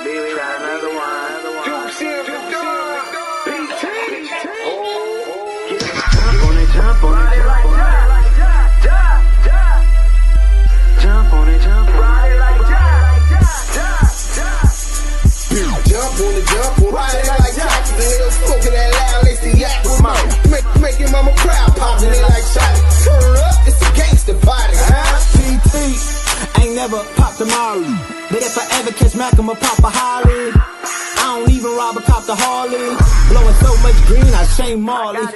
baby, try another one. Duse in the dog. BT. Jump on it, jump on it, jump on it. Jump on it, jump on it. Jump on it, jump on it. Ride it like Jockey. The hell smoking that loud, lace the yak with mama. Make your mama proud, popping it like Shotty. Turn her up, it's a gangster party. PT ain't never popped a Molly, but if I ever catch Mac, I'ma pop a Holly. I don't even rob a cop the Harley. Blowing so much green, I shame Marley.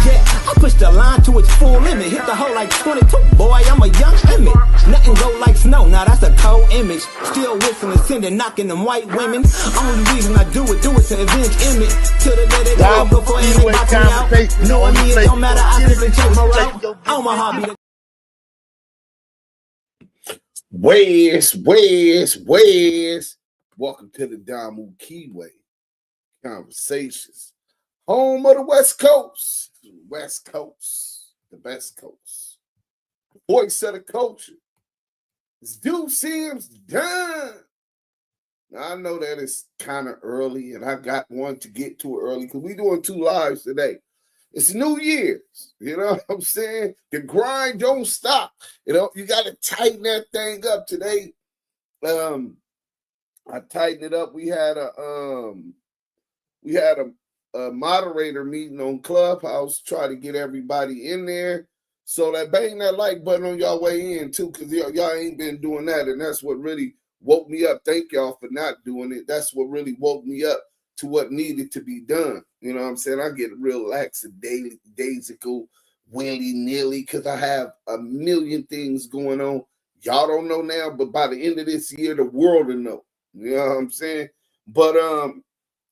Yeah, I push the line to its full limit. Hit the hole like 22, boy, I'm a young Emmett. Nothing go like snow, now that's a cold image. Still whistling, sending, knocking them white women. Only reason I do it to avenge image. Till the day they go before they box me out. Knowing me, it don't matter, I simply change my route. On my hobby. Where's. Welcome to the Damu Kiwe Conversations. Home of the West Coast. The best coast. Voice of the culture. It's Duse done. Now, I know that it's kind of early, and I got one to get to early because we're doing 2 lives today. It's New Year's, you know what I'm saying? The grind don't stop. You know, you got to tighten that thing up today. I tightened it up. We had a moderator meeting on Clubhouse, try to get everybody in there. So that bang that like button on y'all way in too, because y'all ain't been doing that, and that's what really woke me up. Thank y'all for not doing it. That's what really woke me up to what needed to be done. You know what I'm saying? I get real lackadaisical, willy-nilly, because I have a million things going on. Y'all don't know now, but by the end of this year, the world will know. You know what I'm saying? But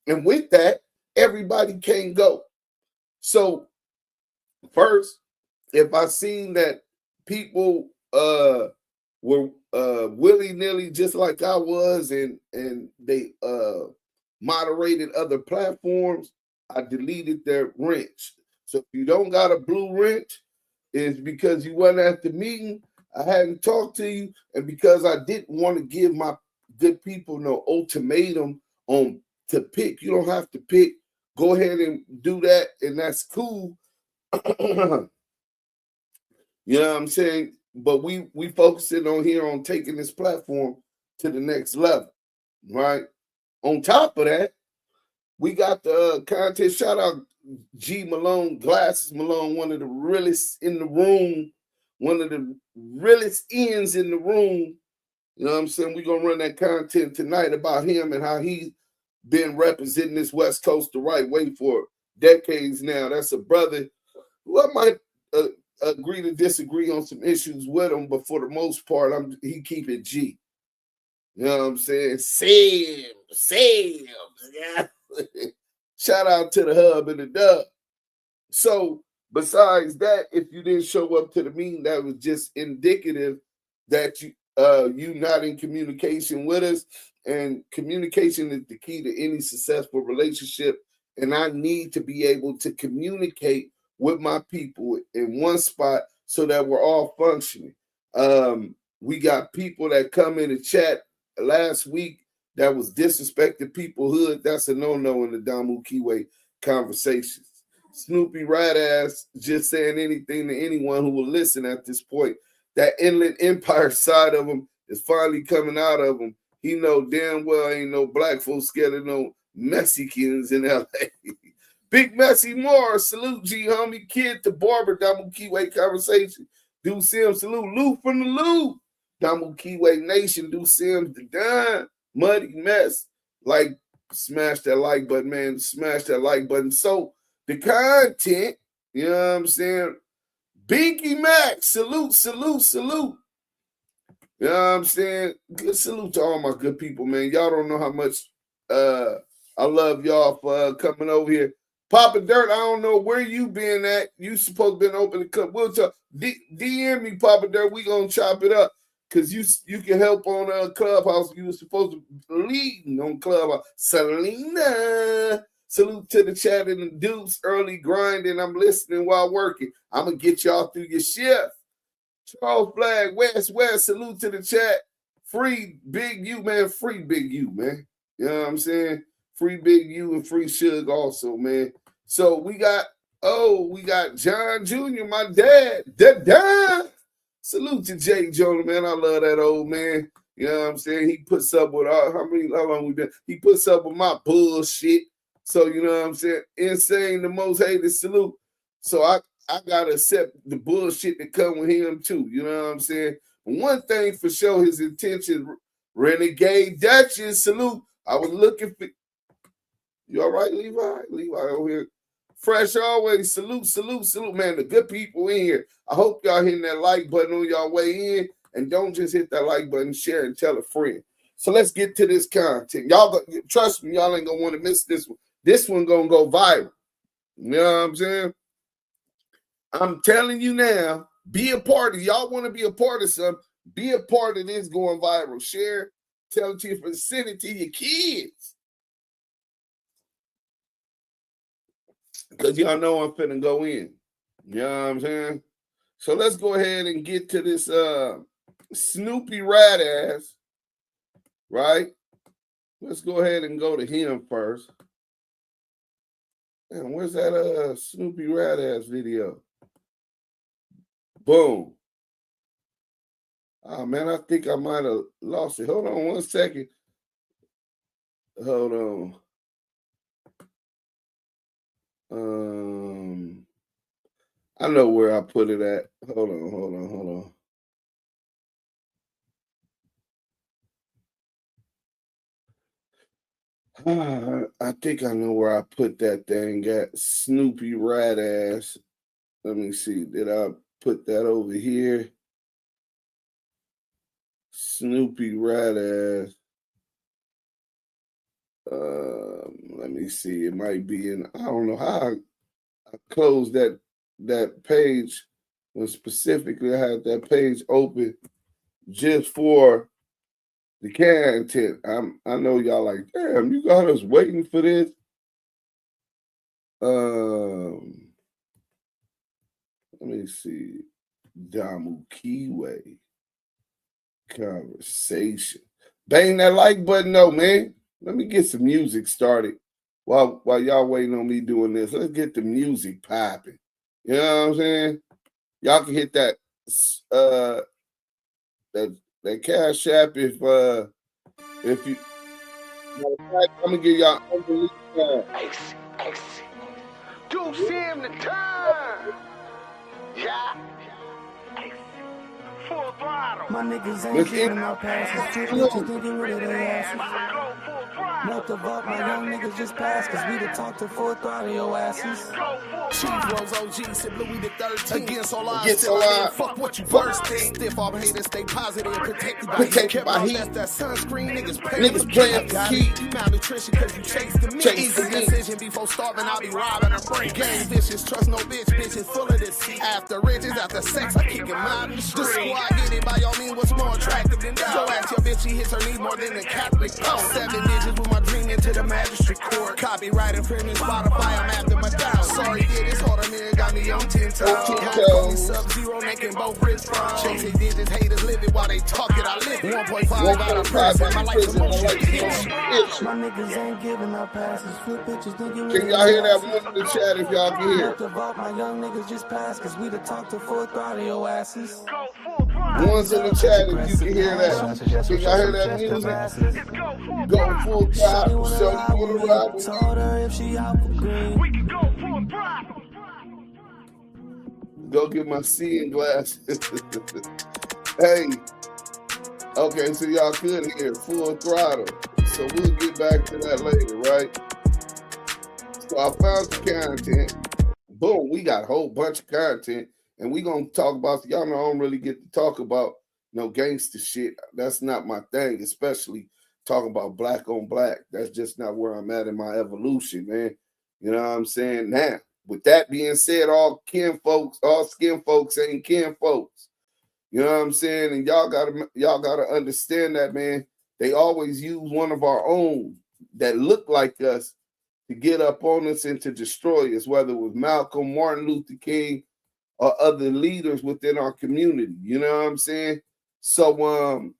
and with that, everybody can go. So first, if I seen that people were willy-nilly just like I was, and they moderated other platforms, I deleted their wrench. So if you don't got a blue wrench, it's because you wasn't at the meeting, I hadn't talked to you, and because I didn't want to give my good people no ultimatum on to pick. You don't have to pick. Go ahead and do that, and that's cool. You know what I'm saying? But we focusing on here on taking this platform to the next level, right? On top of that, we got the contest. Shout out G Malone, Glasses Malone, one of the realest in the room, one of the realest ends in the room. You know what I'm saying? We're going to run that content tonight about him and how he's been representing this West Coast the right way for decades now. That's a brother who I might agree to disagree on some issues with him, but for the most part, he keep it G. You know what I'm saying? Sam. Yeah. Shout out to the hub and the dub. So besides that, if you didn't show up to the meeting, that was just indicative that you not in communication with us, and communication is the key to any successful relationship. And I need to be able to communicate with my people in one spot so that we're all functioning. We got people that come in the chat last week that was disrespecting people hood. That's a no-no in the Damu Kiwe Conversations. Snoopy Bad Azz just saying anything to anyone who will listen at this point. That Inland Empire side of him is finally coming out of him. He know damn well ain't no black folks scared of no Mexicans in LA. Big Messy Moore, salute G homie, Kid to Barber, Damu Kiwe Conversation. Do Sims, salute Lou from the Lou. Damu Kiwe Nation, do Sims the Don. Muddy Mess. Like, smash that like button, man. Smash that like button. So the content, you know what I'm saying? Binky Mac, salute. You know what I'm saying? Good salute to all my good people, man. Y'all don't know how much I love y'all for coming over here. Papa Dirt, I don't know where you been at. You supposed to been open the cup. We'll talk. DM me, Papa Dirt. We gonna chop it up. Because you can help on Clubhouse. You were supposed to lead on Clubhouse. Selena. Salute to the chat and the Duse, early grinding. I'm listening while working. I'm going to get y'all through your shift. Charles Flag, West, salute to the chat. Free Big U, man. Free Big U, man. You know what I'm saying? Free Big U and free Suge also, man. So we got John Jr., my dad. Da-da! Salute to Jake Jonah, man. I love that old man. You know what I'm saying? He puts up with how long we been? He puts up with my bullshit. So you know what I'm saying? Insane, the most hated salute. So I gotta accept the bullshit that come with him too. You know what I'm saying? One thing for sure, his intention, Renegade Duchess, salute. I was looking for you all right, Levi? Levi over here. Fresh always. Salute, salute, salute, man. The good people in here. I hope y'all hitting that like button on y'all way in. And don't just hit that like button, share, and tell a friend. So let's get to this content. Y'all trust me, y'all ain't gonna want to miss this one. This one gonna go viral. You know what I'm saying? I'm telling you now, be a part of y'all want to be a part of something, be a part of this going viral. Share, tell it to your friends, send it to your kids. Because y'all know I'm finna go in. You know what I'm saying? So let's go ahead and get to this Snoopy Bad Azz, right? Let's go ahead and go to him first. Man, where's that Snoopy Bad Azz video? Boom. Oh, man, I think I might have lost it. Hold on one second. Hold on. I know where I put it at. Hold on. I think I know where I put that thing at. Snoopy Bad Azz. Let me see. Did I put that over here? Snoopy Bad Azz. Let me see. It might be in. I don't know how I closed that page when specifically I had that page open just for the content. I know y'all like, damn, you got us waiting for this. Let me see. Damu Kiwe conversation. Bang that like button though, man. Let me get some music started while y'all waiting on me doing this. Let's get the music popping. You know what I'm saying? Y'all can hit that that Cash App if you. I'm gonna give y'all unbelievable time. Duse him the time. Yeah. Full throttle. My niggas ain't giving up passes. Two bitches thinking rid of their asses. Note the vote, my young niggas just passed, cause we the talk to full throttle your asses. Chief Rose OG said Louis the 13th. Against all odds, Against all odds. fuck what you first think. Stiff arm haters, stay positive, protected by heat. That's that sunscreen, niggas playing for keep. Malnutrition cause you chase the meat. Easy decision before starving, I'll be robbing a brain. Gang vicious, trust no bitch, bitches full of this heat. After riches, after sex, I kick him out in the street. The squad get it by all means, what's more attractive than that? So ask your bitch, she hits her knees more than a Catholic pope. 7 digits with my dream into the magistrate court. Copyright infringement, Spotify, I'm after my down. Sorry, yeah, this harder nigga got me on 10 toes. Sub-zero making both wrists from. Chasing digits, haters live it while they talk it, I live it. 1.5 got a press, my life emotion. My niggas ain't giving up passes. Flip bitches thinking. Can y'all hear that one in the chat if y'all can hear? Note the vote, my young niggas just passed, cause we the talk to full throttle your asses. Ones in the chat if you can hear that. Can y'all hear that music? Go full throttle. So you want to ride with me? Told her if she out for green. We can go full throttle. Go get my seeing glasses. Hey. Okay, so y'all could hear full throttle. So we'll get back to that later, right? So I found the content. Boom, we got a whole bunch of content. And we gonna talk about, y'all know I don't really get to talk about no gangster shit. That's not my thing, especially talking about black on black. That's just not where I'm at in my evolution, man. You know what I'm saying? Now, with that being said, all skin folks ain't kin folks. You know what I'm saying? And y'all gotta understand that, man. They always use one of our own that look like us to get up on us and to destroy us, whether it was Malcolm, Martin Luther King, or other leaders within our community. You know what I'm saying? So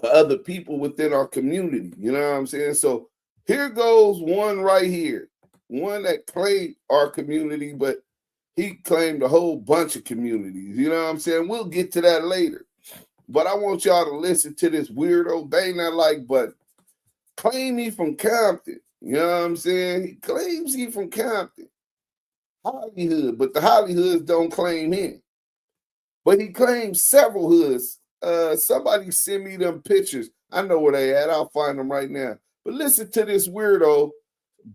other people within our community. You know what I'm saying? So here goes one right here, one that claimed our community, but he claimed a whole bunch of communities. You know what I'm saying? We'll get to that later. But I want y'all to listen to this weirdo, bang that like button. Claim he from Compton. You know what I'm saying? He claims he from Compton. Hollywood, but the Hollywoods don't claim him. But he claims several hoods. Somebody send me them pictures. I know where they at. I'll find them right now. But listen to this weirdo.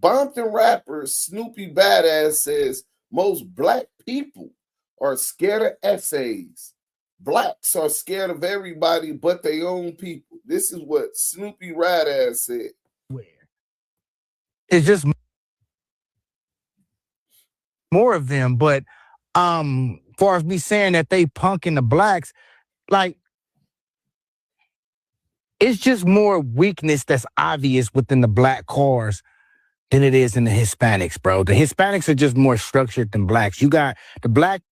Compton rapper Snoopy Bad Azz says most black people are scared of essays. Blacks are scared of everybody but their own people. This is what Snoopy Bad Azz said. It's just more of them, but far as me saying that they punking the blacks, like it's just more weakness that's obvious within the black cars than it is in the Hispanics, bro. The Hispanics are just more structured than blacks. You got the black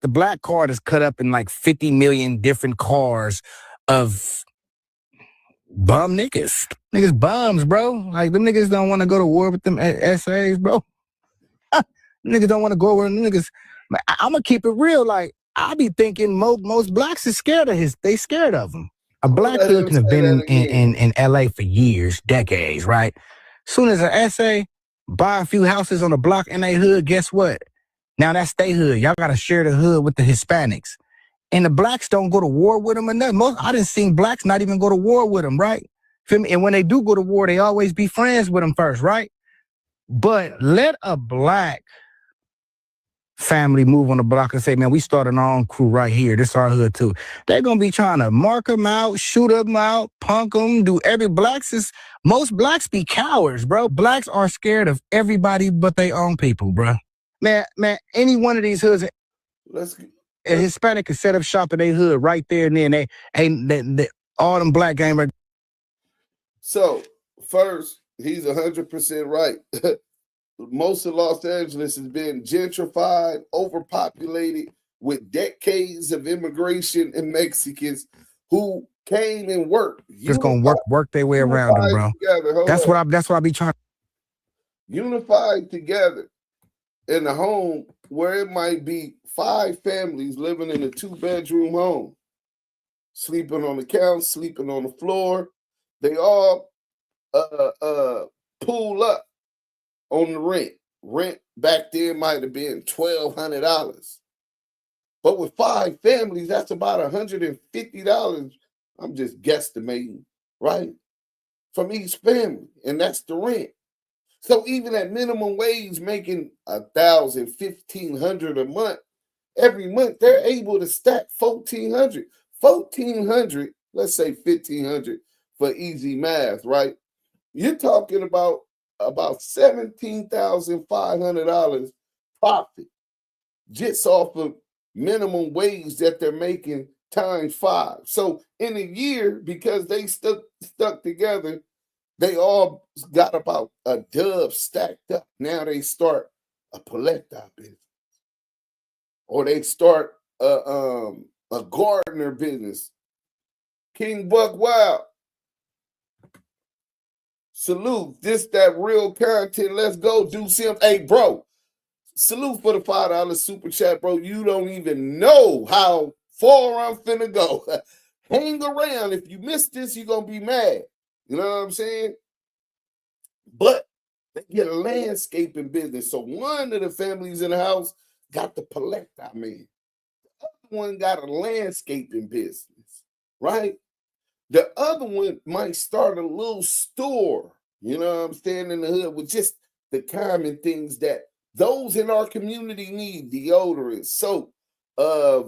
car that's cut up in like 50 million different cars of bum niggas. Niggas bums, bro. Like them niggas don't want to go to war with them essays, bro. Niggas don't want to go over them niggas. I'm gonna keep it real. Like I be thinking most blacks is scared of they scared of them. A black hood can have been in LA for years, decades, right? Soon as an essay, buy a few houses on the block in their hood, guess what? Now that's their hood. Y'all gotta share the hood with the Hispanics. And the blacks don't go to war with them or nothing. I didn't see blacks not even go to war with them, right? Feel me? And when they do go to war, they always be friends with them first, right? But let a black family move on the block and say, man, we started our own crew right here. This our hood too. They're going to be trying to mark them out, shoot them out, punk them, do most blacks be cowards, bro. Blacks are scared of everybody but their own people, bro. Man, any one of these hoods, a Hispanic can set up shop in their hood right there and then they all them black gamers. So first, he's 100% right. Most of Los Angeles has been gentrified, overpopulated with decades of immigration and Mexicans who came and worked. Just gonna work their way around them, bro. That's what I be trying. Unified together in a home where it might be 5 families living in a 2-bedroom home, sleeping on the couch, sleeping on the floor. They all pool up on the rent. Rent back then might have been $1,200. But with 5 families, that's about $150. I'm just guesstimating, right? From each family. And that's the rent. So even at minimum wage, making $1,000, $1,500 a month, every month they're able to stack $1,400. $1,400, let's say $1,500 for easy math, right? You're talking about $17,500 profit just off of minimum wage that they're making times 5. So in a year, because they stuck together, they all got about a dub stacked up. Now they start a paleta business, or they start a gardener business. King Buck Wild. Salute. This that real content. Let's go. Duse. Hey, bro. Salute for the $5 super chat, bro. You don't even know how far I'm finna go. Hang around. If you miss this, you're gonna be mad. You know what I'm saying? But they get a landscaping business. So one of the families in the house got the paleta man. The other one got a landscaping business, right? The other one might start a little store, you know what I'm saying, in the hood with just the common things that those in our community need: deodorant, soap,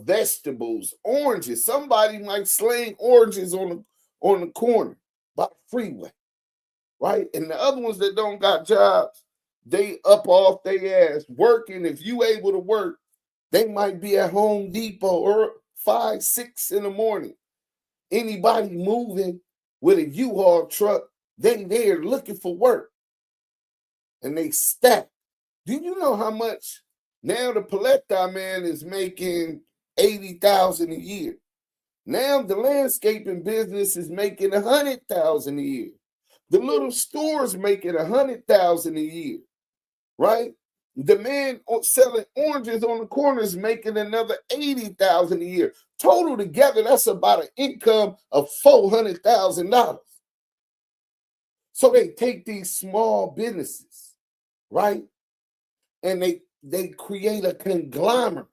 vegetables, oranges. Somebody might sling oranges on the corner by the freeway, right? And the other ones that don't got jobs, they up off their ass working. If you able to work, they might be at Home Depot or 5, 6 in the morning. Anybody moving with a U-Haul truck, they're looking for work. And they stack. Do you know how much now the paleta man is making $80,000 a year? Now the landscaping business is making 100,000 a year. The little stores making 100,000 a year, right? The man selling oranges on the corner is making another 80,000 a year. Total together, that's about an income of $400,000. So they take these small businesses, right? And they create a conglomerate,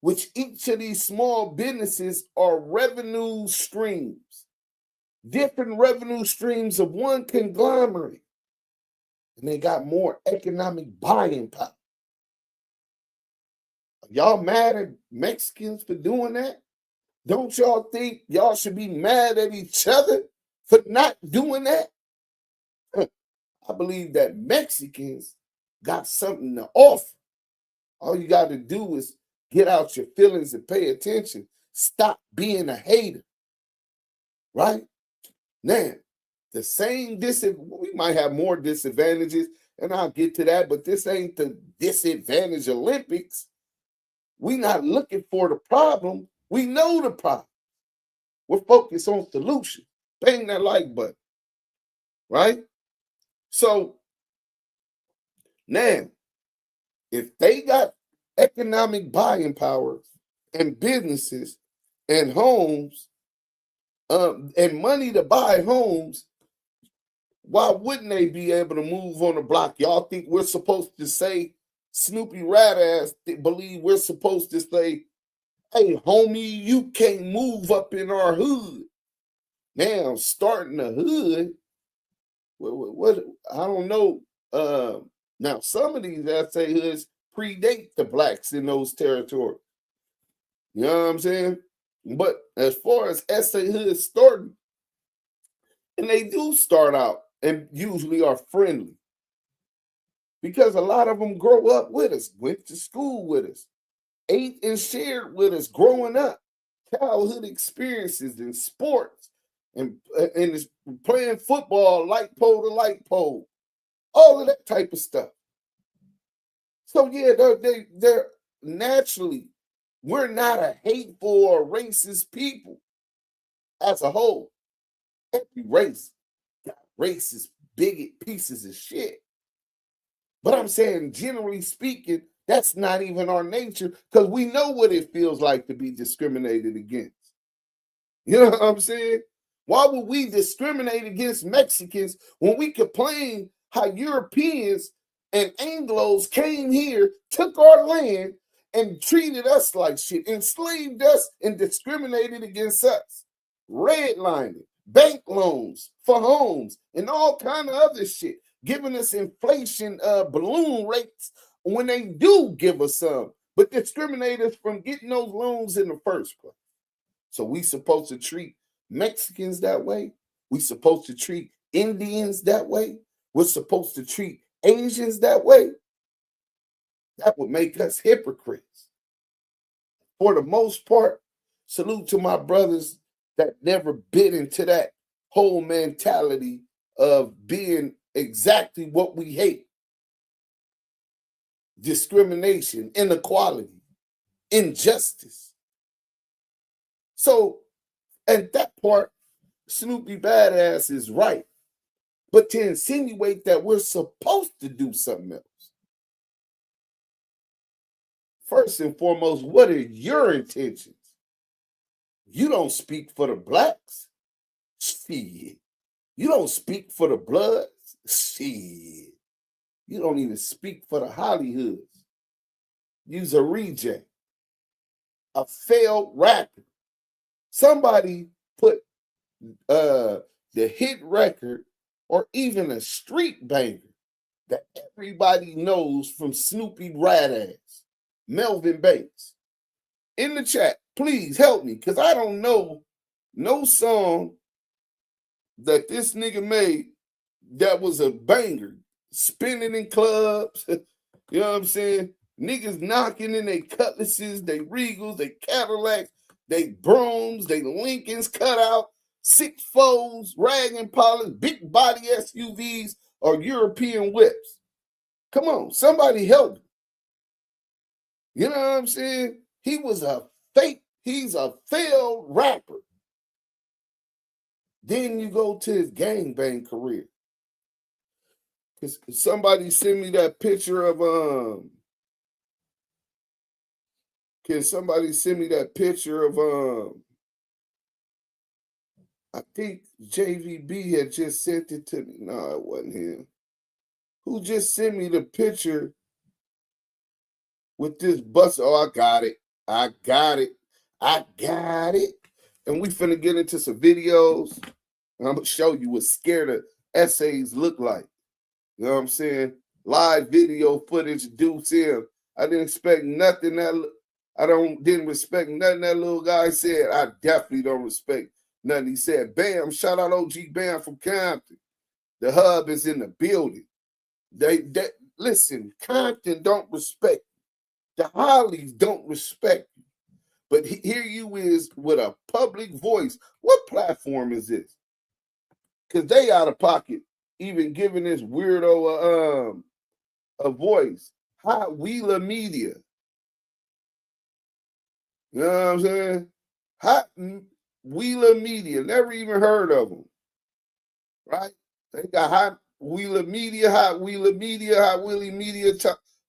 which each of these small businesses are revenue streams, different revenue streams of one conglomerate. And they got more economic buying power. Y'all mad at Mexicans for doing that? Don't y'all think y'all should be mad at each other for not doing that? I believe that Mexicans got something to offer. All you got to do is get out your feelings and pay attention. Stop being a hater, right? Now, the same we might have more disadvantages, and I'll get to that, but this ain't the disadvantage Olympics. We're not looking for the problem. We know the problem. We're focused on solution. Bang that like button, right? So now, if they got economic buying power and businesses and homes and money to buy homes, why wouldn't they be able to move on the block? Y'all think we're supposed to say, Snoopy Bad Azz believe we're supposed to say, hey, homie, you can't move up in our hood. Now, starting the hood, what I don't know. Now, some of these SA hoods predate the blacks in those territories. You know what I'm saying? But as far as SA hoods starting, and they do start out and usually are friendly because a lot of them grow up with us, went to school with us, ate and shared with us growing up, childhood experiences in sports and playing football, light pole to light pole, all of that type of stuff. So yeah, they're naturally, we're not a hateful or racist people as a whole. Every race got racist, bigot pieces of shit. But I'm saying, generally speaking, that's not even our nature because we know what it feels like to be discriminated against. You know what I'm saying? Why would we discriminate against Mexicans when we complain how Europeans and Anglos came here, took our land, and treated us like shit, enslaved us, and discriminated against us? Redlining, bank loans for homes, and all kind of other shit, giving us inflation balloon rates when they do give us some, but discriminate us from getting those loans in the first place. So we supposed to treat Mexicans that way? We supposed to treat Indians that way? We're supposed to treat Asians that way? That would make us hypocrites. For the most part, salute to my brothers that never bit into that whole mentality of being exactly what we hate. Discrimination, inequality, injustice. So at that part, Snoopy Bad Azz is right. But to insinuate that we're supposed to do something else. First and foremost, what are your intentions? You don't speak for the blacks. Shit. You don't speak for the Bloods. Shit. You don't even speak for the Hollywoods. You's a reject, a failed rapper. Somebody put the hit record or even a street banger that everybody knows from Snoopy Bad Azz, Melvin Banks, in the chat. Please help me, because I don't know no song that this nigga made that was a banger. Spinning in clubs, you know what I'm saying? Niggas knocking in their Cutlasses, they Regals, they Cadillacs, they Broms, they Lincolns cut out, 6'4s, rag and polish, big body SUVs, or European whips. Come on, somebody help me. You know what I'm saying? He was a fake He's a failed rapper. Then you go to his gangbang career. Cause somebody send me that picture of Can somebody send me that picture of I think JVB had just sent it to me. No, it wasn't him. Who just sent me the picture with this bus? Oh, I got it. I got it. And we finna get into some videos. And I'm gonna show you what scared of essays look like. You know what I'm saying? Live video footage, Duse him. I didn't expect nothing didn't respect nothing that little guy said. I definitely don't respect nothing he said. Bam, shout out OG Bam from Compton. The hub is in the building. They listen, Compton don't respect you. The Hollies don't respect you. But here you is with a public voice. What platform is this? Because they out of pocket, even giving this weirdo a voice. Hot Wheeler Media. You know what I'm saying? Hot Wheeler Media. Never even heard of them. Right? They got Hot Wheeler Media, Hot Wheeler Media, Hot Willie Media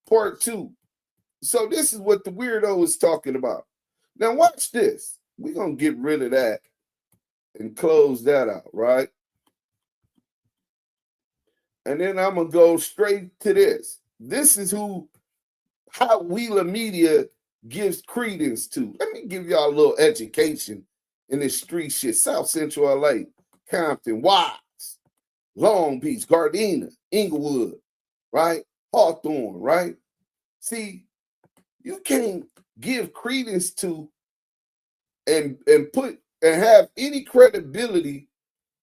Part 2. So this is what the weirdo is talking about. Now watch this. We're going to get rid of that and close that out, right? And then I'm going to go straight to this. This is who Hot Wheeler Media gives credence to. Let me give y'all a little education in this street shit. South Central LA, Compton, Watts, Long Beach, Gardena, Inglewood, right? Hawthorne, right? See, you can't give credence to and put and have any credibility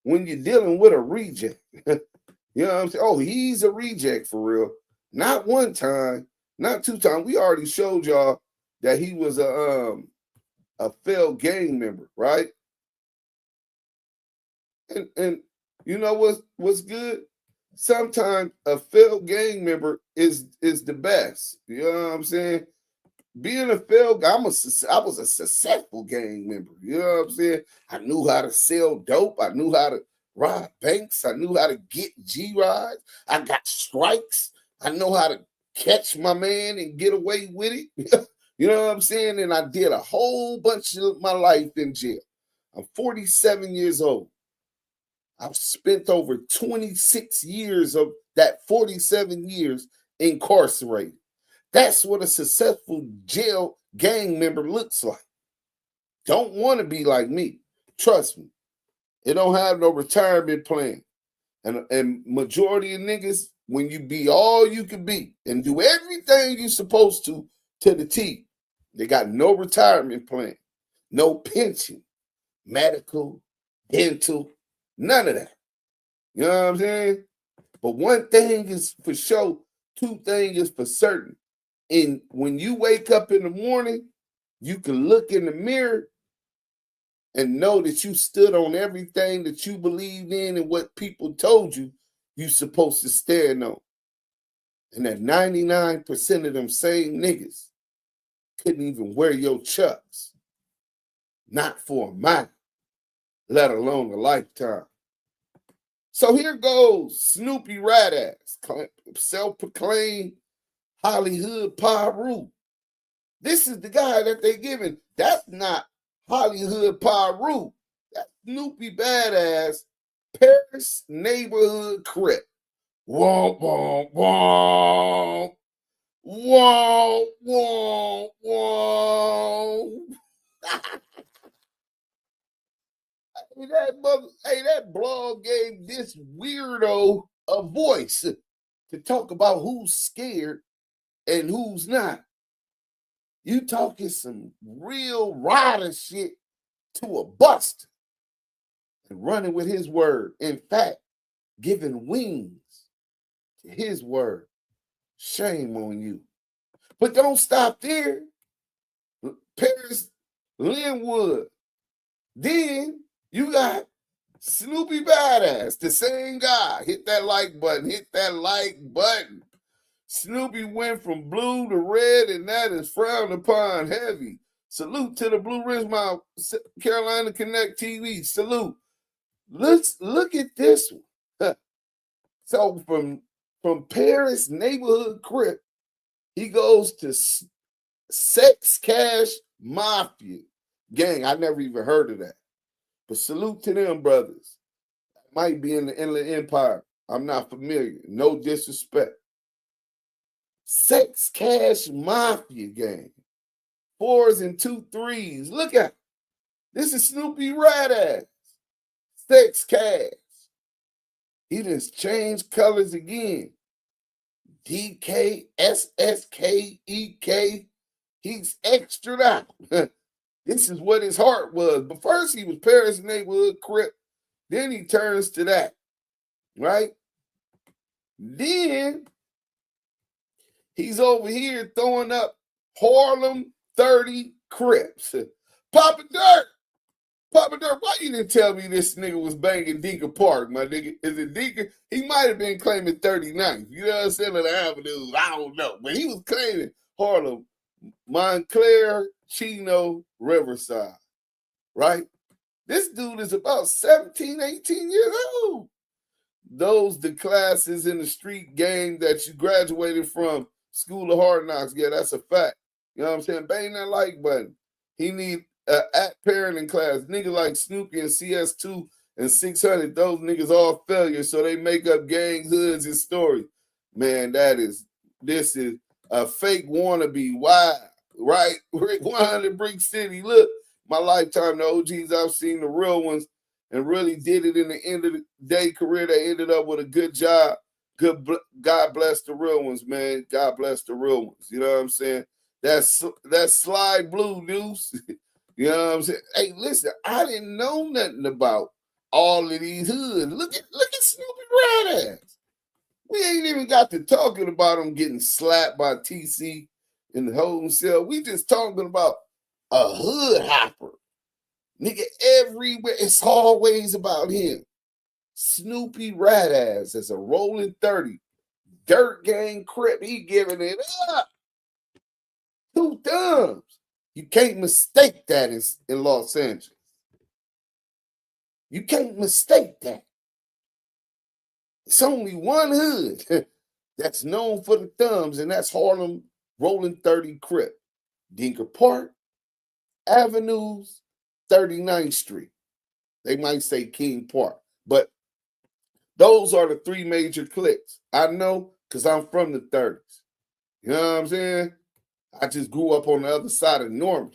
when you're dealing with a reject. You know what I'm saying? Oh, he's a reject for real. Not one time, not two times. We already showed y'all that he was a failed gang member, right? And you know what's good? Sometimes a failed gang member is the best. You know what I'm saying? Being a failed, I was a successful gang member. You know what I'm saying? I knew how to sell dope. I knew how to rob banks. I knew how to get G-rides. I got strikes. I know how to catch my man and get away with it. You know what I'm saying? And I did a whole bunch of my life in jail. I'm 47 years old. I've spent over 26 years of that 47 years incarcerated. That's what a successful jail gang member looks like. Don't want to be like me. Trust me. It don't have no retirement plan. And majority of niggas, when you be all you can be and do everything you're supposed to the T, they got no retirement plan, no pension, medical, dental, none of that. You know what I'm saying? But one thing is for sure, two things is for certain. And when you wake up in the morning, you can look in the mirror and know that you stood on everything that you believed in and what people told you you're supposed to stand on. And that 99% of them same niggas couldn't even wear your chucks. Not for a mile, let alone a lifetime. So here goes Snoopy Bad Azz, self-proclaimed Hollywood Pyru. This is the guy that they giving. That's not Hollywood Pyru. That's Snoopy Bad Azz, Paris neighborhood crip. Womp, womp, womp. Womp, womp, womp. That blog gave this weirdo a voice to talk about who's scared and who's not. You talking some real rider shit to a buster and running with his word. In fact, giving wings to his word. Shame on you. But don't stop there. Paris Linwood. Then you got Snoopy Bad Azz, the same guy. Hit that like button. Hit that like button. Snoopy went from blue to red, and that is frowned upon heavy. Salute to the Blue Ridge Mile, Carolina Connect TV. Salute. Let's look at this one. So from Paris neighborhood crip, he goes to sex cash mafia gang. I never even heard of that. But salute to them brothers. Might be in the Inland Empire. I'm not familiar. No disrespect. Sex cash mafia gang. 4s and 2 3s. Look at it. This is Snoopy Bad Azz. Sex cash. He just changed colors again. DK, SSK, EK. He's extra out. This is what his heart was. But first he was Paris neighborhood crip. Then he turns to that. Right? Then he's over here throwing up Harlem 30 Crips. Papa Dirt, why you didn't tell me this nigga was banging Dinka Park, my nigga? Is it Dinka? He might have been claiming 39th. You know what I'm saying? The Avenue, I don't know. But he was claiming Harlem, Montclair, Chino, Riverside. Right? This dude is about 17, 18 years old. Those the classes in the street game that you graduated from School of Hard Knocks. Yeah, that's a fact. You know what I'm saying? Bang that like button. He need at parenting class. Niggas like Snoopy and CS2 and 600, those niggas all failures, so they make up gangs, hoods, and stories. Man, this is a fake wannabe. Why? Right? Rick 100 Brick City. Look, my lifetime, the OGs, I've seen the real ones and really did it in the end of the day career. They ended up with a good job. God bless the real ones, man. God bless the real ones. You know what I'm saying? That's Slide Blue, Duse. You know what I'm saying? Hey, listen, I didn't know nothing about all of these hoods. Look at Snoopy Bad Azz. We ain't even got to talking about him getting slapped by TC in the holding cell. We just talking about a hood hopper. Nigga, everywhere. It's always about him. Snoopy Bad Azz as a rolling 30. Dirt gang crip. He giving it up. 2 thumbs. You can't mistake that in Los Angeles. You can't mistake that. It's only one hood that's known for the thumbs, and that's Harlem Rolling 30 Crip. Dinker Park, Avenues, 39th Street. They might say King Park, but those are the 3 major cliques. I know because I'm from the 30s. You know what I'm saying? I just grew up on the other side of Norman.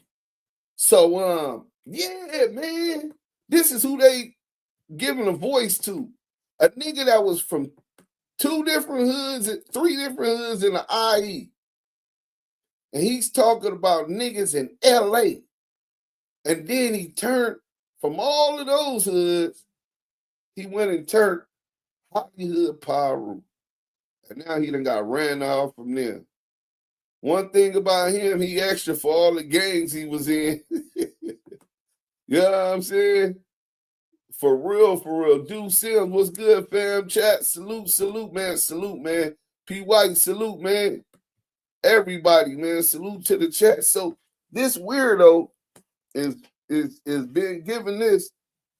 So, yeah, man, this is who they giving a voice to. A nigga that was from 2 different hoods, 3 different hoods in the IE. And he's talking about niggas in LA. And then he turned from all of those hoods, he went and turned Hollywood Pyro. And now he done got ran off from them. One thing about him, he extra for all the gangs he was in. You know what I'm saying? For real. Duse Sims, what's good, fam? Chat, salute, man. P. White, salute, man. Everybody, man, salute to the chat. So this weirdo is being given this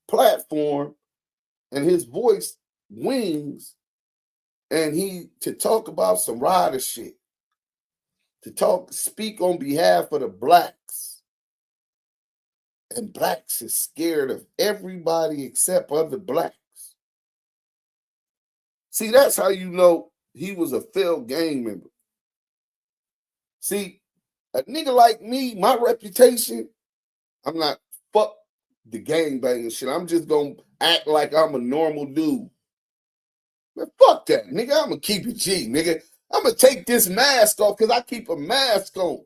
platform and his voice wings, and he to talk about some rider shit. To speak on behalf of the blacks. And blacks is scared of everybody except other blacks. See, that's how you know he was a failed gang member. See, a nigga like me, my reputation, I'm not fuck the gangbanging shit. I'm just gonna act like I'm a normal dude. Man, fuck that, nigga. I'm gonna keep it G, nigga. I'm going to take this mask off because I keep a mask on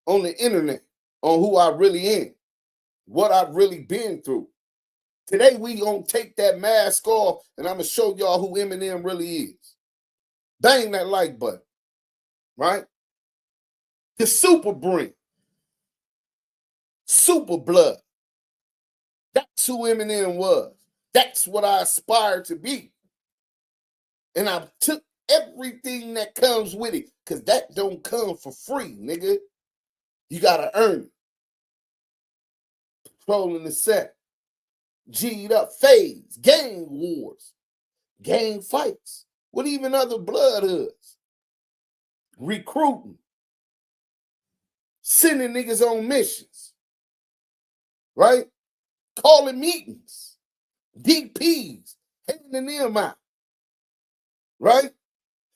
the internet on who I really am, what I've really been through. Today, we going to take that mask off and I'm going to show y'all who Eminem really is. Bang that like button, right? The super brain, super blood. That's who Eminem was. That's what I aspired to be. And I took everything that comes with it, because that don't come for free, nigga. You gotta earn it. controlling the set. G'd up phase, gang wars, gang fights with even other blood hoods. Recruiting, sending niggas on missions, right? Calling meetings, DPs, handing them out, right?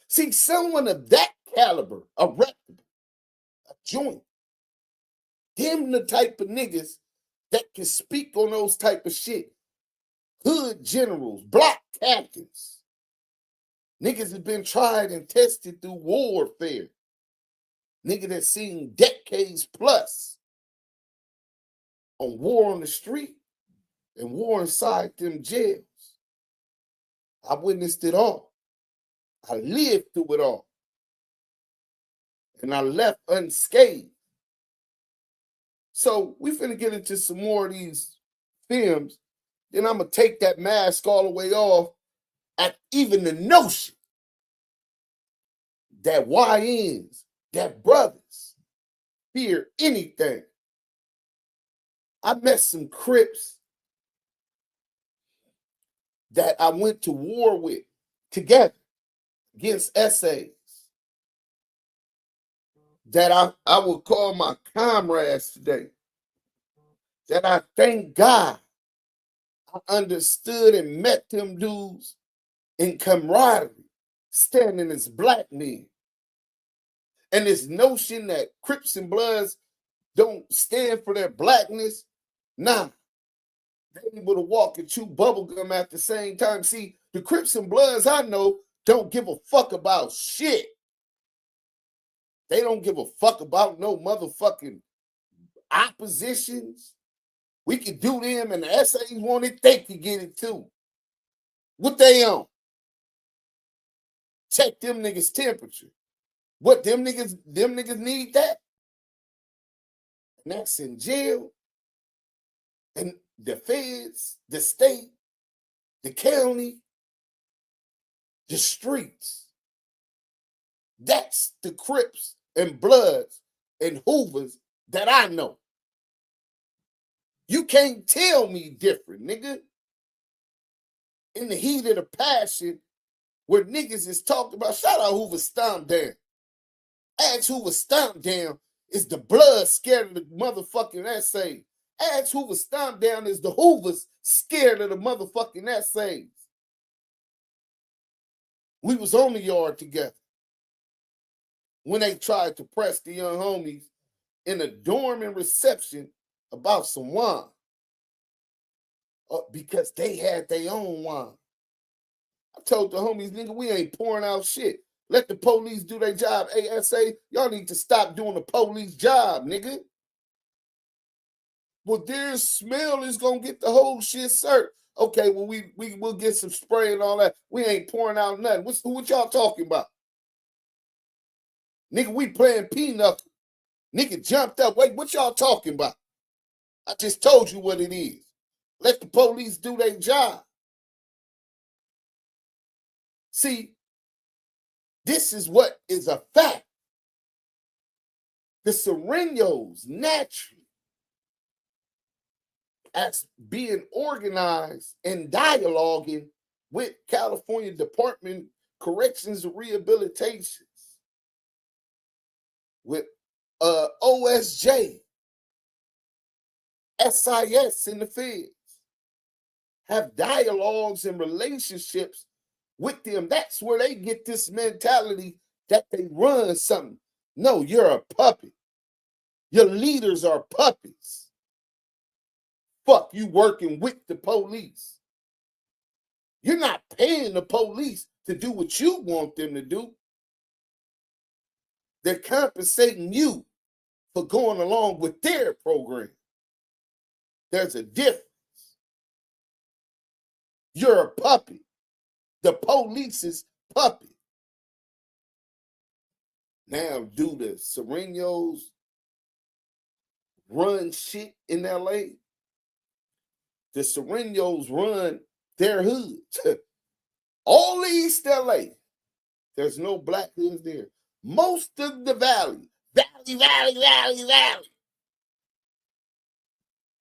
See, someone of that caliber, a reputable, a joint, them the type of niggas that can speak on those type of shit. Hood generals, block captains. Niggas have been tried and tested through warfare. Nigga that's seen decades plus on war on the street and war inside them jails. I witnessed it all. I lived through it all. And I left unscathed. So we finna get into some more of these films. Then I'm gonna take that mask all the way off at even the notion that YNs, that brothers, fear anything. I met some Crips that I went to war with together against essays that I would call my comrades today, that I thank God I understood and met them dudes in camaraderie, standing as black men. And this notion that Crips and Bloods don't stand for their blackness, nah. They able to walk and chew bubblegum at the same time. See, the Crips and Bloods I know don't give a fuck about shit. They don't give a fuck about no motherfucking oppositions. We can do them, and the essays want it, they can get it too. What they on? Check them niggas' temperature. What, them niggas need that? And that's in jail. And the feds, the state, the county, the streets. That's the Crips and Bloods and Hoovers that I know. You can't tell me different, nigga. In the heat of the passion, where niggas is talking about, shout out Hoover Stomp Down. Ask Hoover Stomp Down is the blood scared of the motherfucking essay. Ask Hoover Stomp Down is the Hoovers scared of the motherfucking essays. We was on the yard together when they tried to press the young homies in a dormant reception about some wine because they had their own wine. I told the homies, nigga, we ain't pouring out shit. Let the police do their job. ASA, y'all need to stop doing the police job, nigga. Well, their smell is gonna get the whole shit served. Okay, well, we'll get some spray and all that. We ain't pouring out nothing. What y'all talking about? Nigga, we playing pinochle. Nigga jumped up. Wait, what y'all talking about? I just told you what it is. Let the police do their job. See, this is what is a fact. The Sureños naturally, as being organized and dialoguing with California Department Corrections and Rehabilitations, with OSJ, SIS in the feds, have dialogues and relationships with them. That's where they get this mentality that they run something. No, you're a puppet. Your leaders are puppets. Fuck, you working with the police. You're not paying the police to do what you want them to do. They're compensating you for going along with their program. There's a difference. You're a puppet. The police's puppet. Now, do the Sureños run shit in LA? The Sureños run their hood. All East LA. There's no black hoods there. Most of the valley.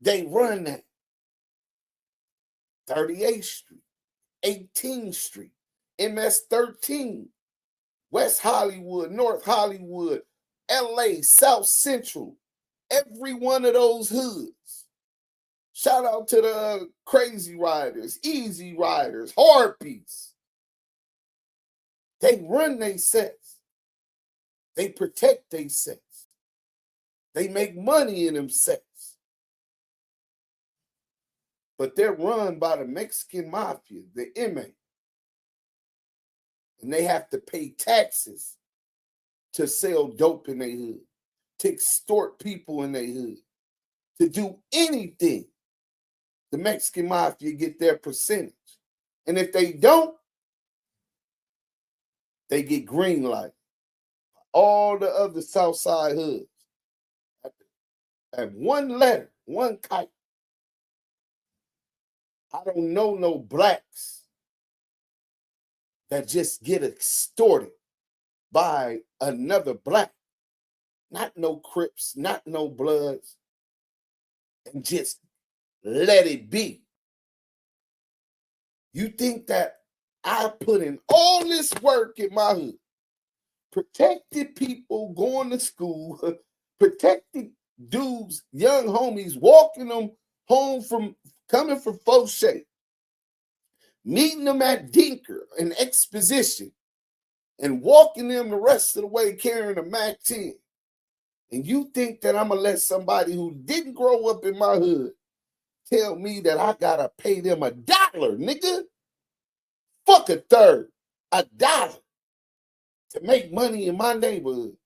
They run that. 38th Street, 18th Street, MS-13, West Hollywood, North Hollywood, LA, South Central, every one of those hoods. Shout out to the Crazy Riders, Easy Riders, Harpies. They run their sets. They protect their sets. They make money in them sets. But they're run by the Mexican mafia, the MA. And they have to pay taxes to sell dope in their hood, to extort people in their hood, to do anything. The Mexican mafia get their percentage. And if they don't, they get green light. All the other Southside hoods. And one letter, one kite. I don't know no blacks that just get extorted by another black. Not no Crips, not no Bloods. And just let it be. You think that I put in all this work in my hood, protected people going to school, protected dudes, young homies, walking them home from coming from Fauché, meeting them at Dinker and Exposition, and walking them the rest of the way carrying a Mac 10. And you think that I'm going to let somebody who didn't grow up in my hood tell me that I got to pay them $1, nigga? Fuck a third. $1 to make money in my neighborhood.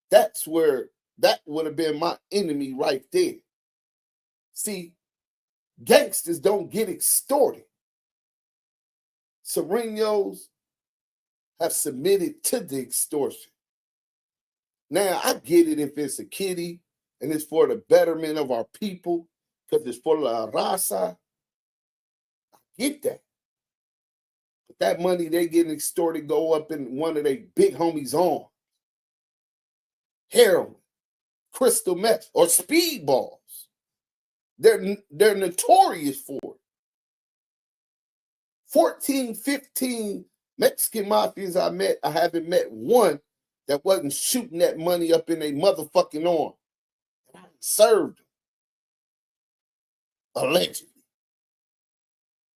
That's where that would have been my enemy right there. See, gangsters don't get extorted. Sureños have submitted to the extortion. Now, I get it if it's a kitty and it's for the betterment of our people, because it's for la raza. I get that. But that money they getting extorted go up in one of their big homies' arms. Heroin, crystal meth, or speedballs. They're notorious for it. 14, 15 Mexican mafias I haven't met one that wasn't shooting that money up in their motherfucking arm. And I served them. Allegedly.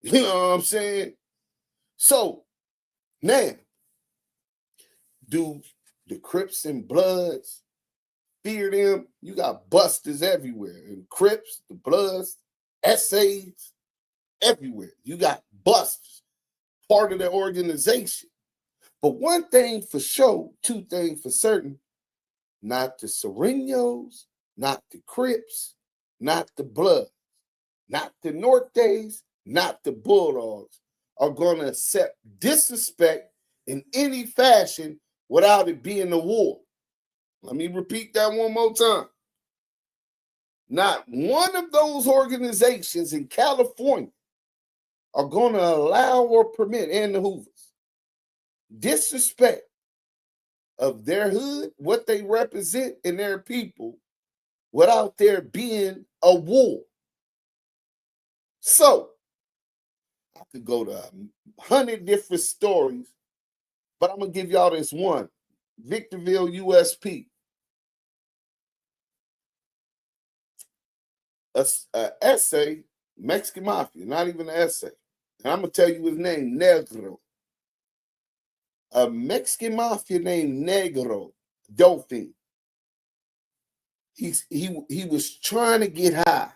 You know what I'm saying? So, now, do the Crips and Bloods fear them? You got busters everywhere. And Crips, the Bloods, SAs, everywhere. You got busters, part of the organization. But one thing for sure, two things for certain, not the Sureños, not the Crips, not the Bloods, not the Nortes, not the Bulldogs are going to accept disrespect in any fashion without it being a war. Let me repeat that one more time. Not one of those organizations in California are going to allow or permit, and the Hoovers, disrespect of their hood, what they represent, and their people without there being a war. So, I could go to 100 different stories, but I'm going to give y'all this one. Victorville, USP. A essay, Mexican Mafia, not even an essay. And I'm going to tell you his name, Negro. A Mexican Mafia named Negro, Dolphin. He was trying to get high.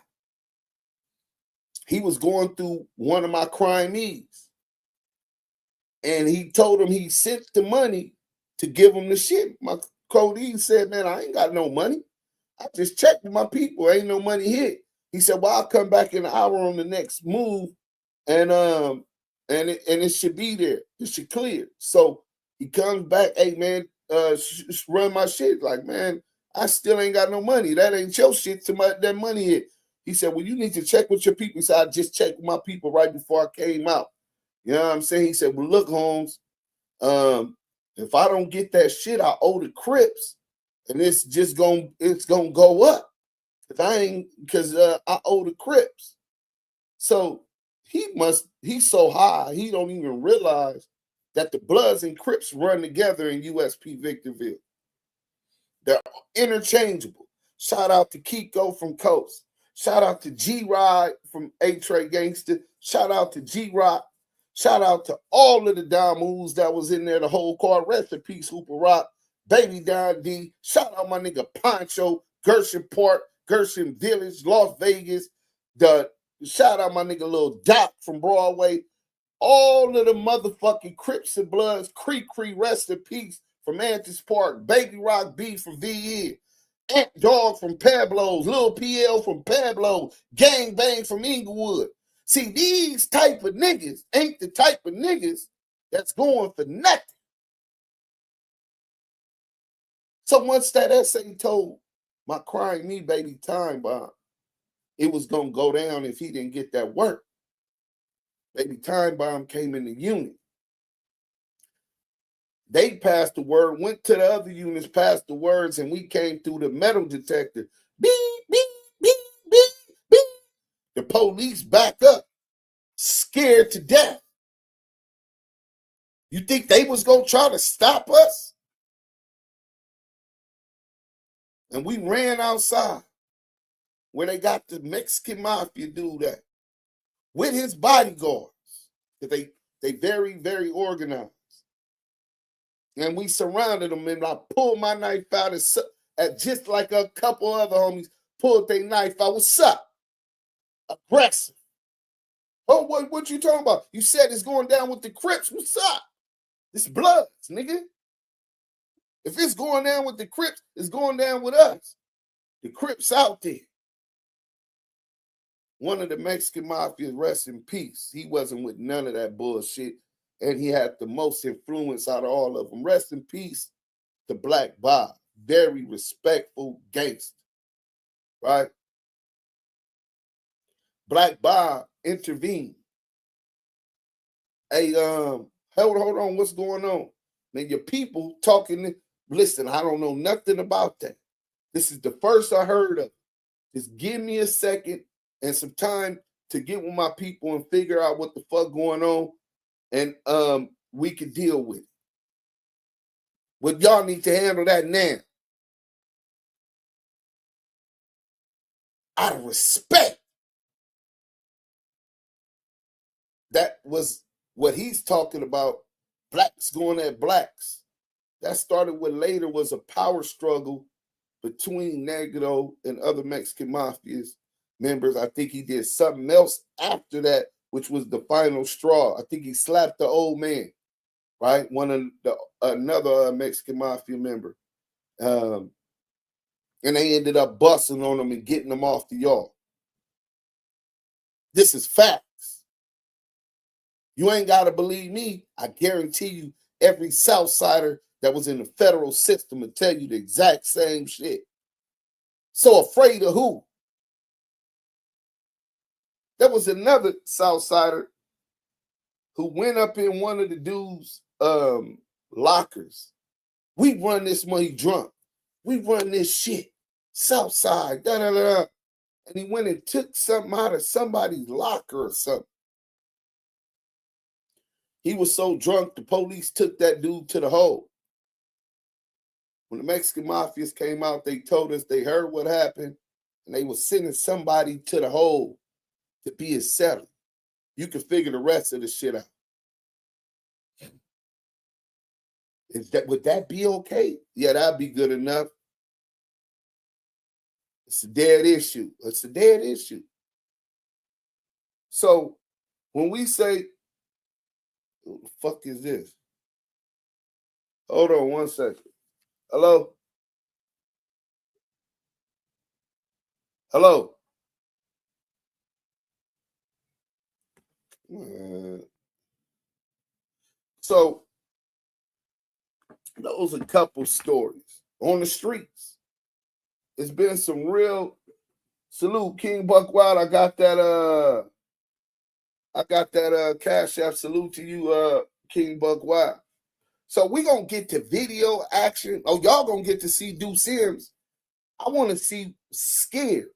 He was going through one of my crimees. And he told him he sent the money to give him the shit. My codeine said, man, I ain't got no money. I just checked with my people. Ain't no money hit. He said, well, I'll come back in an hour on the next move, and it should be there. It should clear. So he comes back, hey, man, run my shit. Like, man, I still ain't got no money. That ain't your shit till that money hit. He said, well, you need to check with your people. He said, I just checked with my people right before I came out. You know what I'm saying? He said, well, look, Holmes, if I don't get that shit, I owe the Crips And it's gonna go up. Because I owe the Crips. So he's so high, he don't even realize that the Bloods and Crips run together in USP Victorville. They're interchangeable. Shout out to Kiko from Coast. Shout out to G-Rod from A-Tray Gangster. Shout out to G-Rock. Shout out to all of the Damus that was in there, the whole car. Rest in peace, Hooper Rock, Baby Don D. Shout out my nigga Poncho, Gershon Park, Gershon Village, Las Vegas. Shout out my nigga Lil Doc from Broadway. All of the motherfucking Crips and Bloods, Cree, rest in peace from Antis Park, Baby Rock B from VE, Ant Dog from Pablo's, Lil PL from Pablo, Gang Bang from Inglewood. See, these type of niggas ain't the type of niggas that's going for nothing. So once that essay told my crying me baby time bomb, it was going to go down if he didn't get that work. Baby time bomb came in the unit. They passed the word, went to the other units, passed the words, and we came through the metal detector. Beep, beep, beep, beep, beep. The police back up, scared to death. You think they was going to try to stop us? And we ran outside where they got the Mexican mafia dude at with his bodyguards. They very, very organized. And we surrounded them, and I pulled my knife out at just like a couple other homies pulled their knife out. What's up? Aggressive. Oh, what you talking about? You said it's going down with the Crips. What's up? It's Bloods, nigga. If it's going down with the Crips, it's going down with us. The Crips out there. One of the Mexican mafia, rest in peace. He wasn't with none of that bullshit. And he had the most influence out of all of them. Rest in peace to Black Bob. Very respectful gangster. Right? Black Bob intervened. Hey, hold on. What's going on? Man, your people talking. Listen, I don't know nothing about that. This is the first I heard of. Just give me a second and some time to get with my people and figure out what the fuck going on. And we can deal with it. But y'all need to handle that now. Out of respect. That was what he's talking about. Blacks going at blacks. That started what later was a power struggle between Negro and other Mexican mafias members. I think he did something else after that, which was the final straw. I think he slapped the old man, right? Another Mexican mafia member. And they ended up busting on him and getting him off the yard. This is facts. You ain't got to believe me. I guarantee you every Southsider that was in the federal system will tell you the exact same shit. So afraid of who? There was another Southsider who went up in one of the dudes' lockers. We run this money drunk. We run this shit. Southside, da-da-da. And he went and took something out of somebody's locker or something. He was so drunk, the police took that dude to the hole. When the Mexican mafias came out, they told us they heard what happened, and they were sending somebody to the hole to be his seller. You can figure the rest of the shit out. Would that be okay? Yeah, that'd be good enough. It's a dead issue. It's a dead issue. So when we say, what the fuck is this? Hold on 1 second. Hello? Hello? So those are a couple stories on the streets. It's been some real salute. King Buck Wild, I got that Cash App salute to you, King Buck Wild. So we gonna get to video action. Oh, y'all gonna get to see Duse. I want to see scared.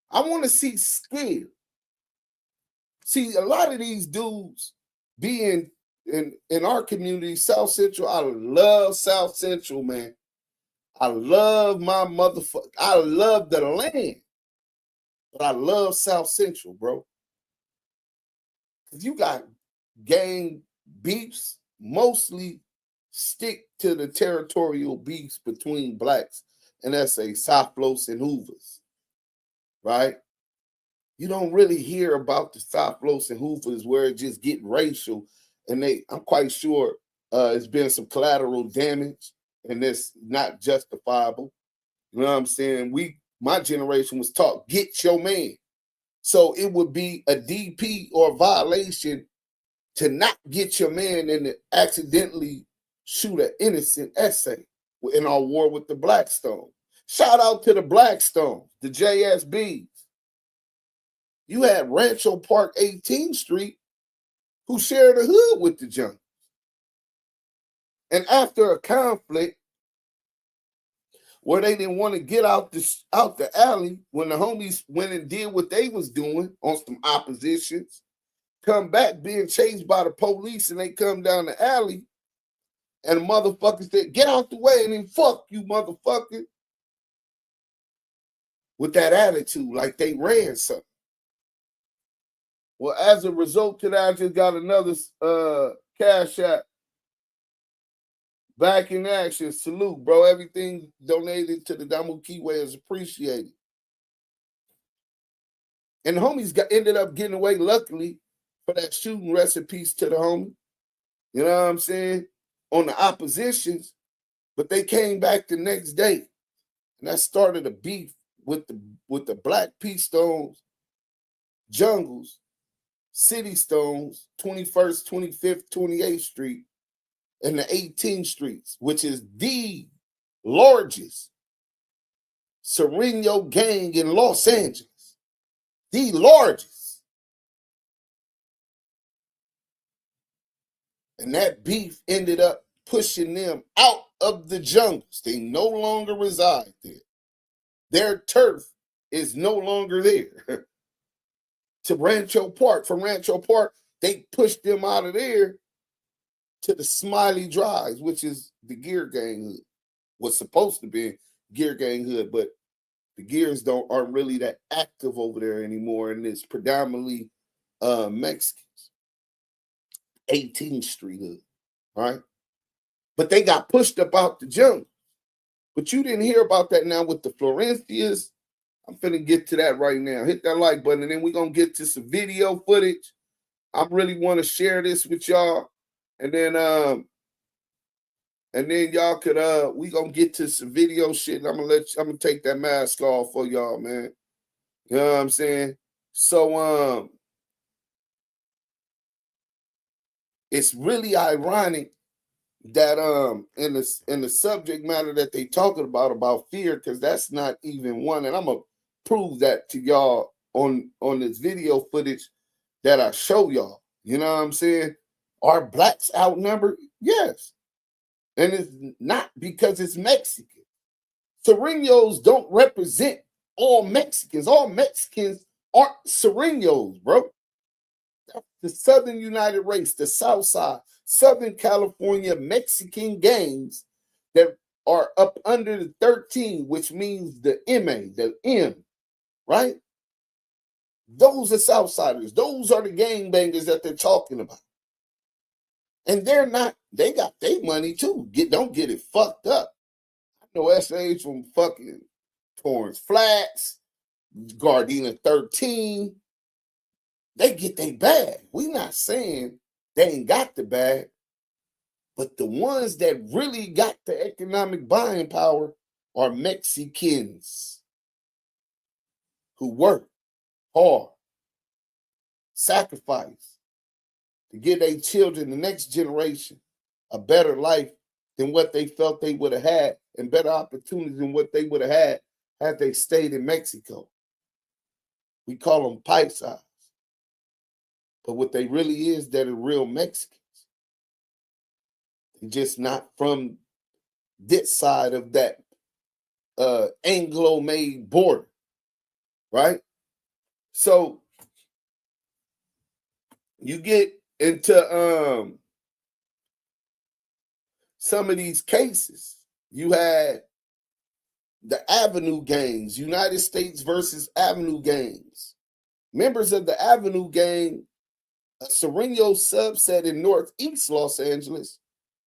I want to see scared. See, a lot of these dudes being in our community, South Central. I love South Central, man. I love my motherfucker. I love the land, but I love South Central, bro. Cause you got gang beefs, mostly stick to the territorial beefs between blacks, and that's Southlos and Hoovers, right? You don't really hear about the Southlos and Hoovers where it just get racial, and I'm quite sure it's been some collateral damage, and it's not justifiable. You know what I'm saying? My generation was taught, get your man. So it would be a DP or a violation to not get your man and to accidentally shoot an innocent essay in our war with the Blackstone. Shout out to the Blackstone, the JSBs. You had Rancho Park 18th Street who shared a hood with the junk. And after a conflict where they didn't want to get out the alley, when the homies went and did what they was doing on some oppositions, come back being chased by the police, and they come down the alley, and the motherfucker said, get out the way, and then fuck you, motherfucker. With that attitude, like they ran something. Well, as a result to that, I just got another cash app. Back in action. Salute, bro. Everything donated to the Damu Kiwe is appreciated. And the homies ended up getting away, luckily, for that shooting. Rest in peace to the homie. You know what I'm saying? On the oppositions. But they came back the next day. And that started a beef with the Black P Stones, Jungles, City Stones, 21st, 25th, 28th Street, and the 18th Streets, which is the largest Sureño gang in Los Angeles. The largest. And that beef ended up pushing them out of the jungles. They no longer reside there. Their turf is no longer there. To Rancho Park. From Rancho Park, they pushed them out of there to the Smiley Drives, which is the Gear Gang hood. Was supposed to be Gear Gang hood, but the Gears aren't really that active over there anymore, and it's predominantly Mexicans. 18th Street hood, right? But they got pushed up out the jungle. But you didn't hear about that now with the Florencias. I'm finna get to that right now. Hit that like button, and then we're gonna get to some video footage. I really want to share this with y'all. And then y'all could we gonna get to some video shit. And I'm gonna take that mask off for y'all, man. You know what I'm saying? So it's really ironic that in the subject matter that they talking about fear, because that's not even one, and I'm gonna prove that to y'all on this video footage that I show y'all. You know what I'm saying? Are blacks outnumbered? Yes. And it's not because it's Mexican. Sureños don't represent all Mexicans. All Mexicans aren't Sureños, bro. That's the Southern United Race, the South Side, Southern California Mexican gangs that are up under the 13, which means the MA, the M, right? Those are Southsiders. Those are the gangbangers that they're talking about. And they're not, they got their money too. Don't get it fucked up. I know SAs from fucking Torrance Flats, Gardena 13. They get their bag. We not saying they ain't got the bag, but the ones that really got the economic buying power are Mexicans who work hard, sacrifice to give their children, the next generation, a better life than what they felt they would have had, and better opportunities than what they would have had they stayed in Mexico. We call them paisas. But what they really is, they're the real Mexicans. just not from this side of that Anglo-made border, right? So you get into some of these cases. You had the Avenue gangs, United States versus Avenue gangs. Members of the Avenue gang, a Sureños subset in Northeast Los Angeles,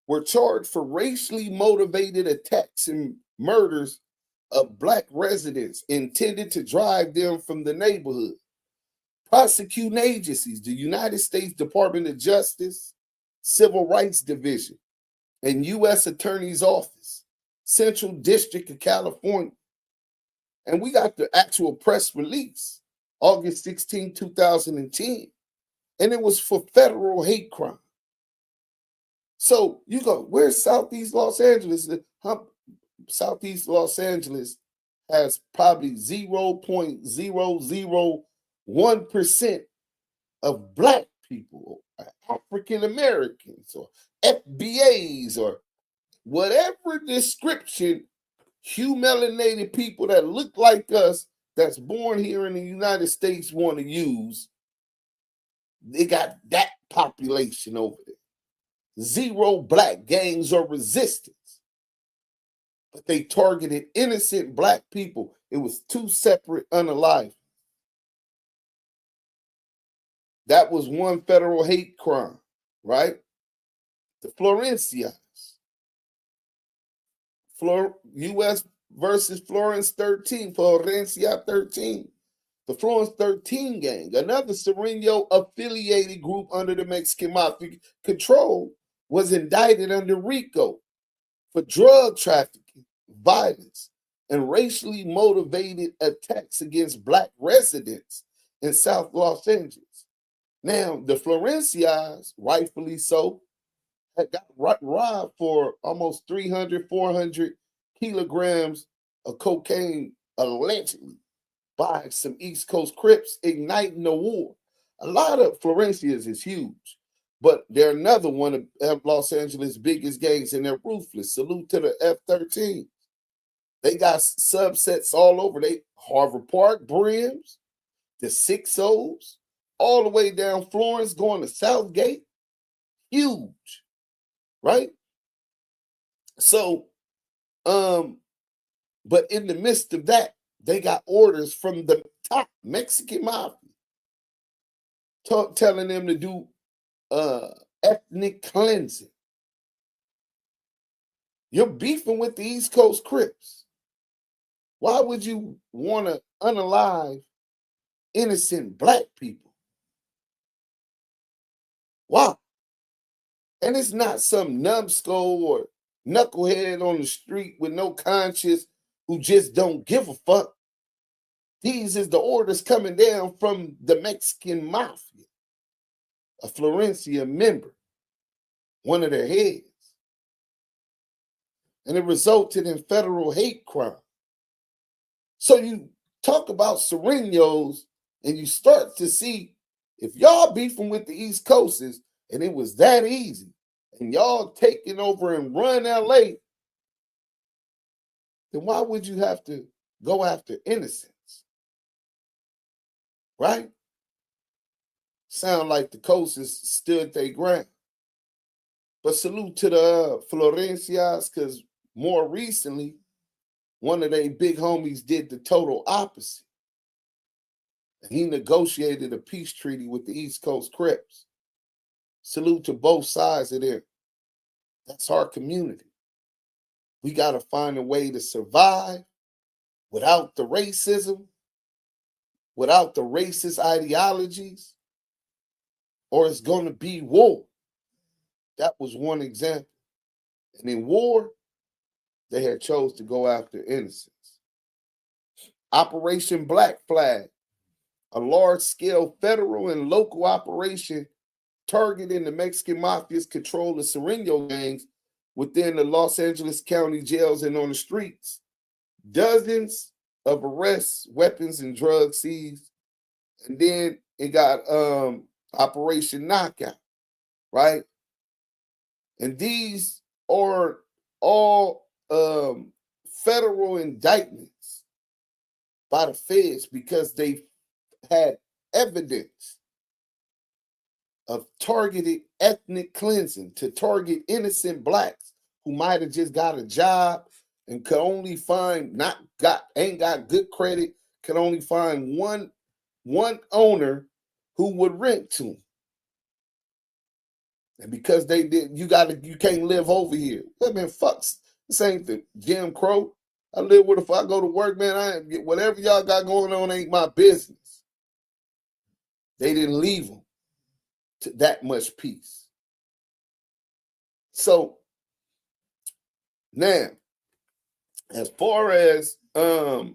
were charged for racially motivated attacks and murders of Black residents intended to drive them from the neighborhood. Prosecuting agencies, the United States Department of Justice, Civil Rights Division, and U.S. Attorney's Office, Central District of California. And we got the actual press release, August 16, 2010, and it was for federal hate crime. So you go, where's Southeast Los Angeles? Southeast Los Angeles has probably 0.001% of Black people, or African Americans, or FBAs, or whatever description hue-melanated people that look like us that's born here in the United States want to use. They got that population over there. Zero Black gangs or resistance. But they targeted innocent Black people. It was two separate unalive. That was one federal hate crime, right? The Florencias. U.S. versus Florence 13, Florencia 13. The Florence 13 gang, another Sureño affiliated group under the Mexican Mafia control, was indicted under RICO for drug trafficking, violence, and racially motivated attacks against Black residents in South Los Angeles. Now, the Florencias, rightfully so, had got robbed for almost 300, 400 kilograms of cocaine, allegedly, by some East Coast Crips igniting the war. A lot of Florencias is huge, but they're another one of Los Angeles' biggest gangs, and they're ruthless. Salute to the F-13. They got subsets all over. They Harvard Park, Brims, the 6-0s, all the way down Florence, going to Southgate. Huge, right? So, but in the midst of that, they got orders from the top Mexican Mafia telling them to do ethnic cleansing. You're beefing with the East Coast Crips. Why would you want to unalive innocent Black people? Why? And it's not some numbskull or knucklehead on the street with no conscience who just don't give a fuck. These is the orders coming down from the Mexican Mafia, a Florencia member, one of their heads. And it resulted in federal hate crime. So you talk about Sureños and you start to see if y'all beefing with the East Coasters and it was that easy and y'all taking over and run LA, then why would you have to go after innocents? Right? Sound like the coasters stood their ground. But salute to the Florencias, because more recently, one of their big homies did the total opposite. And he negotiated a peace treaty with the East Coast Crips. Salute to both sides of there. That's our community. We got to find a way to survive without the racism, without the racist ideologies, or it's going to be war. That was one example. And in war, they had chose to go after innocents. Operation Black Flag, a large-scale federal and local operation targeting the Mexican Mafia's control of Sureño gangs within the Los Angeles County jails and on the streets. Dozens of arrests, weapons, and drugs seized. And then it got Operation Knockout, right? And these are all federal indictments by the feds because they had evidence of targeted ethnic cleansing to target innocent blacks who might have just got a job and could only find ain't got good credit, could only find one owner who would rent to them. And because they did, you can't live over here. I mean, fucks, this ain't the Jim Crow. I live with if I go to work, man, whatever y'all got going on ain't my business. They didn't leave them to that much peace. So now, as far as there's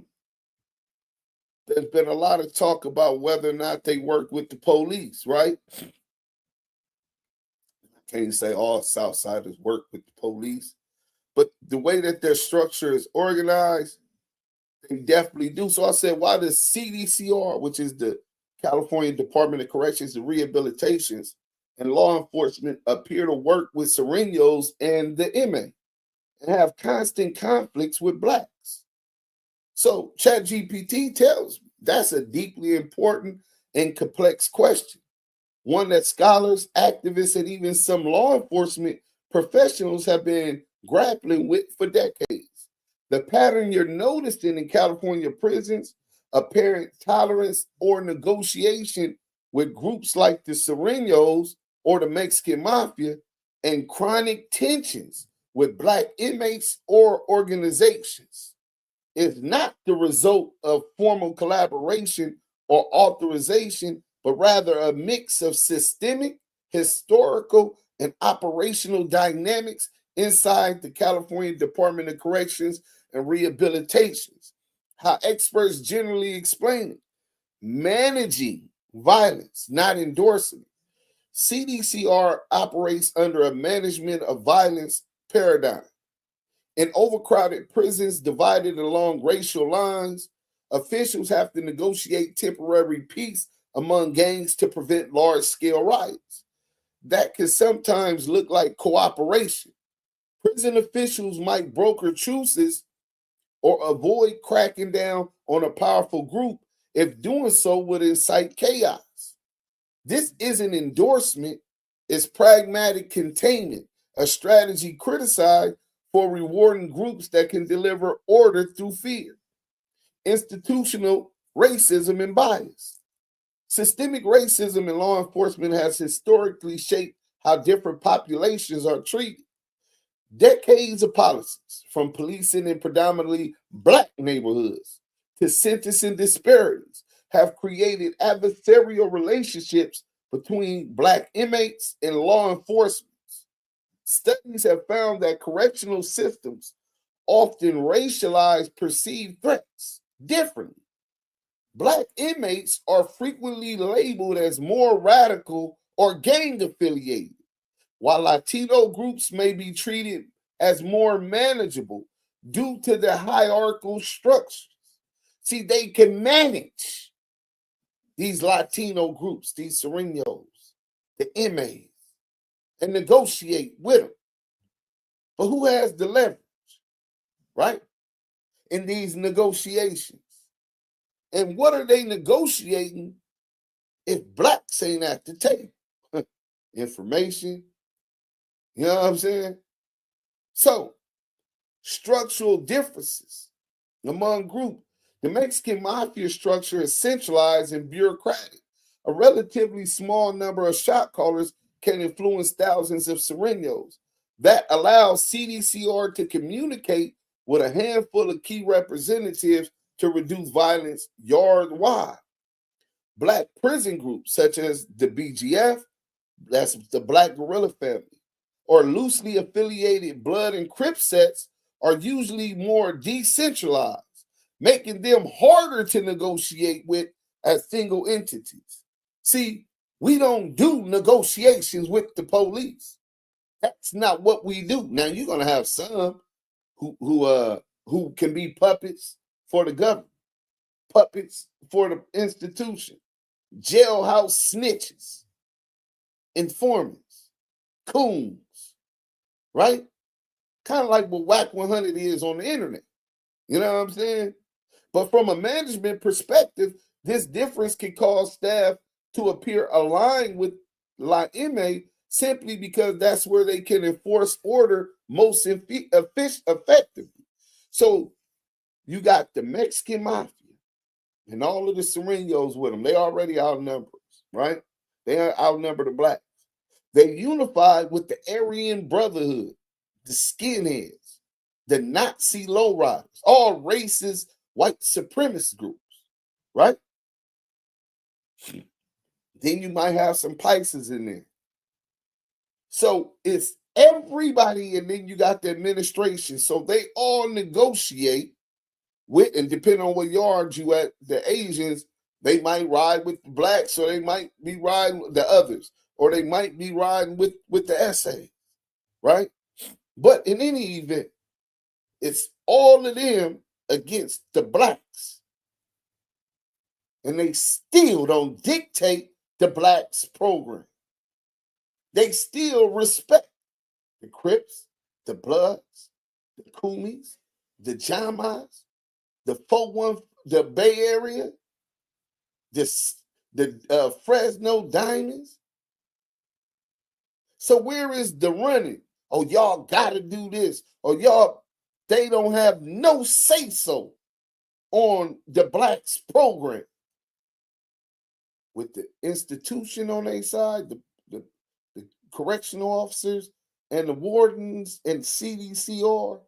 been a lot of talk about whether or not they work with the police, right? I can't say all Southsiders work with the police, but the way that their structure is organized, they definitely do. So I said, why does CDCR, which is the California Department of Corrections and Rehabilitations, and law enforcement appear to work with Sureños and the MA and have constant conflicts with blacks? So ChatGPT tells me that's a deeply important and complex question, one that scholars, activists, and even some law enforcement professionals have been grappling with for decades. The pattern you're noticing in California prisons, apparent tolerance or negotiation with groups like the Sureños or the Mexican Mafia, and chronic tensions with black inmates or organizations, is not the result of formal collaboration or authorization, but rather a mix of systemic, historical, and operational dynamics inside the California Department of Corrections and Rehabilitations. How experts generally explain it: managing violence, not endorsing it. CDCR operates under a management of violence paradigm. In overcrowded prisons divided along racial lines, officials have to negotiate temporary peace among gangs to prevent large-scale riots. That can sometimes look like cooperation. Prison officials might broker truces or avoid cracking down on a powerful group if doing so would incite chaos. This isn't endorsement, it's pragmatic containment, a strategy criticized for rewarding groups that can deliver order through fear. Institutional racism and bias. Systemic racism in law enforcement has historically shaped how different populations are treated. Decades of policies, from policing in predominantly black neighborhoods to sentencing disparities, have created adversarial relationships between black inmates and law enforcement. Studies have found that correctional systems often racialize perceived threats differently. Black inmates are frequently labeled as more radical or gang affiliated, while Latino groups may be treated as more manageable due to the hierarchical structures. See, they can manage these Latino groups, these Sureños, the MAs, and negotiate with them. But who has the leverage, right, in these negotiations? And what are they negotiating if blacks ain't at the table? Information, you know what I'm saying? So, structural differences among groups. The Mexican mafia structure is centralized and bureaucratic. A relatively small number of shot callers can influence thousands of Sureños. That allows CDCR to communicate with a handful of key representatives to reduce violence yard-wide. Black prison groups such as the BGF, that's the Black Guerrilla Family, or loosely affiliated Blood and Crip sets are usually more decentralized, making them harder to negotiate with as single entities. See, we don't do negotiations with the police. That's not what we do. Now you're gonna have some who can be puppets for the government, puppets for the institution, jailhouse snitches, informants, coons, right? Kind of like what Whack 100 is on the internet. You know what I'm saying? But from a management perspective, this difference can cause staff to appear aligned with La M simply because that's where they can enforce order most effectively. So you got the Mexican mafia and all of the Sureños with them. They already outnumbered, right? They outnumber the blacks. They unified with the Aryan Brotherhood, the skinheads, the Nazi lowriders, all racist white supremacist groups, right? Then you might have some Pisces in there. So it's everybody, and then you got the administration. So they all negotiate with, and depending on what yard you at, the Asians, they might ride with the blacks, or they might be riding with the others, or they might be riding with the SA, right? But in any event, it's all of them against the blacks. And they still don't dictate the blacks program. They still respect the Crips, the Bloods, the Kumis, the Jamas, the 4-1, the Bay Area, the Fresno Diamonds. So where is the running? Oh, y'all got to do this. Or y'all, they don't have no say-so on the blacks program. With the institution on their side, the correctional officers and the wardens and CDCR,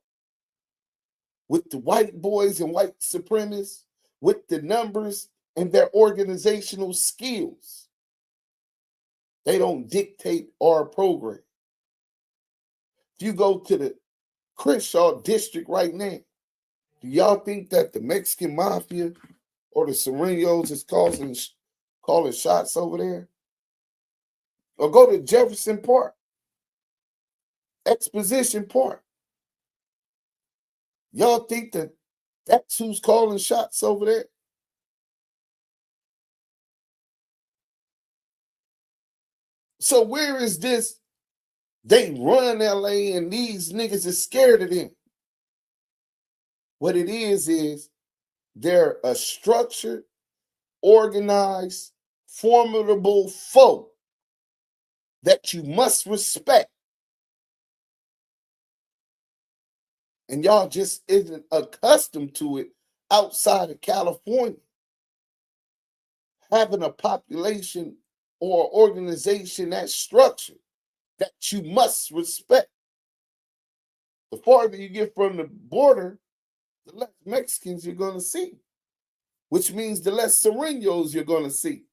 with the white boys and white supremacists, with the numbers and their organizational skills. They don't dictate our program. If you go to the Crenshaw district right now, do y'all think that the Mexican mafia or the Sureños is calling shots over there? Or go to Jefferson Park, Exposition Park. Y'all think that that's who's calling shots over there? So where is this? They run LA and these niggas is scared of them. What it is they're a structured, organized, formidable foe that you must respect. And y'all just isn't accustomed to it outside of California. Having a population or organization that's structured that you must respect. The farther you get from the border, the less Mexicans you're going to see, which means the less Sureños you're going to see.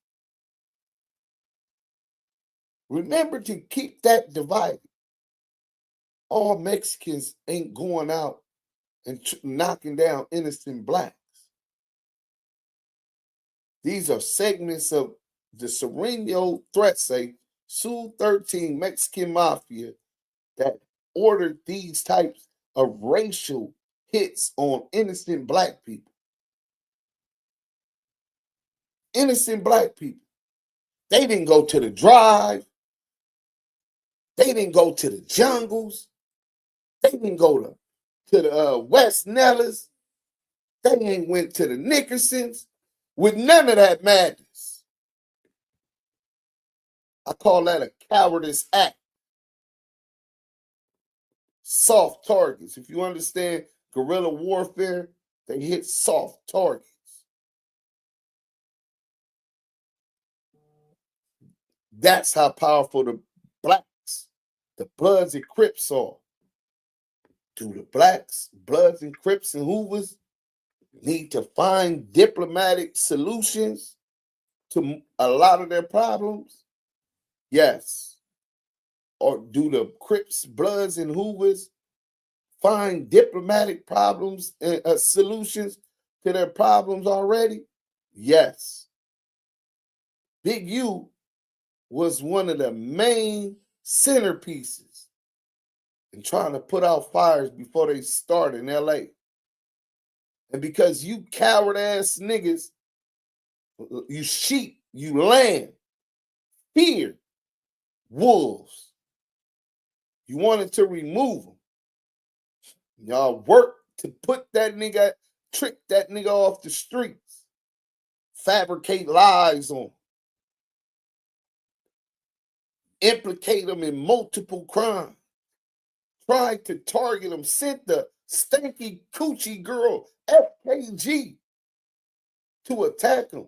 Remember to keep that divided. All Mexicans ain't going out and knocking down innocent blacks. These are segments of the Sureño threat, say, Su 13 Mexican Mafia, that ordered these types of racial hits on innocent black people. Innocent black people. They didn't go to the drive. They didn't go to the jungles. They didn't go to the West Nellis. They ain't went to the Nickersons with none of that madness. I call that a cowardice act. Soft targets. If you understand guerrilla warfare, they hit soft targets. That's how powerful the blacks, the Bloods and Crips are. Do the blacks, Bloods and Crips and Hoovers need to find diplomatic solutions to a lot of their problems? Yes. Or do the Crips, Bloods, and Hoovers find diplomatic problems and solutions to their problems already? Yes. Big U was one of the main centerpieces in trying to put out fires before they start in LA. And because you coward ass niggas, you sheep, you lamb, fear wolves, you wanted to remove them. Y'all work to put that nigga, trick that nigga off the streets, fabricate lies on him, implicate him in multiple crimes, tried to target him, sent the stanky coochie girl FKG to attack him.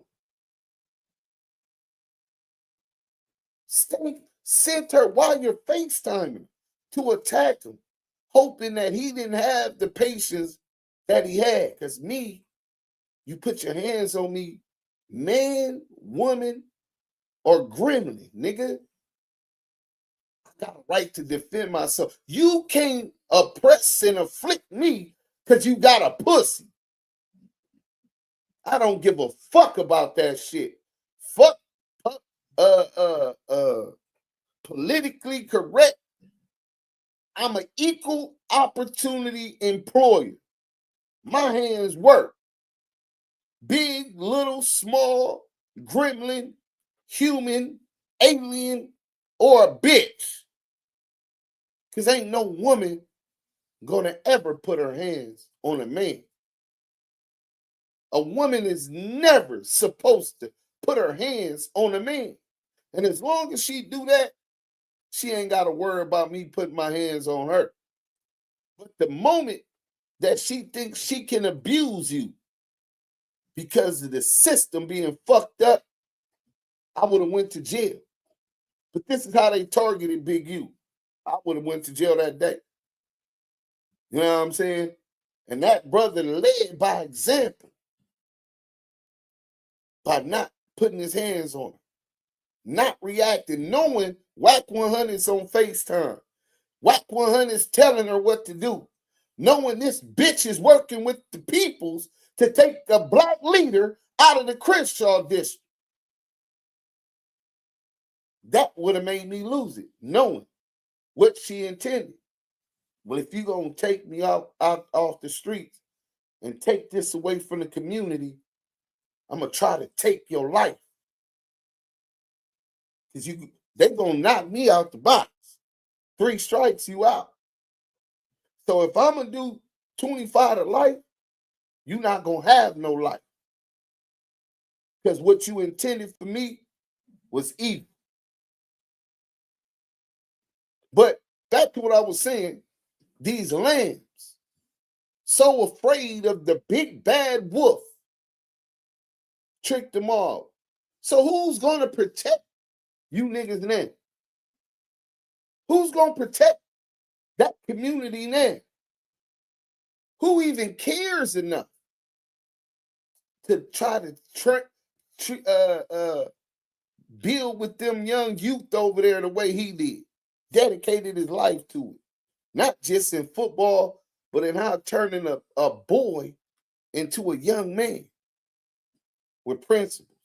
Sent her while you're FaceTiming to attack him, hoping that he didn't have the patience that he had. Because me, you put your hands on me, man, woman, or gremlin, nigga. I got a right to defend myself. You can't oppress and afflict me because you got a pussy. I don't give a fuck about that shit. Fuck politically correct. I'm an equal opportunity employer. My hands work. Big, little, small, gremlin, human, alien, or a bitch. Because ain't no woman gonna ever put her hands on a man. A woman is never supposed to put her hands on a man. And as long as she do that, she ain't got to worry about me putting my hands on her. But the moment that she thinks she can abuse you because of the system being fucked up, I would have went to jail. But this is how they targeted Big U. I would have went to jail that day. You know what I'm saying? And that brother led by example by not putting his hands on her, not reacting, knowing Whack 100's on FaceTime. Whack 100's telling her what to do, knowing this bitch is working with the peoples to take a black leader out of the Crenshaw district. That would have made me lose it, knowing what she intended. Well, if you're going to take me out off the streets and take this away from the community, I'm going to try to take your life. Because they're going to knock me out the box. 3 strikes, you out. So if I'm going to do 25 to life, you're not going to have no life. Because what you intended for me was evil. But back to what I was saying, these lambs, so afraid of the big bad wolf, tricked them all. So who's going to protect you niggas now? Who's going to protect that community now? Who even cares enough to try to build with them young youth over there the way he did? Dedicated his life to it. Not just in football, but in how turning a boy into a young man with principles,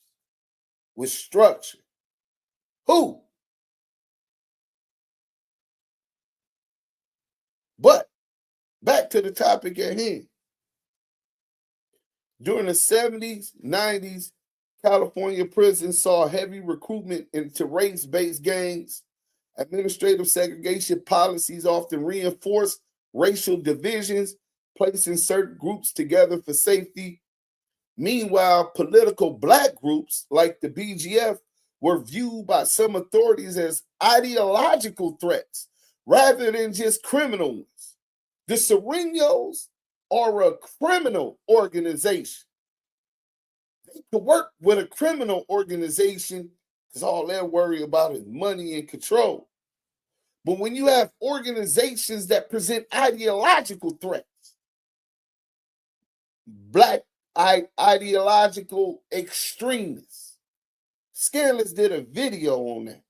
with structure. Who? But back to the topic at hand. During the 70s, 90s, California prisons saw heavy recruitment into race-based gangs. Administrative segregation policies often reinforced racial divisions, placing certain groups together for safety. Meanwhile, political black groups like the BGF were viewed by some authorities as ideological threats rather than just criminal ones. The Sureños are a criminal organization. They could work with a criminal organization because all they're worried about is money and control. But when you have organizations that present ideological threats, black ideological extremists, Scandalous did a video on that.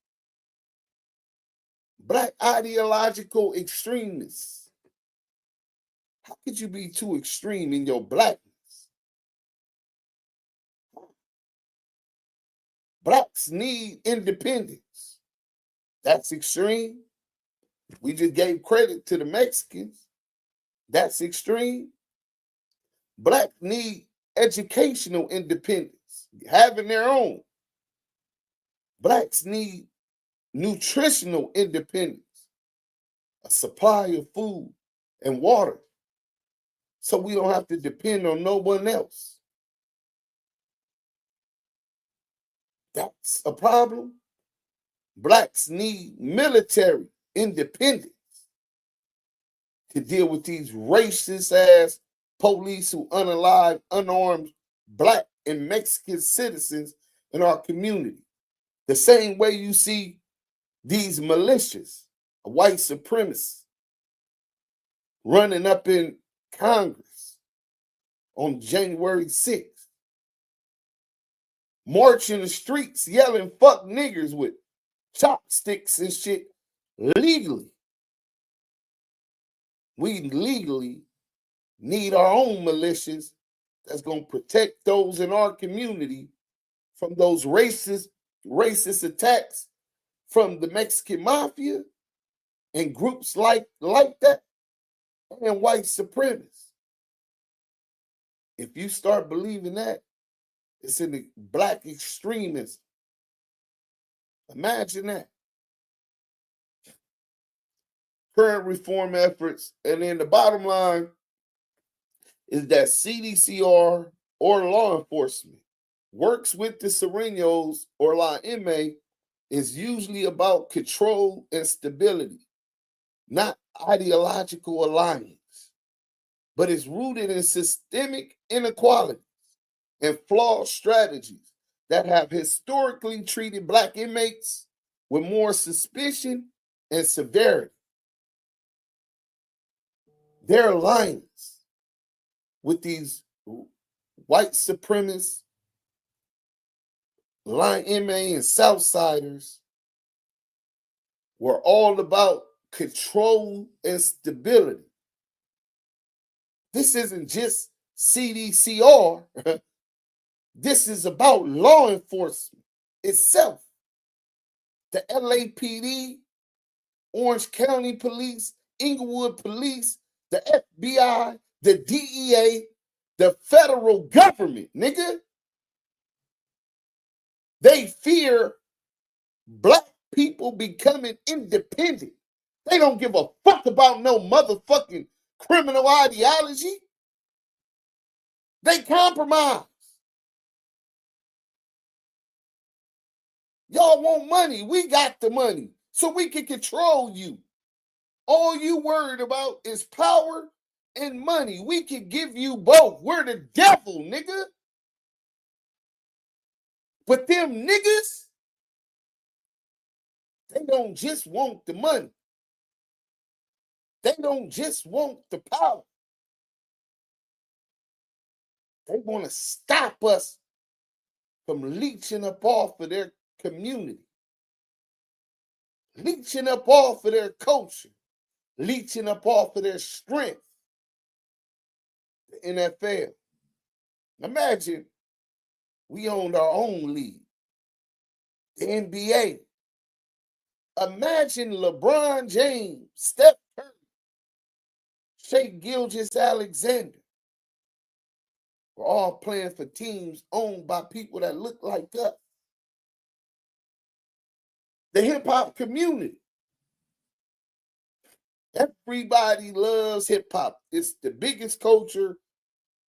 Black ideological extremists. How could you be too extreme in your blackness? Blacks need independence. That's extreme. We just gave credit to the Mexicans. That's extreme. Blacks need educational independence, having their own. Blacks need nutritional independence, a supply of food and water so we don't have to depend on no one else. That's a problem. Blacks need military independence to deal with these racist ass police who unalive unarmed Black and Mexican citizens in our community. The same way you see these militias, white supremacists, running up in Congress on January 6th, marching the streets yelling fuck niggers with chopsticks and shit legally. We legally need our own militias that's going to protect those in our community from those racist attacks from the Mexican mafia and groups like that and white supremacists. If you start believing that, it's in the Black extremists. Imagine that. Current reform efforts, and then the bottom line is that CDCR or law enforcement works with the Sureños or La M is usually about control and stability, not ideological alliance, but it's rooted in systemic inequalities and flawed strategies that have historically treated Black inmates with more suspicion and severity. Their alliance with these white supremacists, Line MA and Southsiders were all about control and stability. This isn't just CDCR. This is about law enforcement itself. The LAPD, Orange County Police, Inglewood Police, the FBI, the DEA, the federal government, nigga. They fear Black people becoming independent. They don't give a fuck about no motherfucking criminal ideology. They compromise. Y'all want money. We got the money so we can control you. All you worried about is power and money. We can give you both. We're the devil, nigga. But them niggas, they don't just want the money. They don't just want the power. They want to stop us from leeching up off of their community, leeching up off of their culture, leeching up off of their strength. The NFL. Imagine we owned our own league, the NBA. Imagine LeBron James, Steph Curry, Shai Gilgeous-Alexander. We're all playing for teams owned by people that look like us. The hip-hop community. Everybody loves hip-hop. It's the biggest culture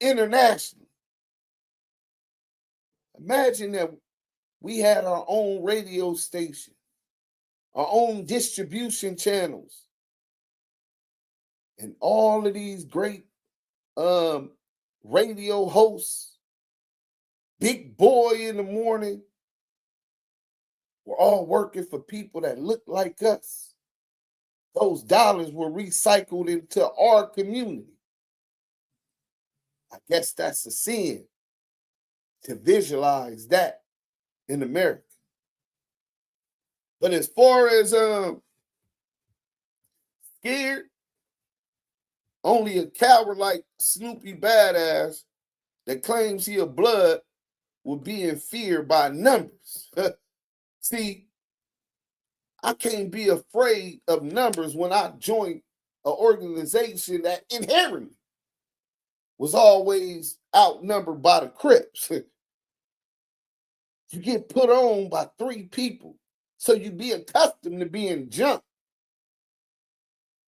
internationally. Imagine that we had our own radio station, our own distribution channels, and all of these great radio hosts, Big Boy in the morning, we're all working for people that look like us. Those dollars were recycled into our community. I guess that's a sin to visualize that in America. But as far as scared, only a coward like Snoopy Bad Azz that claims he a blood will be in fear by numbers. See, I can't be afraid of numbers when I joined an organization that inherently was always outnumbered by the Crips. You get put on by 3 people, so you be accustomed to being jumped.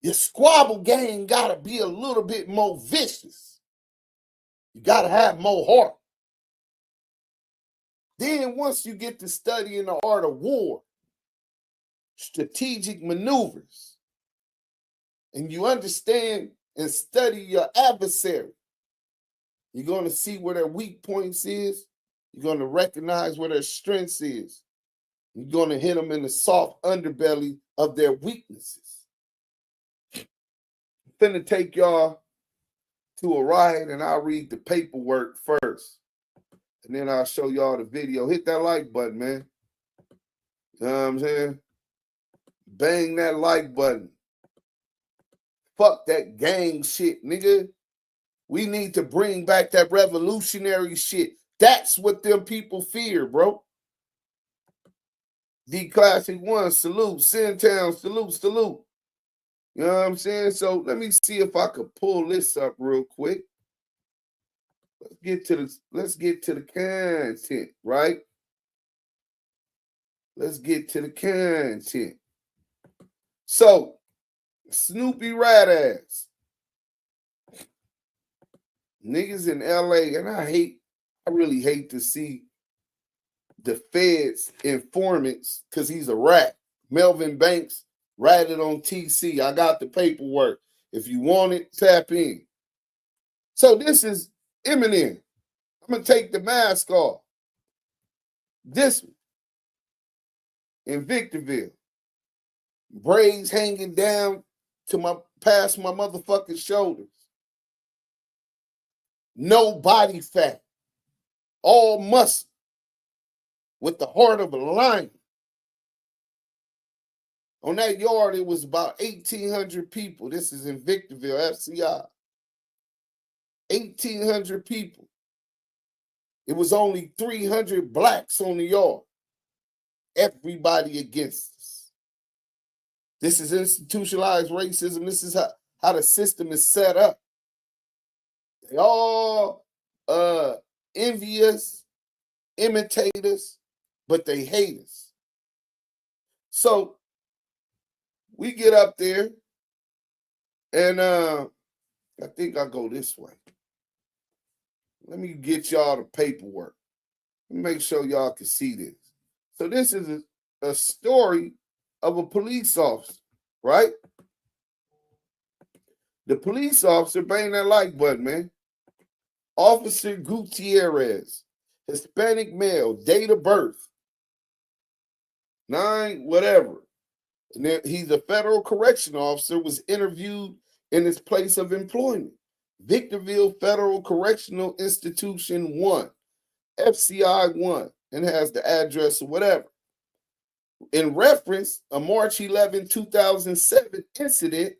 Your squabble gang gotta be a little bit more vicious. You got to have more heart. Then once you get to studying the art of war, strategic maneuvers, and you understand and study your adversary, you're going to see where their weak points is. You're going to recognize where their strengths is. You're going to hit them in the soft underbelly of their weaknesses. I'm finna take y'all to a ride, and I'll read the paperwork first. And then I'll show y'all the video. Hit that like button, man. You know what I'm saying? Bang that like button. Fuck that gang shit, nigga. We need to bring back that revolutionary shit. That's what them people fear, bro. D Classic 1, salute. Sintown, salute, salute. You know what I'm saying? So let me see if I could pull this up real quick. Let's get to the content, right? Let's get to the content. So, Snoopy Bad Azz. Niggas in LA, and I really hate to see the feds informants, because he's a rat. Melvin Banks ratted on TC. I got the paperwork. If you want it, tap in. So this is Eminem. I'm going to take the mask off. This one. In Victorville. Braids hanging down to past my motherfucking shoulders. No body fat. All muscle. With the heart of a lion. On that yard, it was about 1,800 people. This is in Victorville, FCI. 1,800 people. It was only 300 blacks on the yard. Everybody against us. This is institutionalized racism. This is how the system is set up. They all envy us, imitate us, but they hate us. So we get up there, and I think I'll go this way. Let me get y'all the paperwork. Let me make sure y'all can see this. So this is a story of a police officer, right? The police officer, bang that like button, man. Officer Gutierrez, Hispanic male, date of birth, 9, whatever. And then he's a federal correctional officer, was interviewed in his place of employment. Victorville Federal Correctional Institution 1, FCI 1, and has the address or whatever. In reference, a March 11, 2007 incident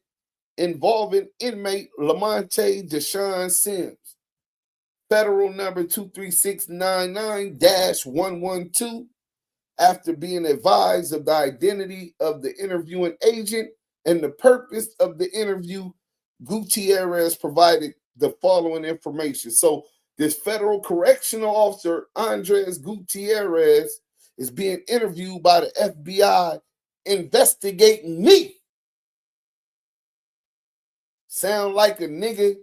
involving inmate Lamonte Deshaun Sims, federal number 23699-112, after being advised of the identity of the interviewing agent and the purpose of the interview, Gutierrez provided the following information. So this federal correctional officer, Andres Gutierrez, is being interviewed by the FBI investigating me. Sound like a nigga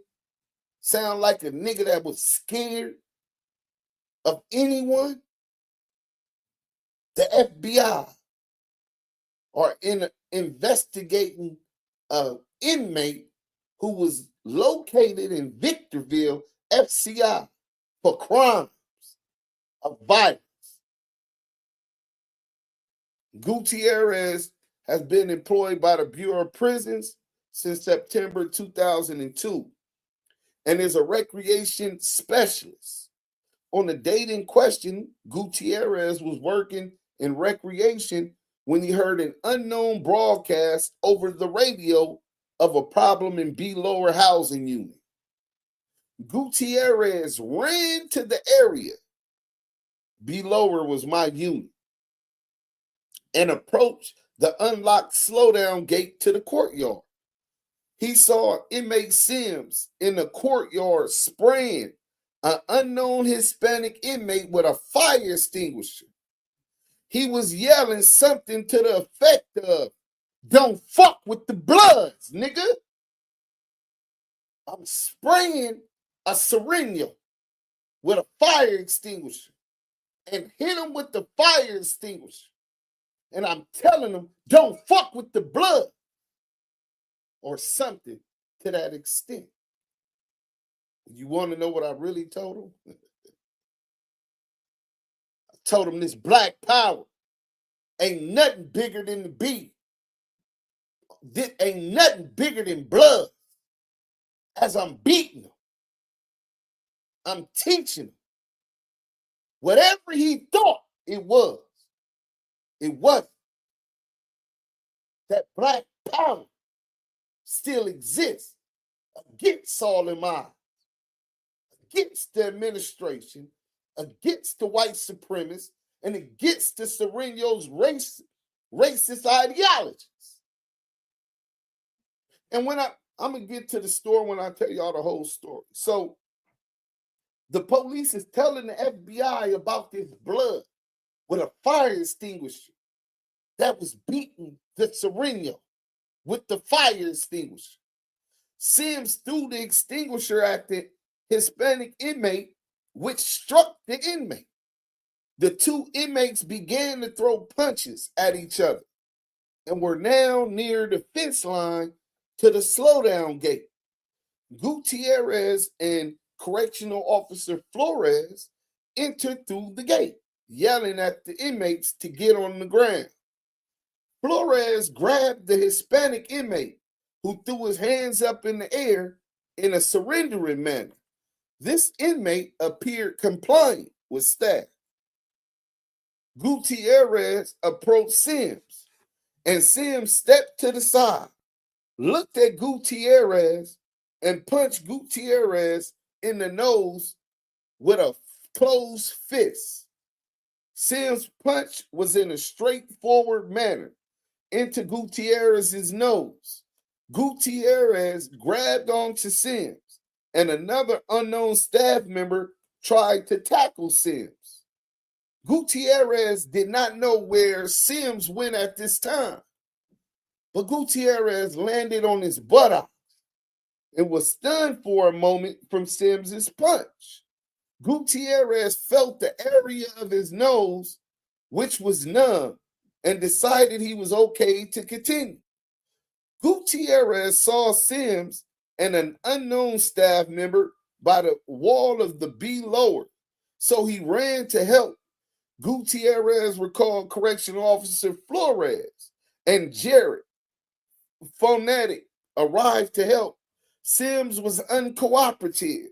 that was scared of anyone? The FBI are investigating an inmate who was located in Victorville, FCI, for crimes of violence. Gutierrez has been employed by the Bureau of Prisons since September 2002 and is a recreation specialist. On the date in question, Gutierrez was working in recreation when he heard an unknown broadcast over the radio of a problem in B Lower housing unit. Gutierrez ran to the area. B Lower was my unit. And approached the unlocked slowdown gate to the courtyard. He saw inmate Sims in the courtyard spraying an unknown Hispanic inmate with a fire extinguisher. He was yelling something to the effect of, "Don't fuck with the Bloods, nigga." I'm spraying a Sureño with a fire extinguisher and hit him with the fire extinguisher. And I'm telling him, don't fuck with the blood or something to that extent. You want to know what I really told him? I told him this black power ain't nothing bigger than the beat. This ain't nothing bigger than blood. As I'm beating him, I'm teaching him. Whatever he thought it wasn't. That black power still exists against all in mind, against the administration, against the white supremacists, and against the Sureños' racist ideologies. And when I'm gonna get to the story when I tell y'all the whole story. So the police is telling the FBI about this blood with a fire extinguisher that was beating the Sureño with the fire extinguisher. Sims threw the extinguisher at the Hispanic inmate, which struck the inmate. The two inmates began to throw punches at each other and were now near the fence line to the slowdown gate. Gutierrez and Correctional Officer Flores entered through the gate, yelling at the inmates to get on the ground. Flores grabbed the Hispanic inmate, who threw his hands up in the air in a surrendering manner. This inmate appeared compliant with staff. Gutierrez approached Sims, and Sims stepped to the side, looked at Gutierrez, and punched Gutierrez in the nose with a closed fist. Sims' punch was in a straightforward manner into Gutierrez's nose. Gutierrez grabbed onto Sims, and another unknown staff member tried to tackle Sims. Gutierrez did not know where Sims went at this time, but Gutierrez landed on his buttocks and was stunned for a moment from Sims's punch. Gutierrez felt the area of his nose, which was numb, and decided he was okay to continue. Gutierrez saw Sims and an unknown staff member by the wall of the B lower, so he ran to help. Gutierrez recalled Correctional Officer Flores and Jared Phonetic arrived to help. Sims was uncooperative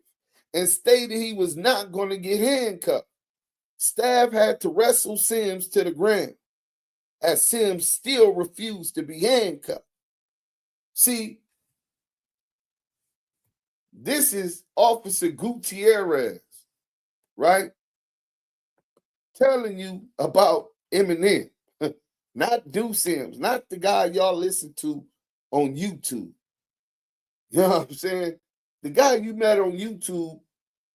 and stated he was not going to get handcuffed. Staff had to wrestle Sims to the ground, as Sims still refused to be handcuffed. See, this is Officer Gutierrez, right? Telling you about Eminem, not Duse, not the guy y'all listen to on YouTube. You know what I'm saying? The guy you met on YouTube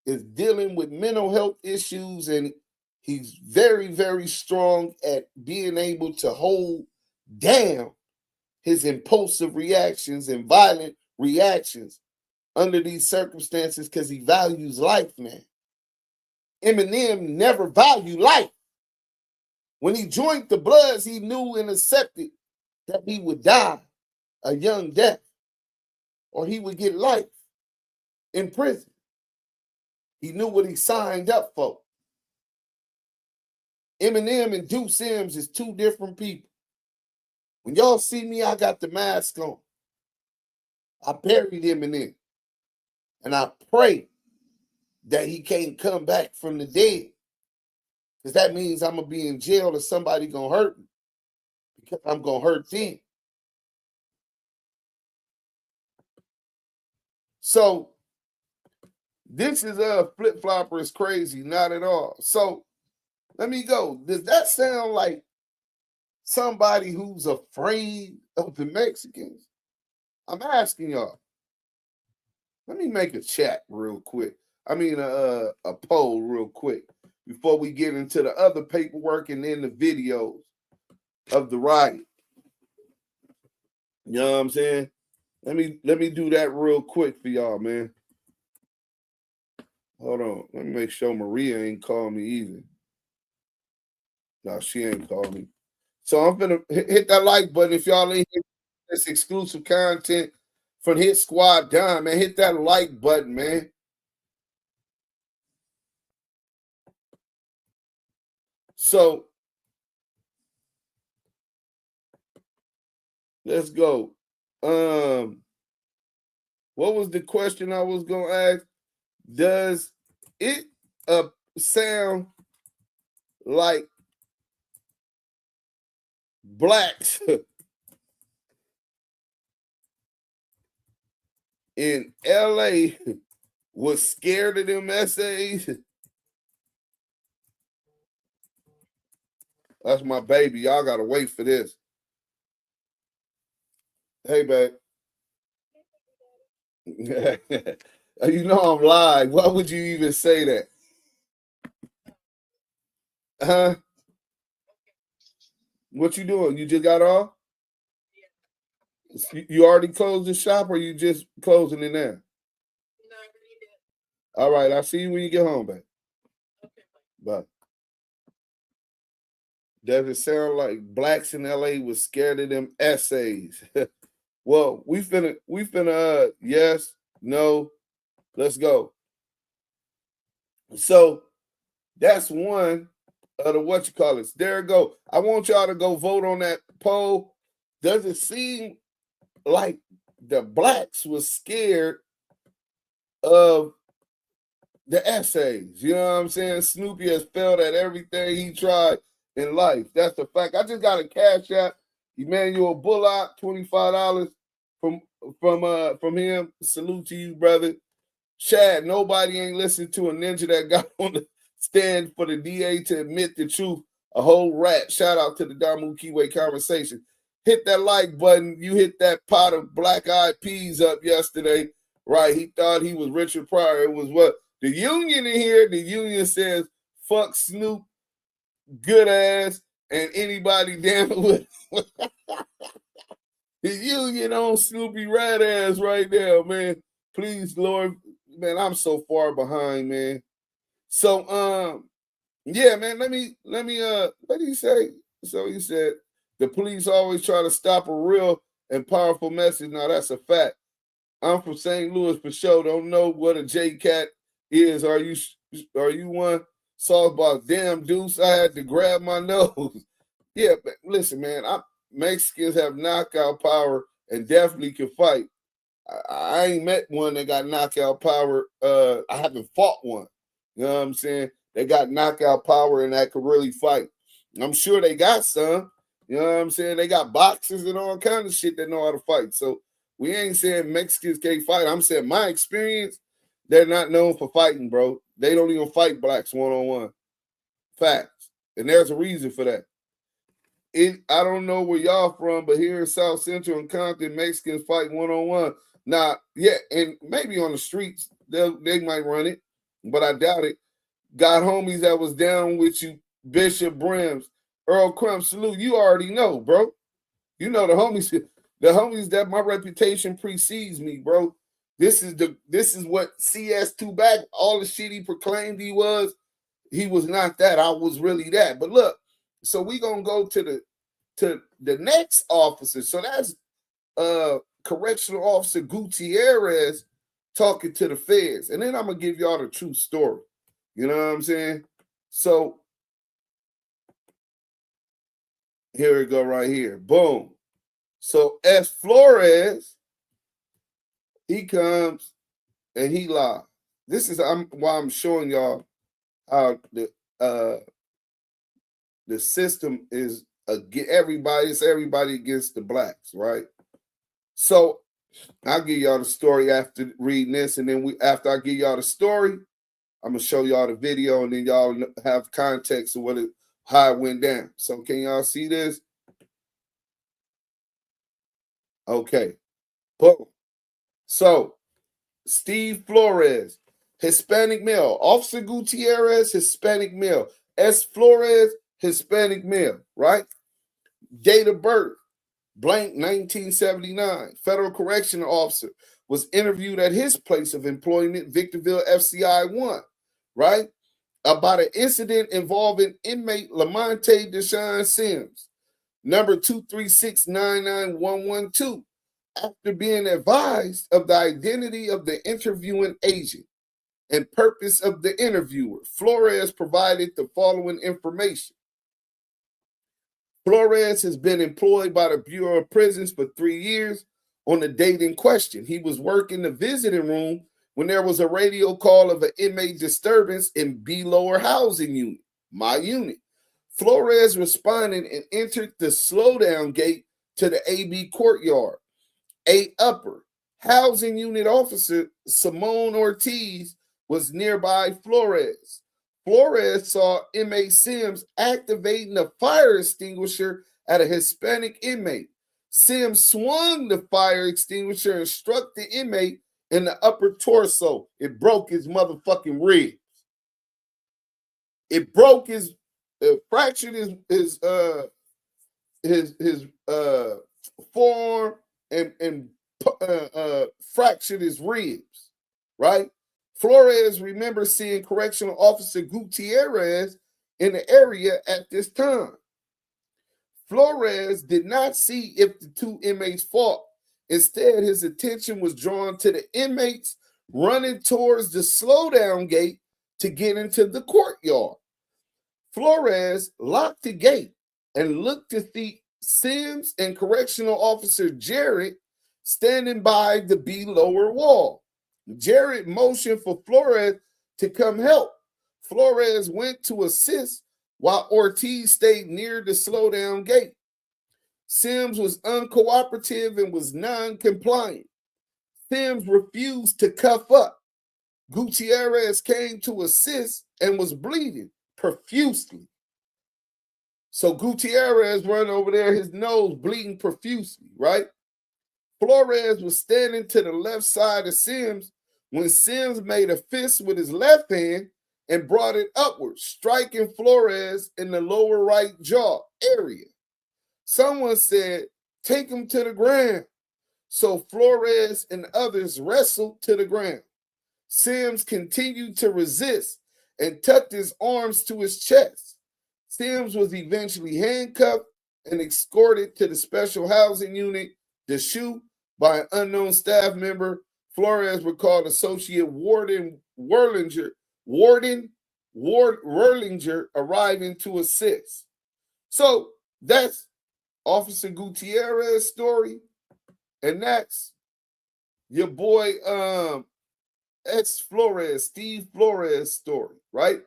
is dealing with mental health issues, and he's very, very strong at being able to hold down his impulsive reactions and violent reactions under these circumstances because he values life, man. Eminem never valued life. When he joined the Bloods, he knew and accepted that he would die a young death or he would get life in prison. He knew what he signed up for. Eminem and Duse Sims is two different people. When y'all see me, I got the mask on. I buried Eminem. And I pray that he can't come back from the dead. Because that means I'm going to be in jail or somebody going to hurt me. Because I'm going to hurt them. So, this is a flip-flopper is crazy. Not at all. So, let me go. Does that sound like somebody who's afraid of the Mexicans? I'm asking y'all. Let me make a chat real quick. I mean, a poll real quick before we get into the other paperwork and then the videos of the riot. You know what I'm saying? Let me do that real quick for y'all, man. Hold on. Let me make sure Maria ain't called me either. No, she ain't called me. So I'm gonna hit that like button if y'all ain't hit this exclusive content from Hit Squad Dime, man. Hit that like button, man. So let's go. What was the question I was gonna ask? Does it sound like blacks in LA was scared of them essays? That's my baby. Y'all gotta wait for this. Hey, babe. You know I'm live. Why would you even say that? Huh? What you doing? You just got off? You already closed the shop, or you just closing it now? All right, I'll see you when you get home, babe. Bye. Does it sound like blacks in LA was scared of them essays? Well, we finna yes, no, let's go. So that's one of the what you call it. There it go. I want y'all to go vote on that poll. Does it seem like the blacks was scared of the essays? You know what I'm saying? Snoopy has failed at everything he tried in life. That's the fact. I just got a cash app. Emmanuel Bullock, $25 from him. Salute to you, brother. Chad, nobody ain't listened to a ninja that got on the stand for the DA to admit the truth. A whole rat. Shout out to the Damu Kiwe conversation. Hit that like button. You hit that pot of black-eyed peas up yesterday. Right, he thought he was Richard Pryor. It was what? The union in here. The union says, fuck Snoop, good ass, and anybody down with the union on Snoopy Bad Azz right now, man. Please, Lord, man, I'm so far behind, man. So, yeah, man, let me, what did he say? So he said, the police always try to stop a real and powerful message. Now, that's a fact. I'm from St. Louis for sure. Don't know what a J-Cat is. Are you one? Saw about damn Duse. I had to grab my nose. Yeah, but listen, man, Mexicans have knockout power and definitely can fight. I ain't met one that got knockout power. I haven't fought one. You know what I'm saying? They got knockout power and that could really fight. I'm sure they got some. You know what I'm saying? They got boxers and all kinds of shit that know how to fight. So we ain't saying Mexicans can't fight. I'm saying my experience, they're not known for fighting, bro. They don't even fight blacks one-on-one. Facts. And there's a reason for that. I don't know where y'all from, but here in South Central and Compton, Mexicans fight one-on-one. Now, yeah, and maybe on the streets, they might run it, but I doubt it. Got homies that was down with you, Bishop Brims, Earl Crump, salute. You already know, bro. You know the homies that my reputation precedes me, bro. This is what CS2 back, all the shit he proclaimed he was not that. I was really that. But look, so we gonna go to the next officer. So that's correctional officer Gutierrez talking to the feds. And then I'm gonna give y'all the true story. You know what I'm saying? So here we go right here. Boom. So S. Flores, he comes and he lies. This is why I'm showing y'all how the system is everybody against the blacks, right? So I'll give y'all the story after reading this, and then after I give y'all the story, I'm gonna show y'all the video, and then y'all have context of how it went down. So can y'all see this? Okay. Boom. So Steve Flores, Hispanic male. Officer Gutierrez, Hispanic male. S. Flores, Hispanic male, right? Date of birth, blank 1979. Federal correctional officer was interviewed at his place of employment, Victorville FCI 1. right? About an incident involving inmate Lamonte Deshaun Sims, number 236-99112, after being advised of the identity of the interviewing agent and purpose of the interviewer. Flores provided the following information. Flores has been employed by the Bureau of Prisons for 3 years on the date in question. He was working the visiting room when there was a radio call of an inmate disturbance in B Lower Housing Unit, my unit. Flores responded and entered the slowdown gate to the AB courtyard. A upper housing unit officer, Simone Ortiz, was nearby Flores. Flores saw inmate Sims activating a fire extinguisher at a Hispanic inmate. Sims swung the fire extinguisher and struck the inmate in the upper torso. It broke his motherfucking ribs. It broke his, fractured his forearm and fractured his ribs, right? Flores remembers seeing Correctional Officer Gutierrez in the area at this time. Flores did not see if the two inmates fought. Instead, his attention was drawn to the inmates running towards the slowdown gate to get into the courtyard. Flores locked the gate and looked to see Sims and Correctional Officer Jarrett standing by the B lower wall. Jarrett motioned for Flores to come help. Flores went to assist while Ortiz stayed near the slowdown gate. Sims was uncooperative and was non-compliant. Sims refused to cuff up. Gutierrez came to assist and was bleeding profusely. So Gutierrez run over there, his nose bleeding profusely, right? Flores was standing to the left side of Sims when Sims made a fist with his left hand and brought it upward, striking Flores in the lower right jaw area. Someone said, "Take him to the ground." So Flores and others wrestled to the ground. Sims continued to resist and tucked his arms to his chest. Sims was eventually handcuffed and escorted to the special housing unit, Duse, by an unknown staff member. Flores recalled Associate Warden Werlinger arriving to assist. So that's Officer Gutierrez's story, and that's your boy Steve Flores' story, right?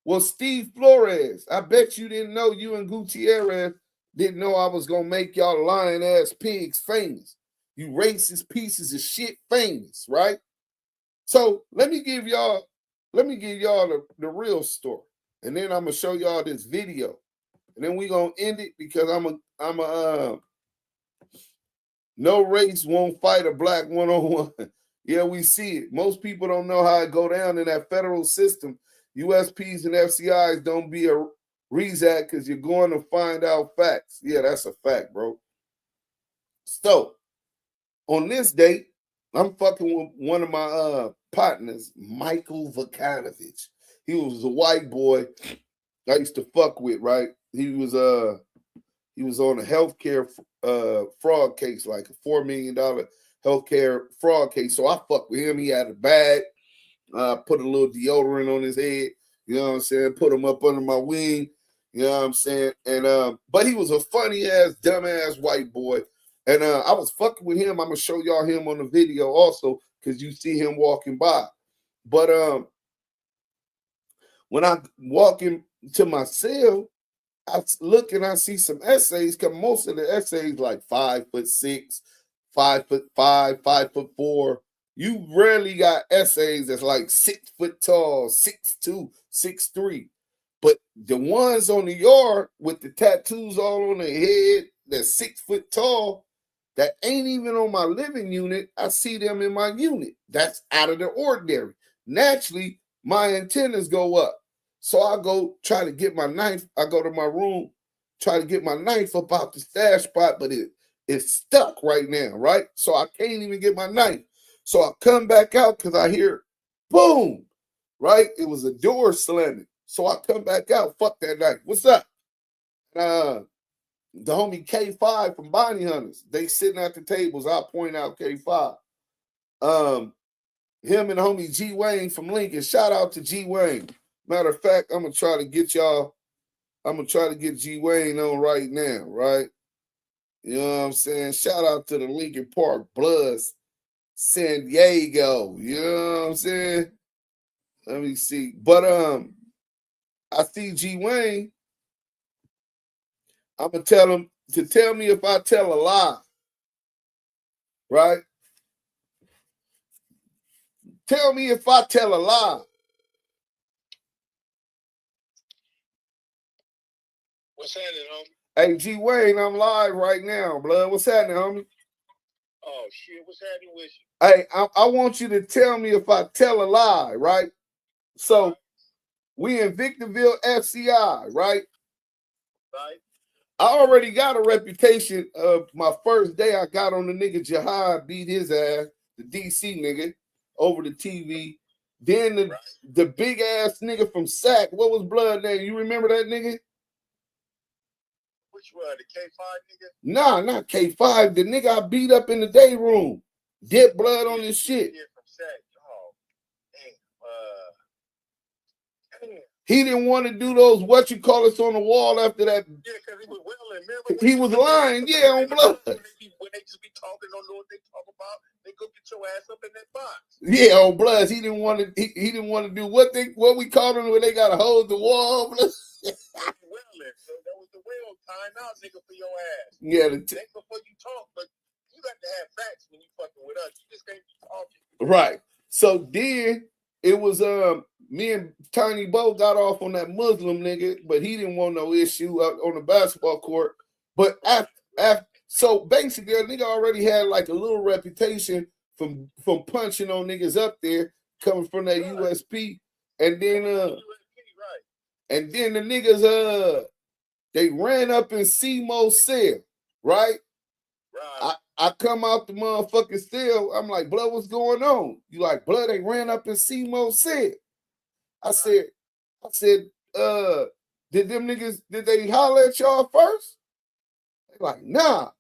Well, Steve Flores, I bet you didn't know, you and Gutierrez didn't know I was gonna make y'all lying ass pigs famous. You racist pieces of shit famous, right? So let me give y'all the real story. And then I'm gonna show y'all this video. And then we're gonna end it because I'm a no race won't fight a black one-on-one. Yeah, we see it. Most people don't know how it go down in that federal system. USPs and FCIs don't be a RESAC because you're going to find out facts. Yeah, that's a fact, bro. So on this date, I'm fucking with one of my partners, Michael Vakanovich. He was a white boy I used to fuck with, right? He was on a healthcare fraud case, like a $4 million healthcare fraud case. So I fucked with him. He had a bag, put a little deodorant on his head, you know what I'm saying? Put him up under my wing, you know what I'm saying? And but he was a funny ass, dumbass white boy. And I was fucking with him. I'm gonna show y'all him on the video also, because you see him walking by. But when I walk into my cell, I look and I see some essays. Cause most of the essays like 5'6", 5'5", 5'4". You rarely got essays that's like 6 foot tall, 6'2", 6'3". But the ones on the yard with the tattoos all on their head, that's 6 foot tall, that ain't even on my living unit. I see them in my unit. That's out of the ordinary. Naturally, my antennas go up. So I go try to get my knife. I go to my room, try to get my knife up out the stash spot, but it's stuck right now, right? So I can't even get my knife. So I come back out because I hear boom. right? It was a door slamming. So I come back out, fuck that night. What's up? The homie K5 from Bounty Hunters, they sitting at the tables. I'll point out K5. Him and the homie G Wayne from Lincoln. Shout out to G Wayne. Matter of fact, I'm gonna try to get G Wayne on right now, right? You know what I'm saying? Shout out to the Lincoln Park Bloods, San Diego. You know what I'm saying? Let me see. But I see G Wayne. I'm gonna tell him to tell me if I tell a lie. Right? Tell me if I tell a lie. What's happening, homie? Hey, G Wayne, I'm live right now, blood. What's happening, homie? Oh, shit. What's happening with you? Hey, I want you to tell me if I tell a lie, right? So, we in Victorville, FCI, right? Right. I already got a reputation of my first day I got on the nigga Jihad, beat his ass, the DC nigga, over the TV. Then the big ass nigga from SAC, what was blood name? You remember that nigga? Which one? The K5 nigga? Nah, not K5. The nigga I beat up in the day room. Dip blood on his shit. From SAC. Oh, damn. He didn't want to do those what you call us on the wall after that. Yeah, because he was willing. Remember? He was lying, yeah, on blood. When they just be talking, don't know what they talk about, they go get your ass up in that box. Yeah, on bloods. He didn't want to. He didn't want to do what we called them when they got to hold the wall. Willing. So that was the will time out, nigga, for your ass. Yeah, think before you talk, but you got to have facts when you fucking with us. You just can't be talking. Right. So then it was me and Tiny Bo got off on that Muslim nigga, but he didn't want no issue out on the basketball court. But after so basically, a nigga already had like a little reputation from punching on niggas up there, coming from that USP, and then and then the niggas they ran up in Simo's cell, right? Right. I come out the motherfucking cell. I'm like, blood, what's going on? You like, blood, they ran up in Simo's cell. I said, did they holler at y'all first? They like, nah.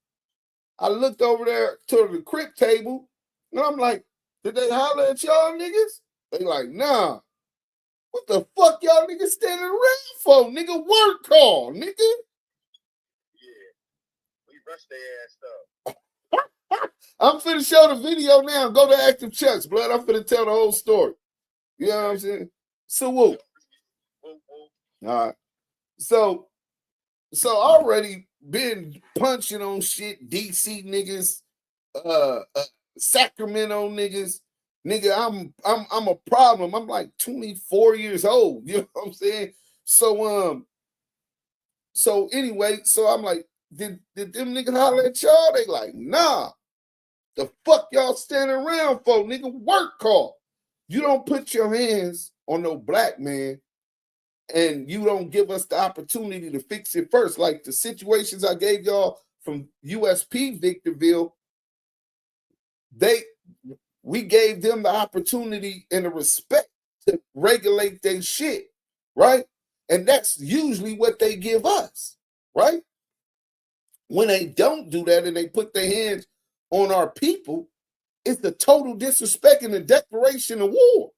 I looked over there to the crib table, and I'm like, did they holler at y'all niggas? They like, nah. What the fuck y'all niggas standing around for? Nigga, work call, nigga. Yeah. We rushed their ass up. I'm finna show the video now. Go to Active Chucks, blood. I'm finna tell the whole story. You know what I'm saying? So whoop. All right. So already been punching on shit, DC niggas, Sacramento niggas. Nigga, I'm a problem. I'm like 24 years old. You know what I'm saying? So anyway, so I'm like, did them niggas holler at y'all? They like, nah. The fuck y'all standing around for, nigga? Work call. You don't put your hands on no black man, and you don't give us the opportunity to fix it first. Like the situations I gave y'all from USP Victorville, we gave them the opportunity and the respect to regulate their shit, right? And that's usually what they give us, right? When they don't do that and they put their hands on our people, it's the total disrespect and the declaration of war.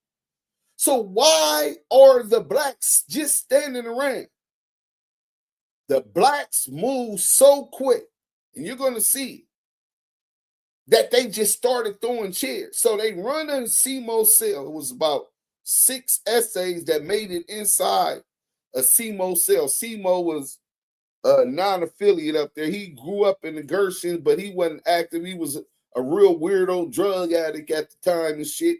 So why are the blacks just standing around? The blacks move so quick, and you're going to see that they just started throwing chairs. So they run in Simo's cell. It was about 6 essays that made it inside a Simo cell. Simo was a non-affiliate up there. He grew up in the Gershons, but he wasn't active. He was a real weirdo drug addict at the time and shit.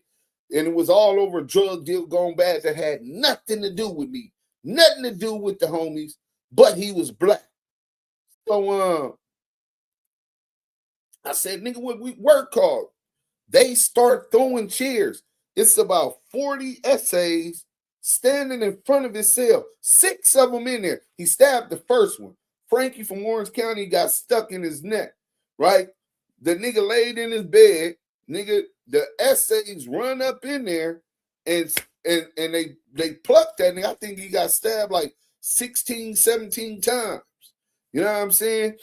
And it was all over a drug deal going bad that had nothing to do with me. Nothing to do with the homies, but he was black. So I said, nigga, what we work called? They start throwing chairs. It's about 40 essays standing in front of his cell. 6 of them in there. He stabbed the first one. Frankie from Orange County got stuck in his neck, right? The nigga laid in his bed. Nigga, the essays run up in there and and they plucked that nigga. I think he got stabbed like 16, 17 times. You know what I'm saying?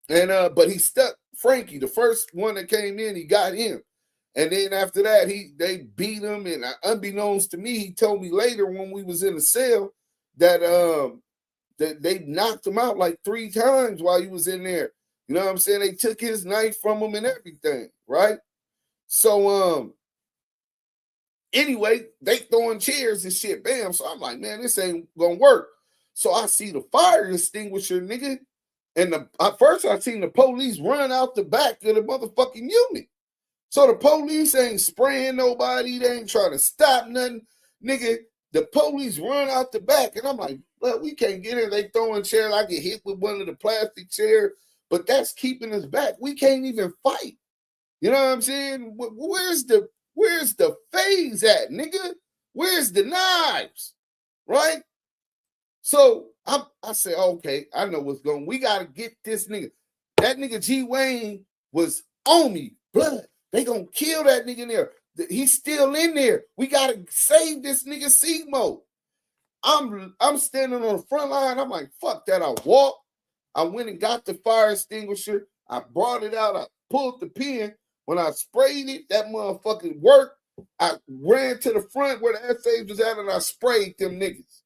And but he stuck Frankie, the first one that came in, he got him. And then after that, they beat him. And unbeknownst to me, he told me later when we was in the cell that that they knocked him out like 3 times while he was in there. You know what I'm saying? They took his knife from him and everything, right? So anyway, they throwing chairs and shit, bam. So I'm like, man, this ain't gonna work. So I see the fire extinguisher, nigga. And at first I seen the police run out the back of the motherfucking unit. So the police ain't spraying nobody. They ain't trying to stop nothing. Nigga, the police run out the back. And I'm like, well, we can't get in. They throwing chairs. I get hit with one of the plastic chairs. But that's keeping us back. We can't even fight. You know what I'm saying? Where's the phase at, nigga? Where's the knives? Right? So I say, okay, I know what's going on. We got to get this nigga. That nigga G Wayne was on me. Blood. They gonna kill that nigga in there. He's still in there. We gotta save this nigga Simo. I'm standing on the front line. I'm like, fuck that. I walked. I went and got the fire extinguisher. I brought it out. I pulled the pin. When I sprayed it, that motherfucker worked. I ran to the front where the essays was at and I sprayed them niggas.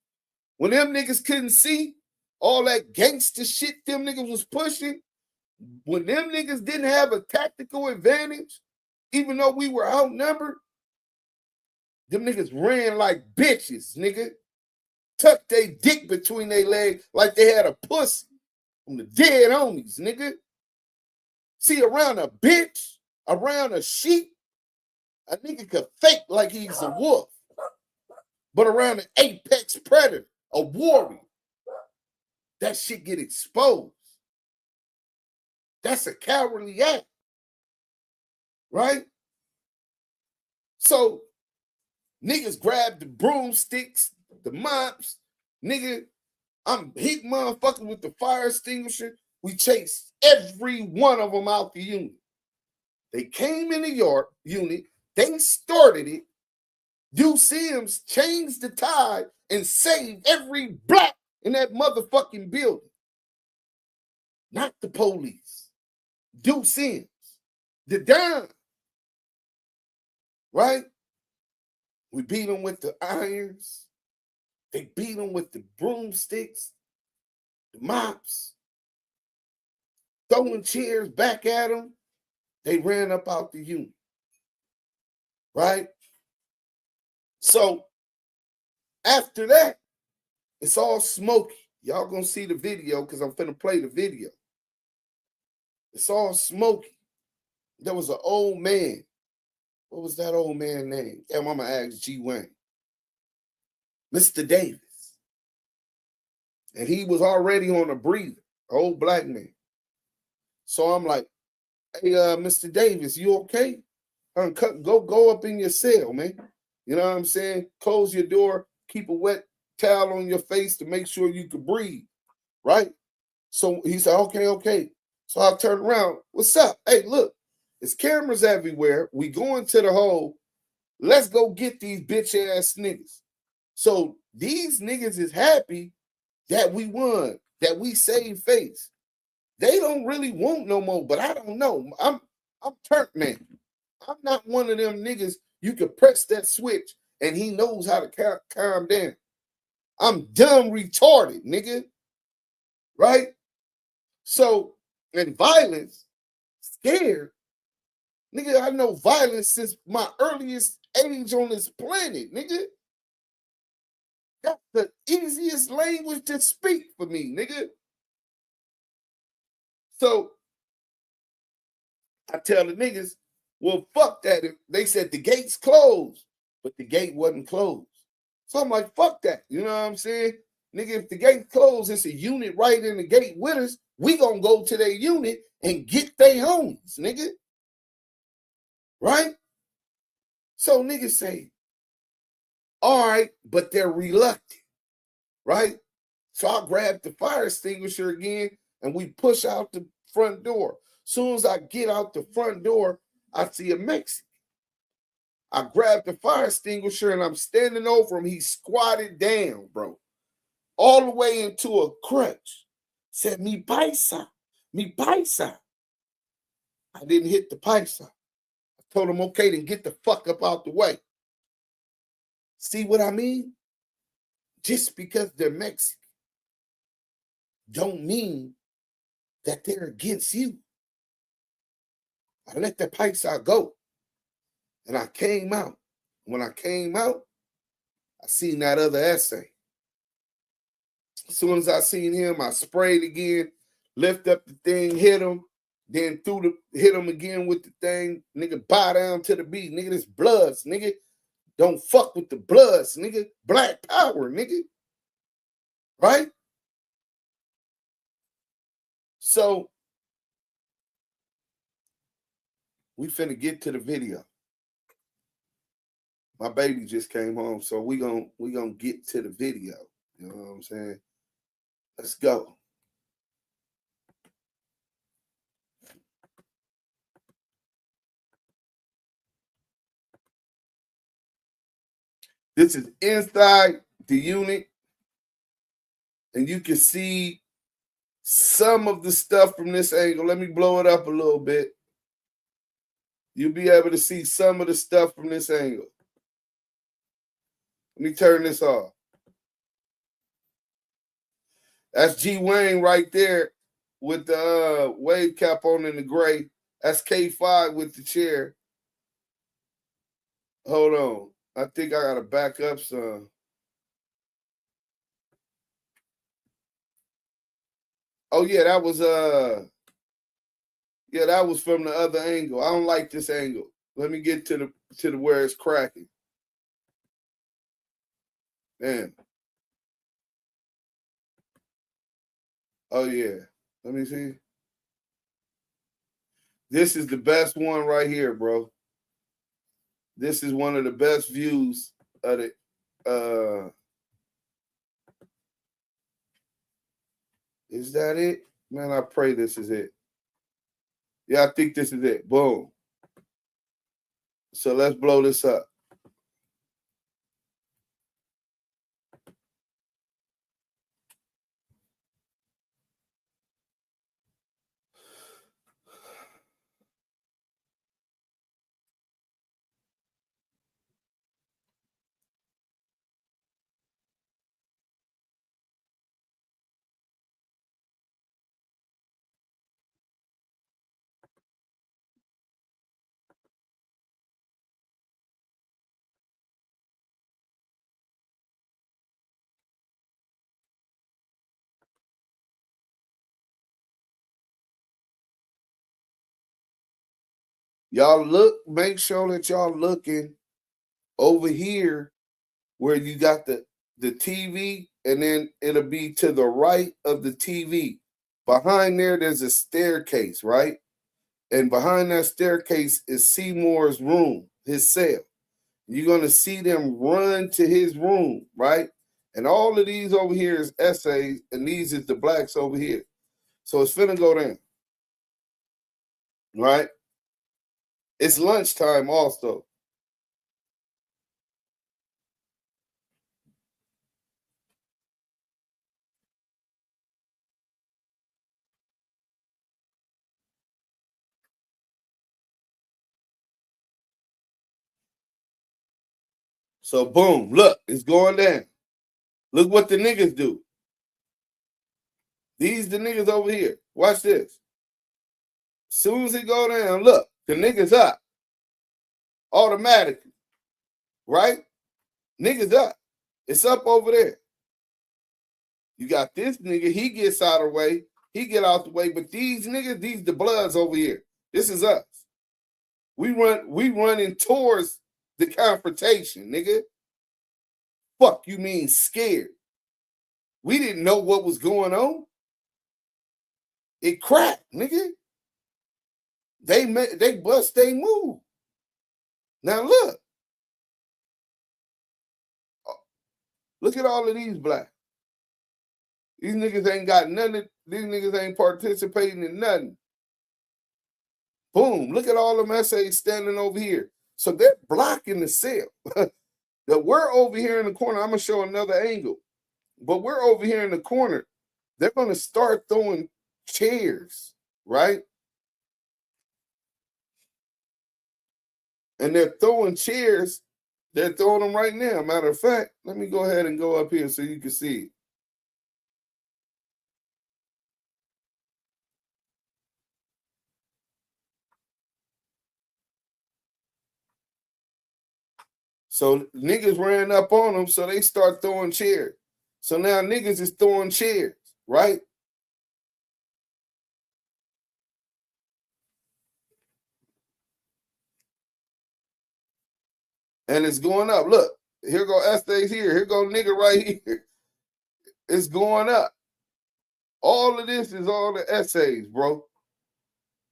When them niggas couldn't see all that gangster shit them niggas was pushing, when them niggas didn't have a tactical advantage, even though we were outnumbered, them niggas ran like bitches, nigga. Tucked their dick between their legs like they had a pussy from the dead homies, nigga. See, around a bitch, around a sheep, a nigga could fake like he's a wolf. But around an apex predator, a warrior, that shit get exposed. That's a cowardly act. Right? So niggas grab the broomsticks, the mops, nigga. I'm hitting motherfuckers with the fire extinguisher. We chased every one of them out the unit. They came in the yard unit, they started it. Duse changed the tide and saved every black in that motherfucking building. Not the police. Duse, the Damu. Right? We beat them with the irons. They beat them with the broomsticks, the mops, throwing chairs back at them. They ran up out the unit. Right? So after that, it's all smoky. Y'all gonna see the video because I'm finna play the video. It's all smoky. There was an old man. What was that old man name? Damn, I'm gonna ask G Wayne. Mr. Davis. And he was already on a breather, old black man. So I'm like, hey, Mr. Davis, you okay? Go up in your cell, man. You know what I'm saying? Close your door, keep a wet towel on your face to make sure you can breathe, right? So he said, okay. So I turned around. What's up? Hey, look, there's cameras everywhere. We going to the hole. Let's go get these bitch ass niggas. So these niggas is happy that we won, that we saved face. They don't really want no more, but I don't know. I'm turned, man. I'm not one of them niggas you can press that switch and he knows how to calm down. I'm dumb retarded, nigga. Right? So, and violence, scared. Nigga, I know violence since my earliest age on this planet, nigga. That's the easiest language to speak for me, nigga. So, I tell the niggas, well, fuck that. They said the gate's closed, but the gate wasn't closed. So I'm like, fuck that. You know what I'm saying? Nigga, if the gate's closed, it's a unit right in the gate with us. We gonna go to their unit and get their homies, nigga. Right? So niggas say, all right, but they're reluctant. Right? So I grab the fire extinguisher again and we push out the front door. Soon as I get out the front door, I see a Mexican. I grabbed the fire extinguisher and I'm standing over him. He squatted down, bro, all the way into a crutch. Said, "Mi paisa, mi paisa." I didn't hit the paisa. I told him, "Okay, then get the fuck up out the way." See what I mean? Just because they're Mexican don't mean that they're against you. I let the paisa go. And I came out. When I came out, I seen that other essay. As soon as I seen him, I sprayed again, lift up the thing, hit him, then hit him again with the thing. Nigga, bow down to the beat. Nigga, this bloods, nigga. Don't fuck with the bloods, nigga. Black power, nigga. Right? So, we finna get to the video. My baby just came home, so we gonna get to the video. You know what I'm saying? Let's go. This is inside the unit, and you can see some of the stuff from this angle. Let me blow it up a little bit. You'll be able to see some of the stuff from this angle. Let me turn this off. That's G Wayne right there with the wave cap on in the gray. That's K5 with the chair. Hold on. I think I gotta back up some. Oh yeah, that was that was from the other angle. I don't like this angle. Let me get to the where it's cracking. Damn. Oh yeah. Let me see. This is the best one right here, bro. This is one of the best views of it. Is that it? Man, I pray this is it. Yeah, I think this is it. Boom. So let's blow this up. Y'all look, make sure that y'all looking over here where you got the TV, and then it'll be to the right of the TV. Behind there's a staircase, right? And behind that staircase is Seymour's room, his cell. You're going to see them run to his room, right? And all of these over here is essays, and these is the blacks over here. So it's finna go down, right? It's lunchtime also. So boom, look, it's going down. Look what the niggas do. These the niggas over here. Watch this. Soon as it go down, look, the niggas up. Automatically. Right? Niggas up. It's up over there. You got this nigga, he gets out of the way. He get out the way, but these niggas, these the bloods over here. This is us. We running towards the confrontation, nigga. Fuck you mean scared? We didn't know what was going on. It cracked, nigga. They bust, they move. Now look. Look at all of these blacks. These niggas ain't got nothing. These niggas ain't participating in nothing. Boom. Look at all them essays standing over here. So they're blocking the cell. That we're over here in the corner. I'm gonna show another angle, but we're over here in the corner. They're gonna start throwing chairs, right? And they're throwing chairs. They're throwing them right now. Matter of fact, let me go ahead and go up here so you can see it. So niggas ran up on them, so they start throwing chairs. So now niggas is throwing chairs, right? And it's going up. Look, here go Estes here. Here go nigga right here. It's going up. All of this is all the essays, bro.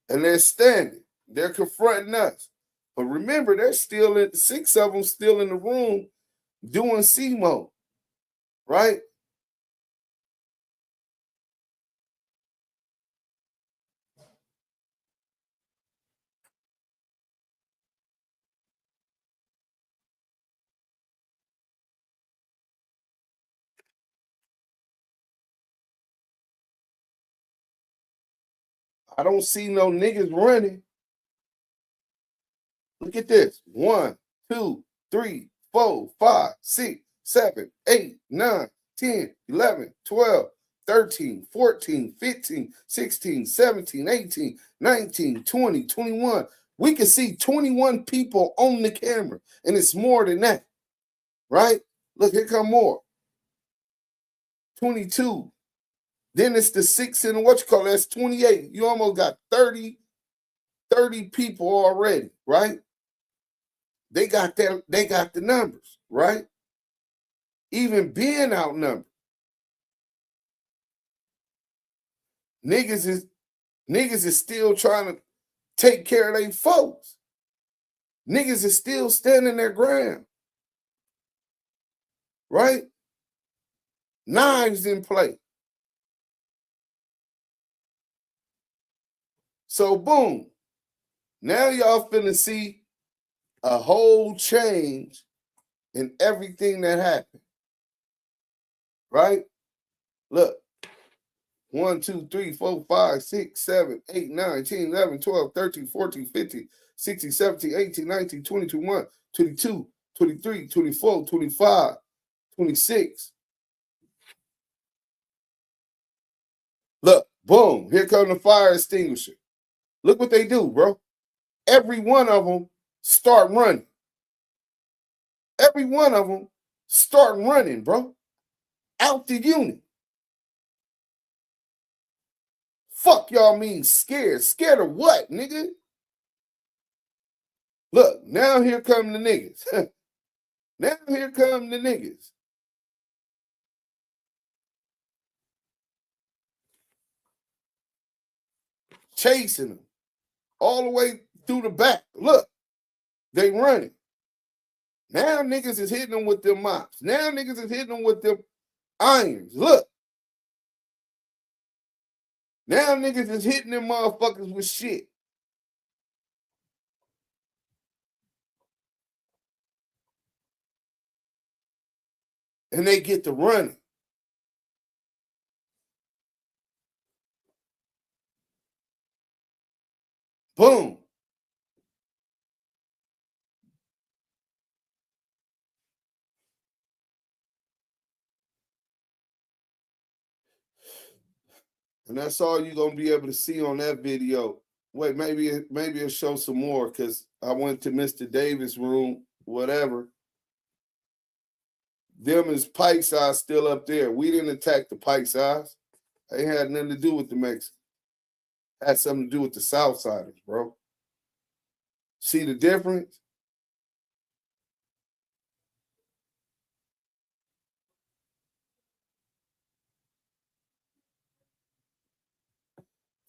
And they're standing. They're confronting us. But remember, they're still in 6 of them still in the room doing CMO, right? I don't see no niggas running. Look at this. 1, 2, 3, 4, 5, 6, 7, 8, 9, 10, 11, 12, 13, 14, 15, 16, 17, 18, 19, 20, 21. We can see 21 people on the camera, and it's more than that, right? Look, here come more. 22. Then it's the 6 and what you call it, that's 28. You almost got 30 people already, right? They got the numbers, right? Even being outnumbered. Niggas is still trying to take care of their folks. Niggas is still standing their ground. Right? Knives in play. So boom. Now y'all finna see a whole change in everything that happened. Right? Look. 1, 2, 3, 4, 5, 6, 7, 8, 9, 10, 11, 12, 13, 14, 15, 16, 17, 18, 19, 20, 21, 22, 23, 24, 25, 26. Look, boom, here comes the fire extinguisher. Look what they do, bro. Every one of them start running. Every one of them start running, bro. Out the unit. Fuck y'all mean scared. Scared of what, nigga? Look, now here come the niggas. Now here come the niggas. Chasing them. All the way through the back. Look, they running. Now niggas is hitting them with them mops. Now niggas is hitting them with them irons. Look. Now niggas is hitting them motherfuckers with shit. And they get to running. Boom. And that's all you're going to be able to see on that video. Wait, maybe it'll show some more because I went to Mr. Davis' room, whatever. Them is Pike size still up there. We didn't attack the Pike size. They had nothing to do with the Mexicans. Had something to do with the Southsiders, bro. See the difference?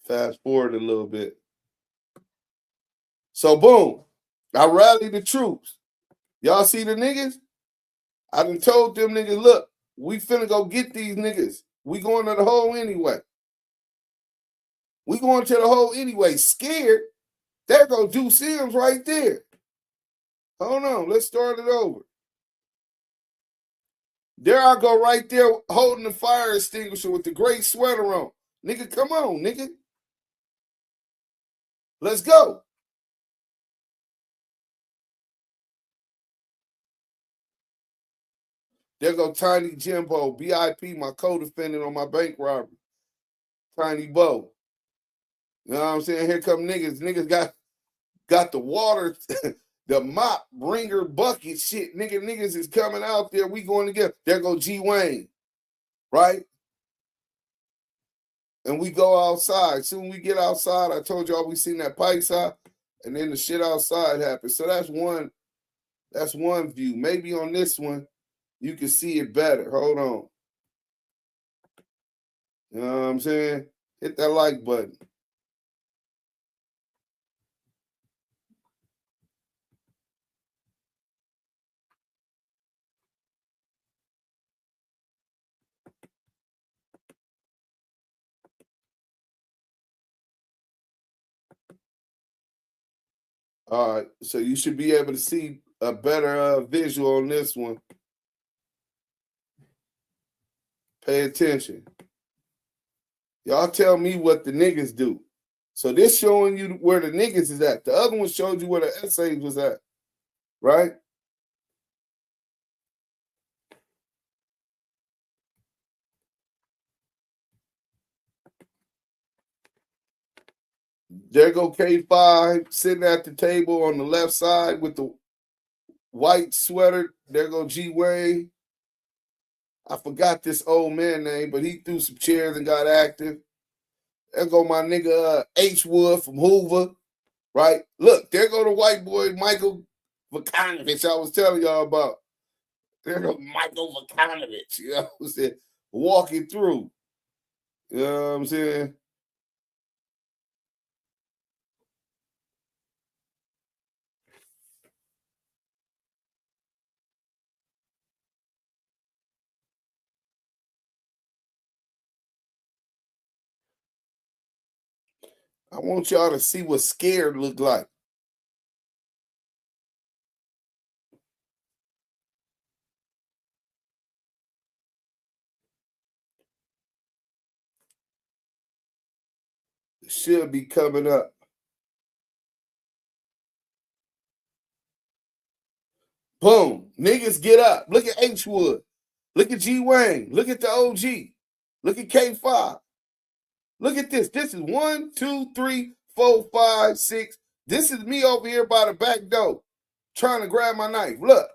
Fast forward a little bit. So boom, I rallied the troops. Y'all see the niggas? I done told them niggas, look, we finna go get these niggas. We going to the hole anyway. We going to the hole anyway. Scared. There go Duse right there. Hold on, let's start it over. There I go right there holding the fire extinguisher with the gray sweater on. Nigga, come on, nigga. Let's go. There go Tiny Jimbo, BIP, my co-defendant on my bank robbery. Tiny Bo. You know what I'm saying? Here come niggas. Niggas got the water, the mop, bringer, bucket shit. Niggas is coming out there. We going together. There go G Wayne, right? And we go outside. Soon we get outside, I told y'all we seen that pipe out, and then the shit outside happened. So that's one view. Maybe on this one, you can see it better. Hold on. You know what I'm saying? Hit that like button. All right, so you should be able to see a better visual on this one. Pay attention. Y'all tell me what the niggas do. So this showing you where the niggas is at. The other one showed you where the essays was at, right? There go K5 sitting at the table on the left side with the white sweater. There go G Wayne. I forgot this old man name, but he threw some chairs and got active. There go my nigga H Wood from Hoover, right? Look, there go the white boy Michael Vakanovich I was telling y'all about. There go Michael Vakanovich, you know what I'm saying? Walking through. You know what I'm saying? I want y'all to see what scared look like. It should be coming up. Boom. Niggas get up. Look at H Wood. Look at G Wayne. Look at the OG. Look at K5. Look at this. This is 1, 2, 3, 4, 5, 6. This is me over here by the back door trying to grab my knife. Look.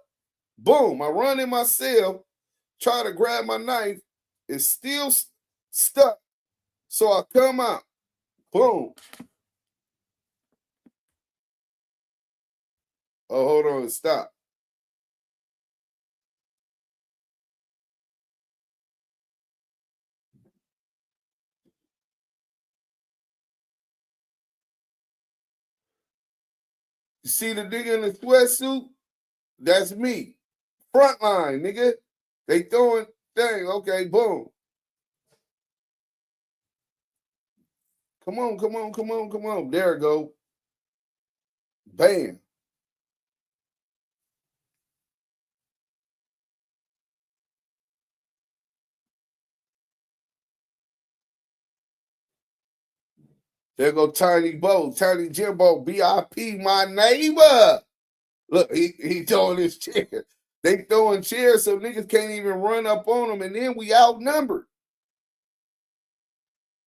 Boom. I run in my cell, try to grab my knife. It's still stuck. So I come out. Boom. Oh, hold on. Stop. You see the nigga in the sweatsuit? That's me. Frontline, nigga. They throwing thing. Okay, boom. Come on, come on, come on, come on. There it go. Bam. There go Tiny Bo, Tiny Jimbo, BIP, my neighbor. Look, he throwing his chair. They throwing chairs so niggas can't even run up on them, and then we outnumbered.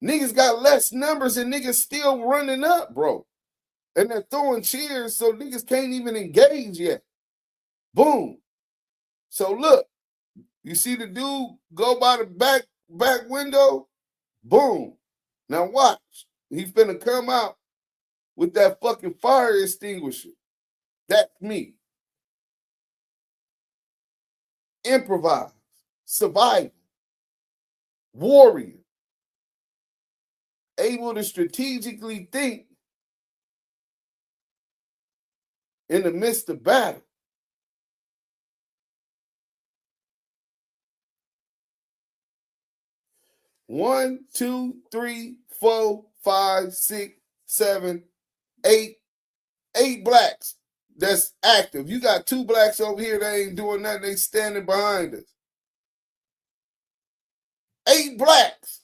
Niggas got less numbers and niggas still running up, bro. And they're throwing chairs so niggas can't even engage yet. Boom. So look, you see the dude go by the back window? Boom. Now watch. He's finna come out with that fucking fire extinguisher. That's me. Improvise. Survival. Warrior. Able to strategically think in the midst of battle. One, two, three, 4, 5, 6, 7, 8. 8 blacks. that's active. You got 2 blacks over here that ain't doing nothing. They standing behind us. 8 blacks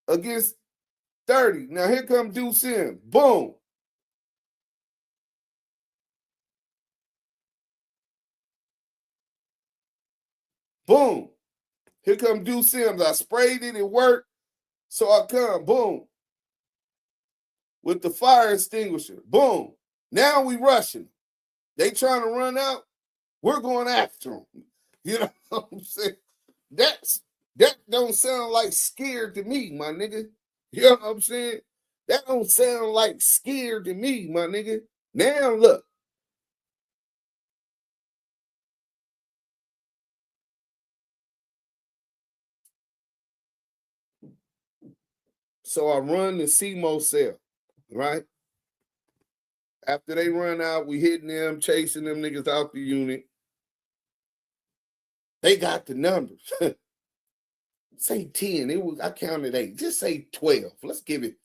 against 30. Now here come Duse in. Boom. Boom. Here come Duse Sims. I sprayed it. It worked. So I come. Boom. With the fire extinguisher. Boom. Now we rushing. They trying to run out. We're going after them. You know what I'm saying? That don't sound like scared to me, my nigga. You know what I'm saying? That don't sound like scared to me, my nigga. Now look. So I run the CMO cell, right? After they run out, we hitting them, chasing them niggas out the unit. They got the numbers. Say 10. I counted 8. Just say 12. Let's give it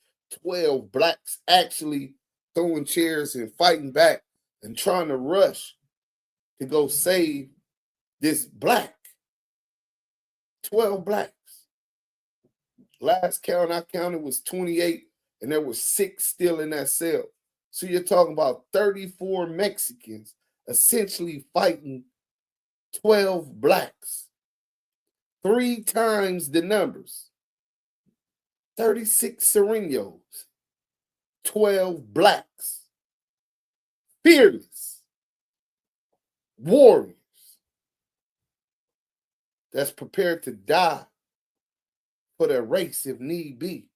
12 blacks actually throwing chairs and fighting back and trying to rush to go save this black. 12 blacks. Last count I counted was 28, and there were 6 still in that cell. So you're talking about 34 Mexicans essentially fighting 12 blacks. 3 times the numbers. 36 Sureños. 12 blacks. Fearless. Warriors. That's prepared to die for their race if need be.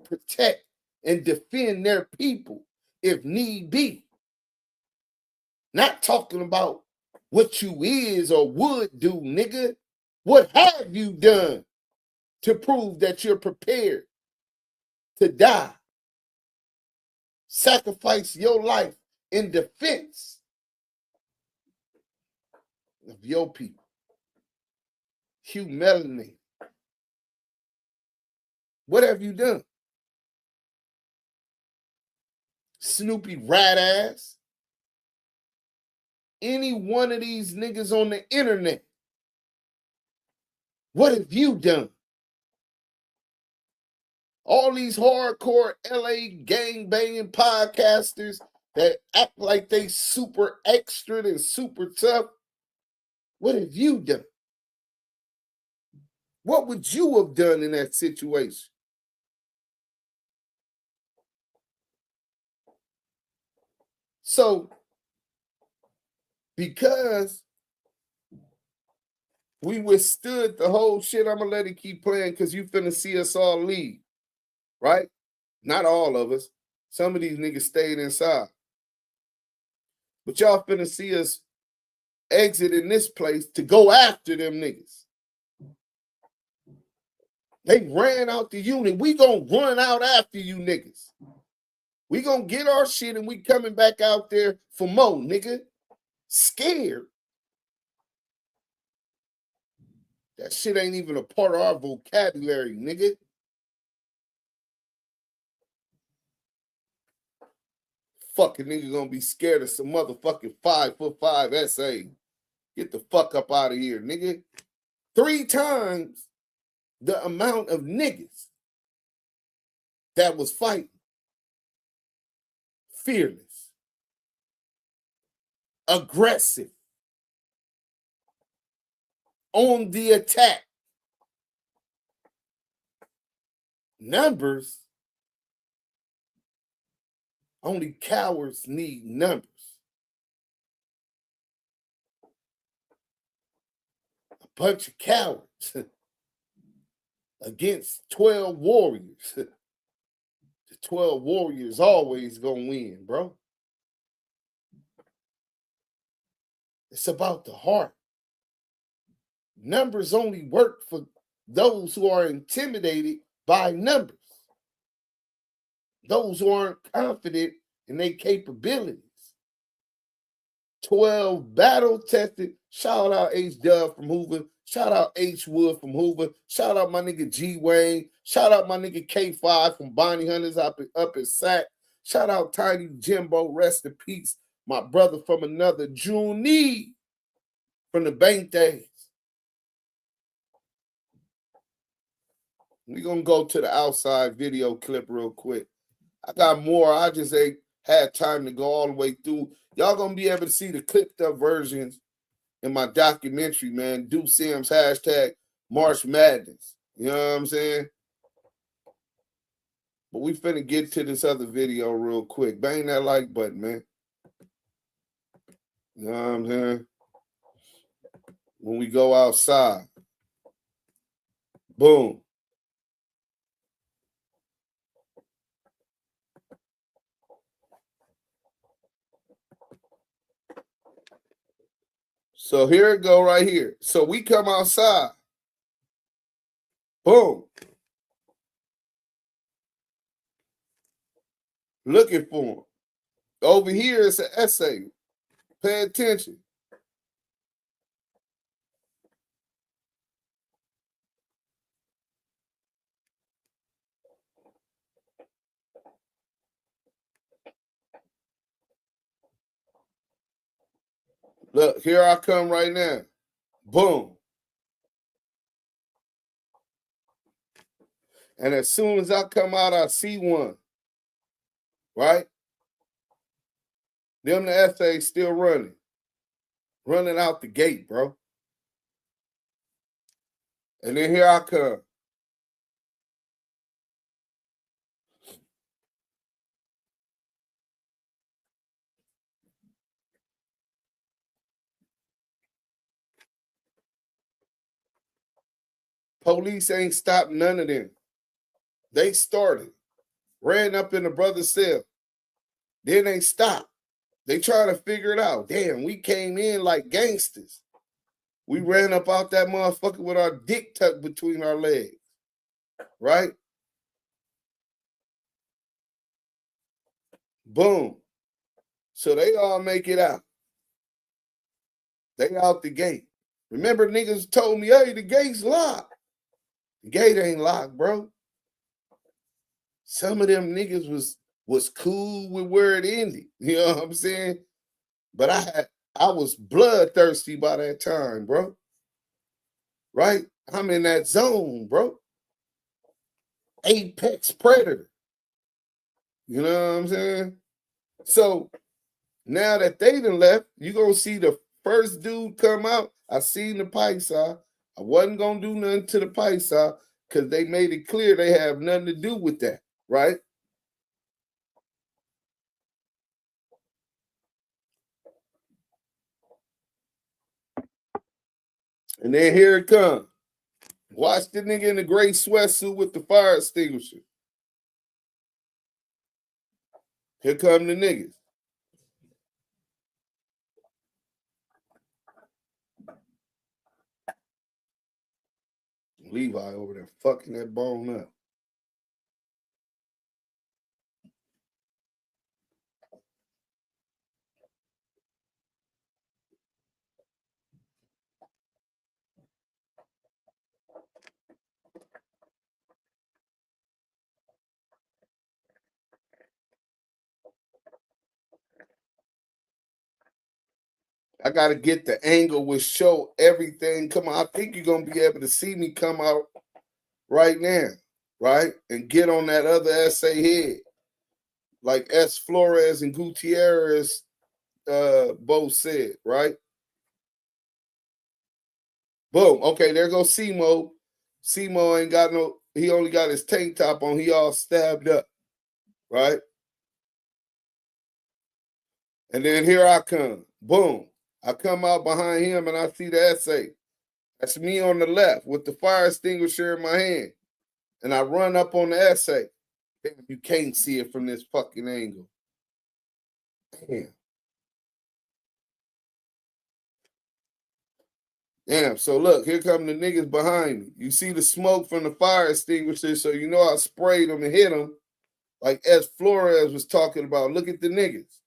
Protect and defend their people if need be. Not talking about what you is or would do, nigga. What have you done to prove that you're prepared to die? Sacrifice your life in defense of your people. Humility. What have you done? Snoopy Bad Azz. Any one of these niggas on the internet. What have you done? All these hardcore LA gang-banging podcasters that act like they super extra and super tough. What have you done? What would you have done in that situation? So, because we withstood the whole shit, I'm going to let it keep playing because you finna see us all leave, right? Not all of us. Some of these niggas stayed inside. But y'all finna see us exit in this place to go after them niggas. They ran out the unit. We gonna run out after you niggas. We gonna get our shit and we coming back out there for more, nigga. Scared. That shit ain't even a part of our vocabulary, nigga. Fucking nigga gonna be scared of some motherfucking 5'5" essay. Get the fuck up out of here, nigga. 3 times the amount of niggas that was fighting. Fearless. Aggressive. On the attack. Numbers. Only cowards need numbers. A bunch of cowards against 12 warriors. The 12 warriors always gonna win, bro. It's about the heart. Numbers only work for those who are intimidated by numbers. Those who aren't confident in their capabilities. 12 battle-tested. Shout out H-Dub from Hoover. Shout out H-Wood from Hoover. Shout out my nigga G-Wayne. Shout out my nigga K5 from Bonnie Hunters up at Sac. Shout out Tiny Jimbo, rest in peace. My brother from another, Junie from the bank days. We're going to go to the outside video clip real quick. I got more. I just ain't had time to go all the way through. Y'all going to be able to see the clipped up versions in my documentary, man. Duse Sims hashtag March Madness. You know what I'm saying? But we finna get to this other video real quick. Bang that like button, man. You know what I'm saying? When we go outside. Boom. So here it go right here. So we come outside. Boom. Looking for him. Over here it's an essay. Pay attention. Look, here I come right now. Boom. And as soon as I come out, I see one. Right? Them the essays still running. Running out the gate, bro. And then here I come. Police ain't stopped none of them. They started. Ran up in the brother's cell. Then they stopped. They trying to figure it out. Damn, we came in like gangsters. We ran up out that motherfucker with our dick tucked between our legs. Right? Boom. So they all make it out. They out the gate. Remember niggas told me, hey, the gate's locked. The gate ain't locked, bro. Some of them niggas was cool with where it ended. You know what I'm saying? But I was bloodthirsty by that time, bro. Right? I'm in that zone, bro. Apex predator. You know what I'm saying? So now that they done left, you gonna see the first dude come out. I seen the paisa. I wasn't gonna do nothing to the paisa because they made it clear they have nothing to do with that, right? And then here it comes. Watch the nigga in the gray sweatsuit with the fire extinguisher. Here come the niggas. Levi over there fucking that bone up. I got to get the angle which show everything. Come on, I think you're going to be able to see me come out right now, right? And get on that other essay head. Like S. Flores and Gutierrez both said, right? Boom. Okay, there goes Simo. Simo ain't got no, he only got his tank top on. He all stabbed up, right? And then here I come. Boom. I come out behind him and I see the essay. That's me on the left with the fire extinguisher in my hand. And I run up on the essay. Damn, you can't see it from this fucking angle. Damn. Damn, so look, here come the niggas behind me. You see the smoke from the fire extinguisher, so you know I sprayed them and hit them. Like S. Flores was talking about. Look at the niggas.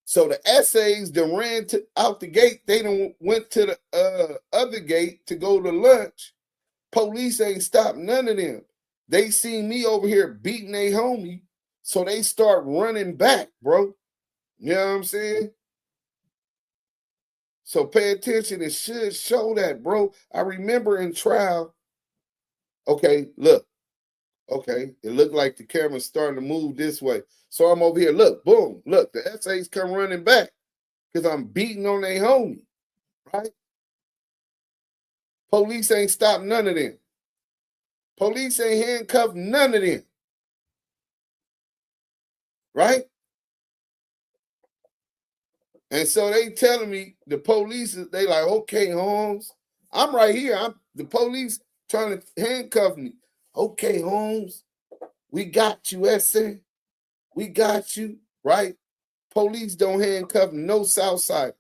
So the essays that ran out the gate, they done went to the other gate to go to lunch. Police ain't stopped none of them. They seen me over here beating a homie. So they start running back, bro. You know what I'm saying? So pay attention. It should show that, bro. I remember in trial. Okay, look. Okay, it looked like the camera's starting to move this way. So I'm over here. Look, boom. Look, the essays come running back because I'm beating on their homie, right? Police ain't stopped none of them. Police ain't handcuffed none of them, right? And so they telling me, the police, they like, okay, Holmes, I'm right here. I'm the police trying to handcuff me. Okay, Holmes, we got you, essay. We got you, right? Police don't handcuff no Southside.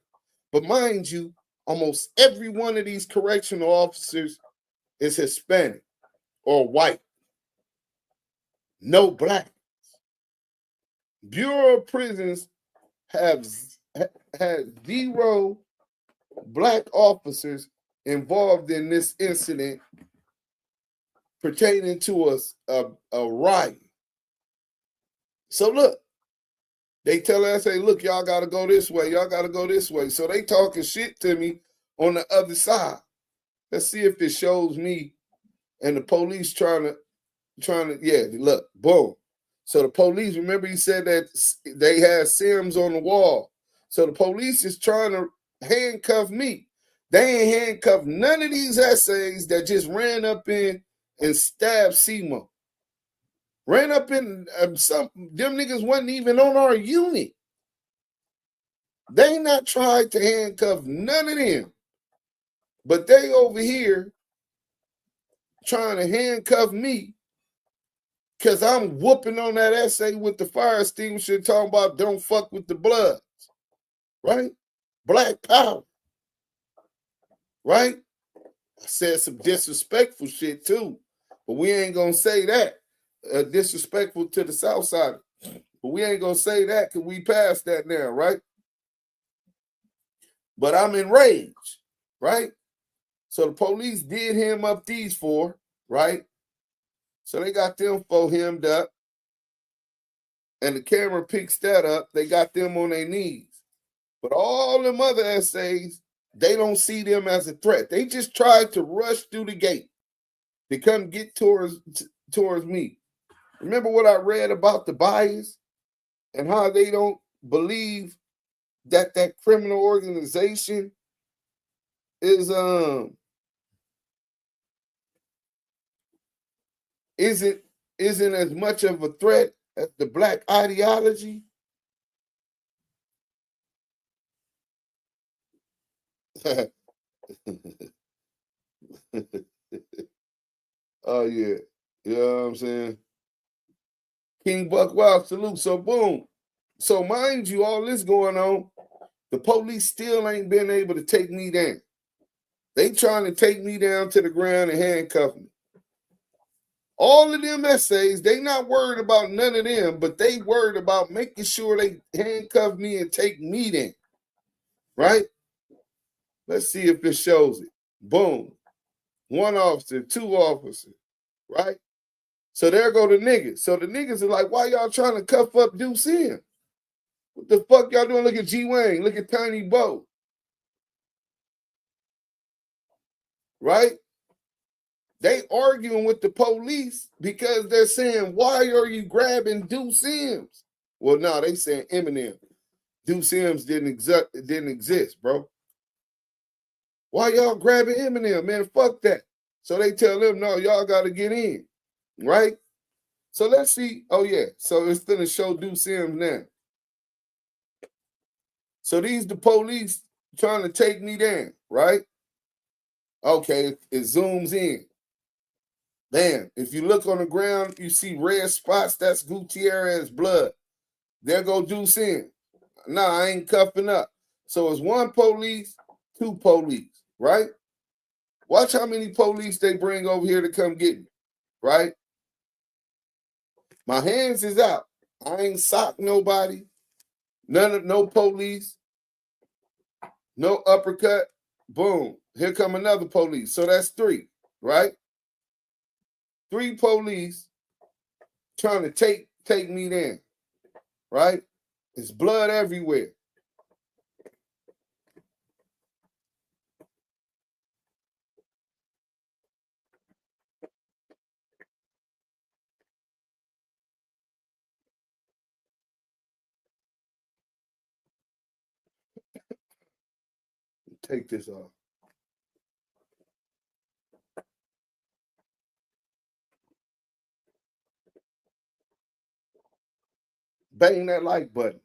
But mind you, almost every one of these correctional officers is Hispanic or white. No black. Bureau of Prisons have had 0 black officers involved in this incident pertaining to a riot. So look, they tell us, hey, look, y'all got to go this way. Y'all got to go this way. So they talking shit to me on the other side. Let's see if it shows me and the police trying to, yeah, look, boom. So the police, remember he said that they had Sims on the wall. So the police is trying to handcuff me. They ain't handcuffed none of these essays that just ran up in and stabbed Simo. Ran up in them niggas wasn't even on our unit. They not tried to handcuff none of them. But they over here trying to handcuff me because I'm whooping on that essay with the fire extinguisher talking about don't fuck with the bloods. Right? Black power. Right? I said some disrespectful shit too. But we ain't going to say that. Disrespectful to the South Side. But we ain't going to say that because we passed that now, right? But I'm enraged, right? So the police did him up these 4, right? So they got them 4 hemmed up. And the camera picks that up. They got them on their knees. But all them other essays, they don't see them as a threat. They just tried to rush through the gate to come get towards me. Remember what I read about the bias and how they don't believe that criminal organization is isn't as much of a threat as the black ideology? Oh yeah. You know what I'm saying? King Buck Wild, salute. So boom. So mind you, all this going on, the police still ain't been able to take me down. They trying to take me down to the ground and handcuff me. All of them essays, they not worried about none of them, but they worried about making sure they handcuff me and take me down. Right? Let's see if it shows it. Boom. 1 officer, 2 officers. Right? So there go the niggas. So the niggas are like, why y'all trying to cuff up Duse? What the fuck y'all doing? Look at G Wayne. Look at Tiny Bo. Right? They arguing with the police because they're saying, why are you grabbing Duse Sims? Well, no, they saying Eminem. Duse Sims didn't exist, bro. Why y'all grabbing Eminem, man? Fuck that. So they tell them, no, y'all got to get in. Right? So let's see. Oh, yeah. So it's going to show Duse Sims now. So these the police trying to take me down, right? Okay, it zooms in. Bam. If you look on the ground, you see red spots. That's Gutierrez's blood. There go Duse Sims. Nah, I ain't cuffing up. So it's 1 police, 2 police, right? Watch how many police they bring over here to come get me, right? My hands is out. I ain't socked nobody. No police. No uppercut. Boom. Here come another police. So that's 3, right? 3 police trying to take take me then, right? There's blood everywhere. Take this off. Bang that like button.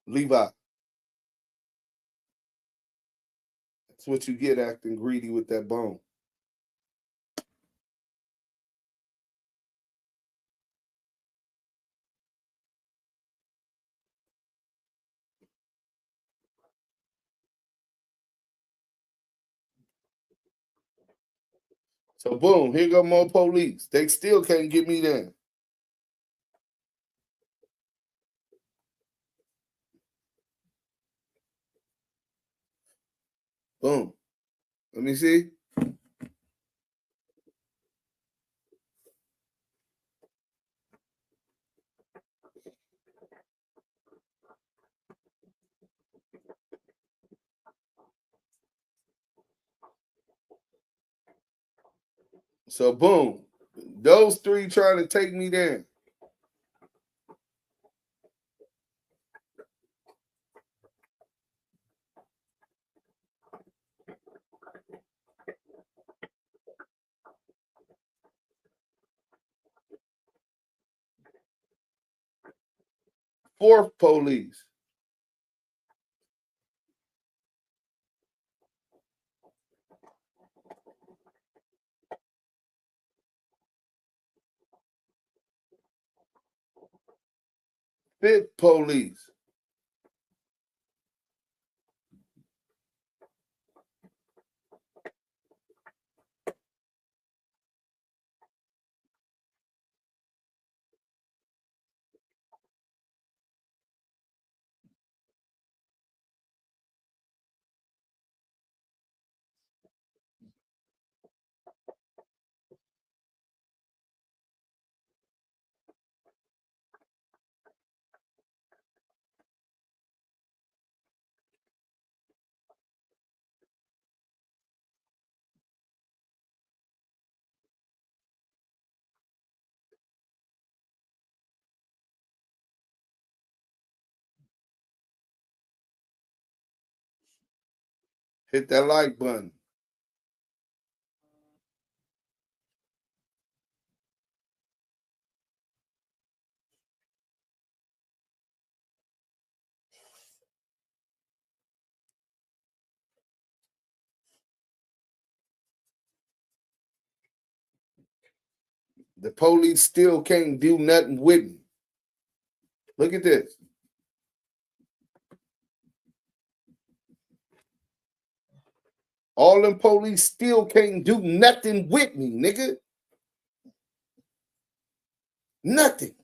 Levi. That's what you get acting greedy with that bone. So boom, here go more police. They still can't get me there. Boom. Let me see. So boom, those three trying to take me down. Fourth police. Fifth police. Hit that like button. The police still can't do nothing with me. Look at this. All them police still can't do nothing with me, nigga. Nothing.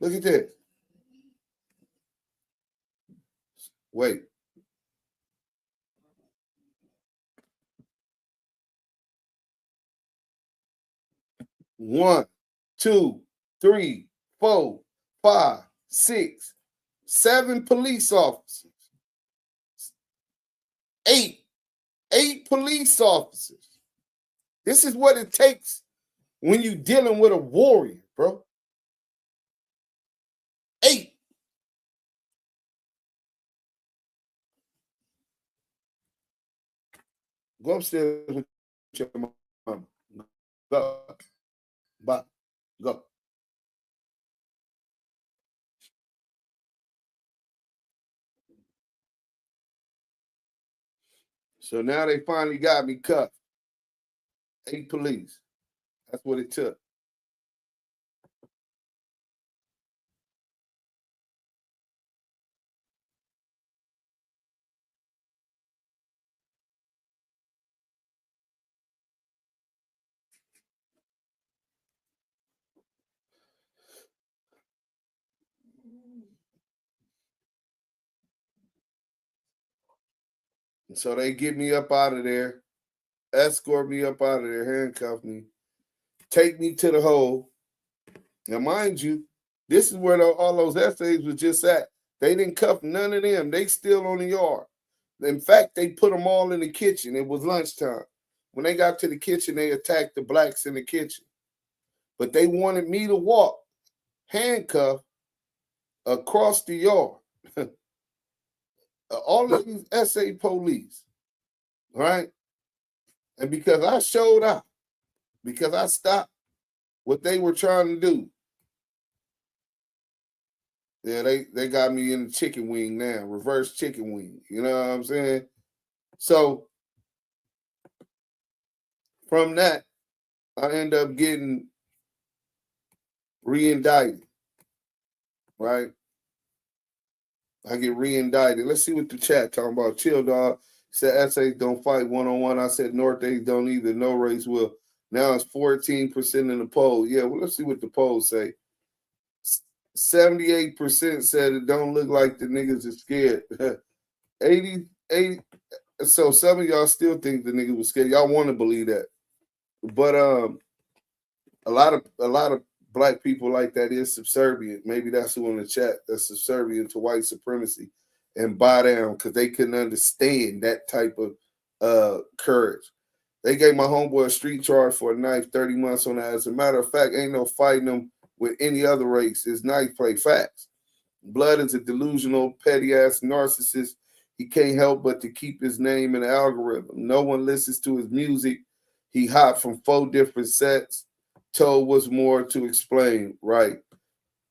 Look at this. Wait. One, two, three, 4, 5, 6, 7 police officers. 8 police officers. This is what it takes when you're dealing with a warrior, bro. 8. Go upstairs with your mom. Go. Bye. Go. So now they finally got me cuffed. 8 police. That's what it took. So they get me up out of there, escort me up out of there, handcuff me, take me to the hole. Now, mind you, this is where all those essays was just at. They didn't cuff none of them. They still on the yard. In fact, they put them all in the kitchen. It was lunchtime. When they got to the kitchen, they attacked the blacks in the kitchen. But they wanted me to walk handcuffed across the yard. All of these SA police, right? And because I showed up, because I stopped what they were trying to do, yeah, they got me in the chicken wing now, reverse chicken wing. You know what I'm saying? So from that, I end up getting re-indicted, right? I get re-indicted. Let's see what the chat talking about. Chill, dog. Said essays don't fight one-on-one. I said Northeast don't either. No race will. Now it's 14% in the poll. Yeah, well, let's see what the polls say. 78% said it don't look like the niggas are scared. 80. So some of y'all still think the niggas was scared. Y'all want to believe that. But a lot of black people like that is subservient. Maybe that's who in the chat that's subservient to white supremacy and bow down because they couldn't understand that type of courage. They gave my homeboy a street charge for a knife, 30 months on that. As a matter of fact, ain't no fighting them with any other race. It's knife play facts. Blood is a delusional, petty-ass narcissist. He can't help but to keep his name in the algorithm. No one listens to his music. He hopped from 4 different sets. Told what's more to explain, right?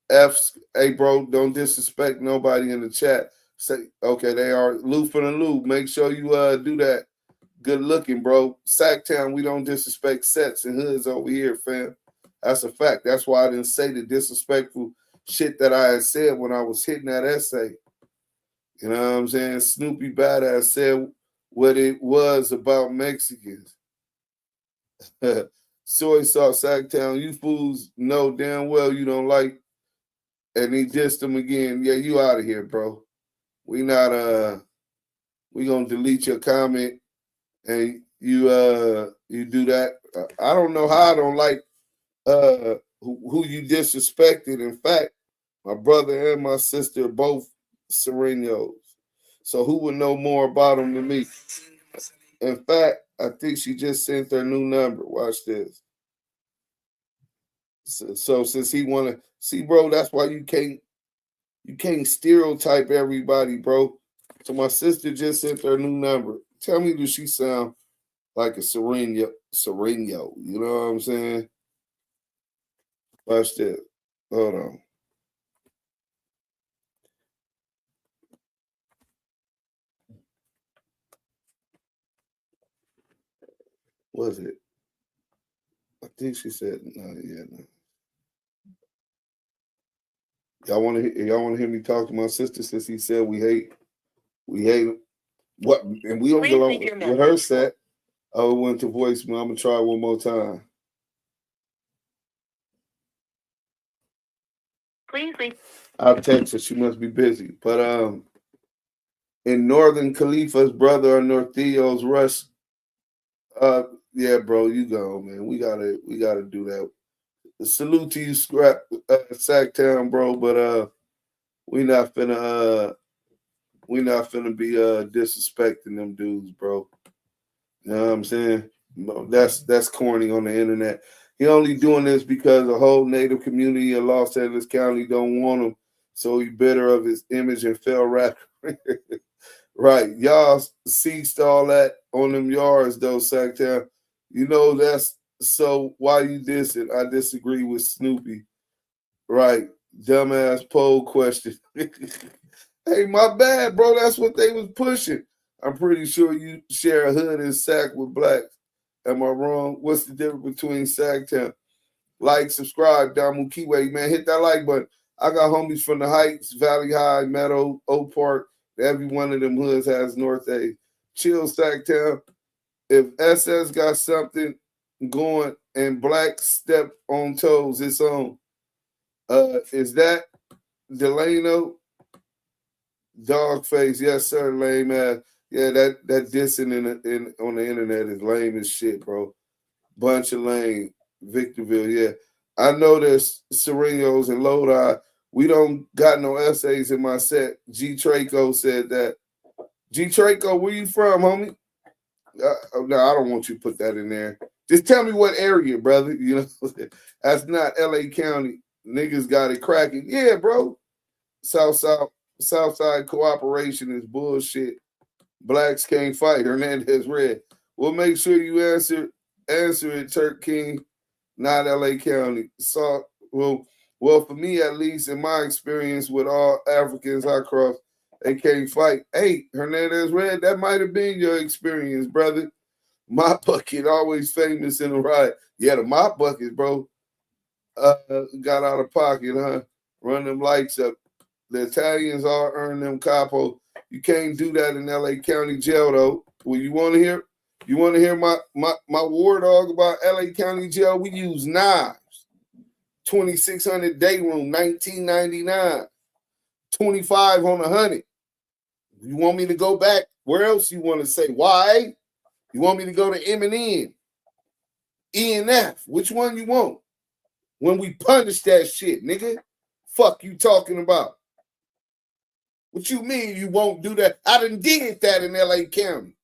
Hey, bro, don't disrespect nobody in the chat. Say, okay, they are looping and loop. Make sure you do that. Good looking, bro. Sacktown, we don't disrespect sets and hoods over here, fam. That's a fact. That's why I didn't say the disrespectful shit that I had said when I was hitting that essay. You know what I'm saying? Snoopy Bad Azz said what it was about Mexicans. Soy sauce, Sacktown, you fools know damn well you don't like, and he dissed him again. Yeah, you out of here, bro. We not we gonna delete your comment, and you do that. I don't know how I don't like who you disrespected. In fact, my brother and my sister are both Sureños, so who would know more about them than me? In fact, I think she just sent her new number. Watch this. So since he wanna see, bro, that's why you can't stereotype everybody, bro. So my sister just sent her new number. Tell me, does she sound like a Sureño? You know what I'm saying? Watch this. Hold on. Was it? I think she said no. Yeah, no. Y'all want to hear me talk to my sister since he said we hate him. What? And we don't get along with her set. Oh, it went to voicemail. I'm gonna try one more time. Please leave. I'll text her. She must be busy. But in Northern Khalifa's brother or Northio's Rush. Yeah, bro, you go, man. We gotta do that. Salute to you, Sacktown, bro. But we not finna be disrespecting them dudes, bro. You know what I'm saying? No, that's corny on the internet. He only doing this because the whole Native community in Los Angeles County don't want him, so he bitter of his image and fell rapper. Right, y'all ceased all that on them yards though, Sacktown. You know that's so. Why you dissing? I disagree with Snoopy. Right, dumbass poll question. Hey, my bad, bro. That's what they was pushing. I'm pretty sure you share a hood and sack with blacks. Am I wrong? What's the difference between Sacktown? Like, subscribe, Damu, Kiwe, man. Hit that like button. I got homies from the Heights, Valley High, Meadow, Oak Park. Every one of them hoods has North A. Chill, Sacktown. If SS got something going and black step on toes, it's on. Is that Delano? Dog face, yes, sir, lame ass. Yeah, that dissing in on the internet is lame as shit, bro. Bunch of lame. Victorville, yeah. I know there's Sureños and Lodi. We don't got no essays in my set. G Traco said that. G Traco, where you from, homie? No, I don't want you to put that in there. Just tell me what area, brother. You know, that's not LA County. Niggas got it cracking. Yeah, bro. Southside cooperation is bullshit. Blacks can't fight. Hernandez Red. We'll make sure you answer it, Turk King, not LA County. So well, for me at least, in my experience with all Africans I cross, they can't fight. Hey, Hernandez Red, that might have been your experience, brother. Mop bucket always famous in the riot. Yeah, the mop buckets, bro. Got out of pocket, huh? Run them lights up. The Italians all earn them capo. You can't do that in LA County jail, though. Well, you want to hear my war dog about LA County jail? We use knives. 2600 day room, 1999. 25 on 100. You want me to go back? Where else you want to say? Why? You want me to go to M&N? E and F? Which one you want? When we punish that shit, nigga. Fuck you talking about? What you mean you won't do that? I done did that in LA County.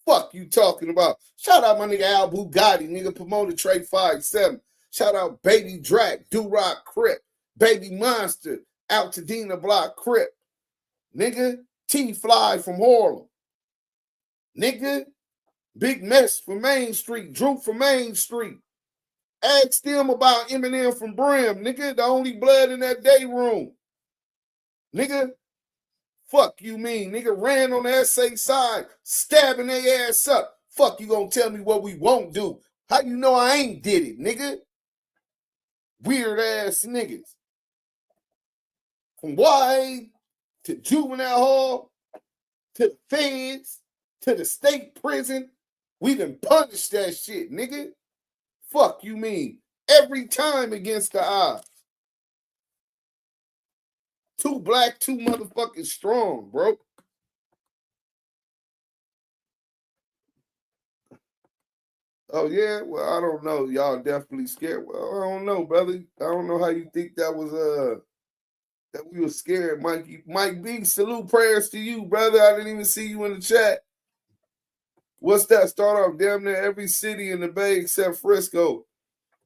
Fuck you talking about? Shout out my nigga Al Bugatti, nigga promoter Trey 57. Shout out Baby Drac, Do-Rock Crip, Baby Monster, Altadena Block Crip. Nigga, T-Fly from Harlem. Nigga, Big Mess from Main Street, Drew from Main Street. Ask them about Eminem from Brim, nigga, the only blood in that day room. Nigga, fuck you mean? Nigga ran on the SA side, stabbing their ass up. Fuck you gonna tell me what we won't do? How you know I ain't did it, nigga? Weird ass niggas. From YA to juvenile hall to the feds to the state prison, we done punished that shit, nigga. Fuck you mean? Every time against the odds. Too black, too motherfucking strong, bro. Oh, yeah? Well, I don't know. Y'all definitely scared. Well, I don't know, brother. I don't know how you think that was, that we were scared, Mikey. Mike B, salute prayers to you, brother. I didn't even see you in the chat. What's that? Start off damn near every city in the Bay except Frisco.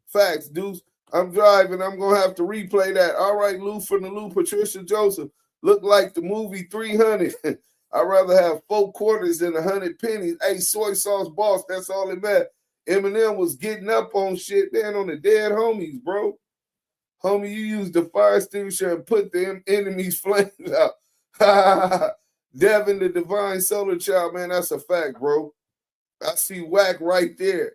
Facts, Deuce. I'm driving. I'm going to have to replay that. All right, Lou from the Lou, Patricia Joseph. Look like the movie 300. I'd rather have 4 quarters than 100 pennies. Hey, soy sauce boss, that's all it meant. Eminem was getting up on shit, man, on the dead homies, bro. Homie, you used the fire extinguisher and put the enemy's flames out. Devin, the divine solar child, man, that's a fact, bro. I see Wack right there.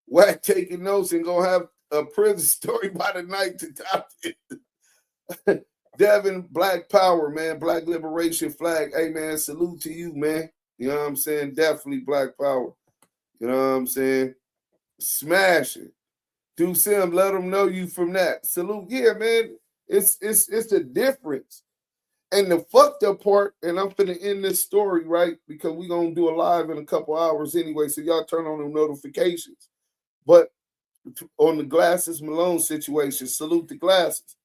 Wack taking notes and gonna have a prison story by the night to top it. Devin, Black Power, man. Black Liberation flag. Hey, man, salute to you, man. You know what I'm saying? Definitely Black Power. You know what I'm saying? Smash it. Do Sim, let them know you from that. Salute. Yeah, man. It's the difference. And the fucked up part, and I'm finna end this story, right? Because we're going to do a live in a couple hours anyway, so y'all turn on the notifications. But on the Glasses Malone situation, salute the Glasses.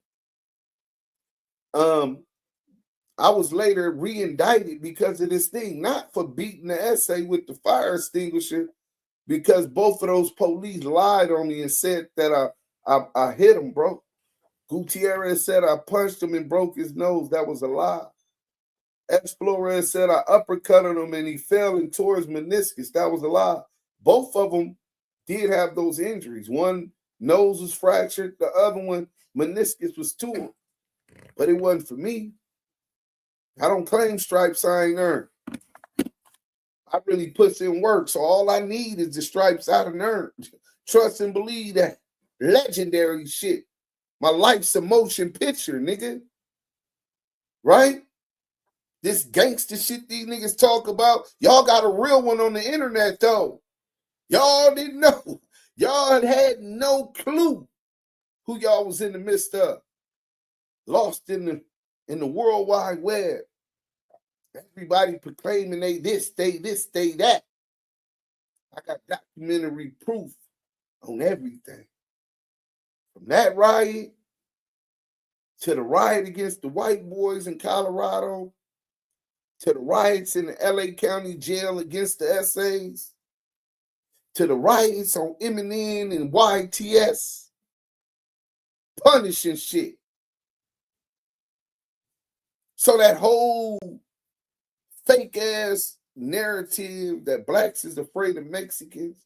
I was later re-indicted because of this thing, not for beating the essay with the fire extinguisher, because both of those police lied on me and said that I hit him, bro. Gutierrez said I punched him and broke his nose. That was a lie. Explorer said I uppercutted him and he fell and tore his meniscus. That was a lie. Both of them did have those injuries. One nose was fractured. The other one, meniscus was torn. But it wasn't for me. I don't claim stripes I ain't earned. I really put in work, so all I need is the stripes I done earned. Trust and believe that. Legendary shit. My life's a motion picture, nigga. Right? This gangster shit these niggas talk about, y'all got a real one on the internet, though. Y'all didn't know. Y'all had no clue who y'all was in the midst of. Lost in the World Wide Web. Everybody proclaiming they this, they that. I got documentary proof on everything. From that riot to the riot against the white boys in Colorado, to the riots in the LA County Jail against the essays, to the riots on Eminem and YTS, punishing shit. So that whole fake ass narrative that blacks is afraid of Mexicans,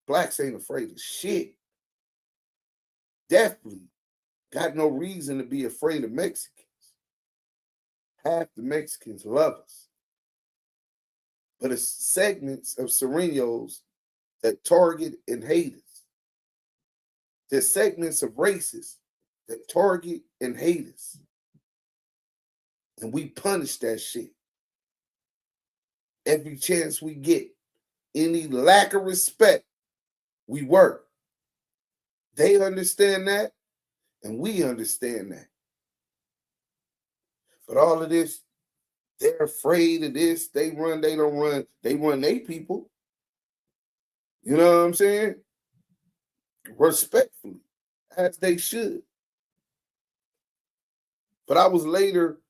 blacks ain't afraid of shit. Definitely got no reason to be afraid of Mexicans. Half the Mexicans love us. But it's segments of Sureños that target and hate us. There's segments of racists that target and hate us. And we punish that shit every chance we get. Any lack of respect, we work. They understand that, and we understand that. But all of this, they're afraid of this. They run, they don't run. They run their people. You know what I'm saying? Respectfully, as they should. But I was later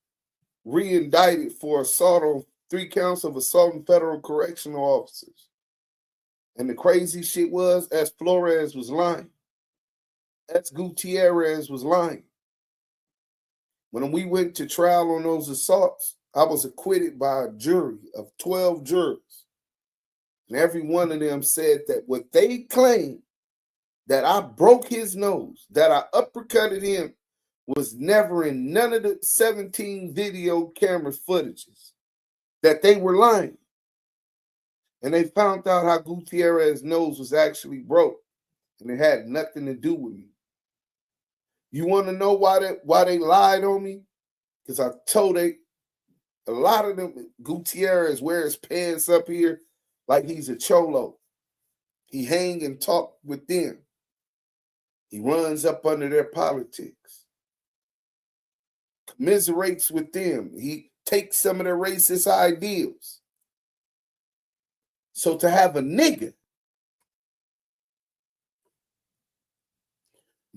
re-indicted for assault on 3 counts of assaulting federal correctional officers. And the crazy shit was, as Flores was lying, as Gutierrez was lying. When we went to trial on those assaults, I was acquitted by a jury of 12 jurors. And every one of them said that what they claimed, that I broke his nose, that I uppercutted him, was never in none of the 17 video camera footages, that they were lying. And they found out how Gutierrez's nose was actually broke, and it had nothing to do with me. You want to know why they lied on me? Because I told a lot of them, Gutierrez wears pants up here like he's a cholo. He hang and talk with them. He runs up under their politics. Commiserates with them. He takes some of their racist ideals. So to have a nigga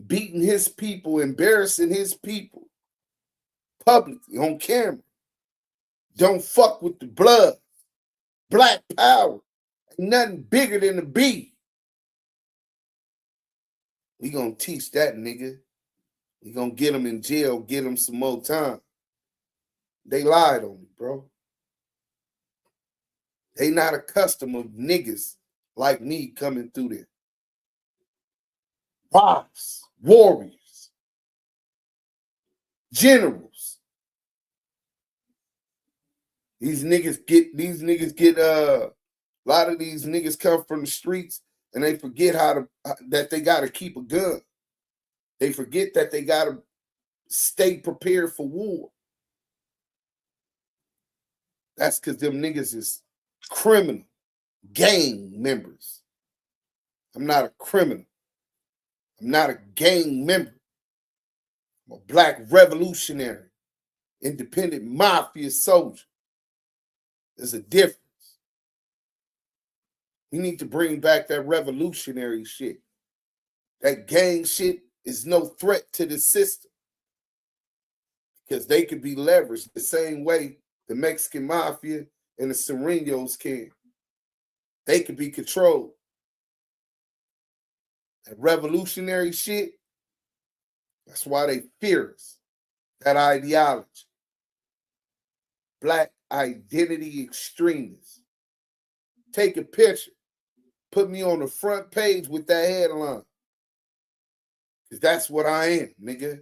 beating his people, embarrassing his people publicly on camera, don't fuck with the blood, black power, ain't nothing bigger than the B. We gonna teach that nigga. We gonna get him in jail, get him some more time. They lied on me, bro. They not accustomed of niggas like me coming through there. Wives, warriors, generals. These niggas get a lot of these niggas come from the streets and they forget that they gotta keep a gun. They forget that they gotta stay prepared for war. That's because them niggas is criminal gang members. I'm not a criminal. I'm not a gang member. I'm a black revolutionary, independent mafia soldier. There's a difference. We need to bring back that revolutionary shit. That gang shit is no threat to the system because they could be leveraged the same way the Mexican mafia and the Sureños can. They could be controlled. That revolutionary shit, that's why they fear us. That ideology. Black identity extremists. Take a picture. Put me on the front page with that headline. Because that's what I am, nigga.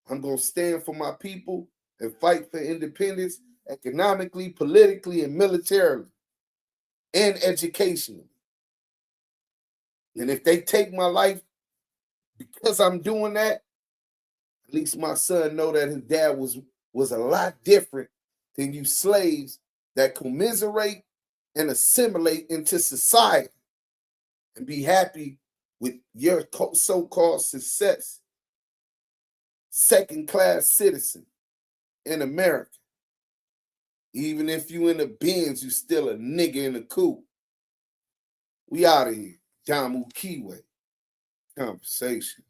I'm going to stand for my people and fight for independence economically, politically, and militarily, and educationally. And if they take my life because I'm doing that, at least my son know that his dad was a lot different than you slaves that commiserate and assimilate into society and be happy with your so-called success. Second-class citizen in America. Even if you in the Benz, you still a nigga in the coupe. We out of here. Damu Kiwe. Conversation.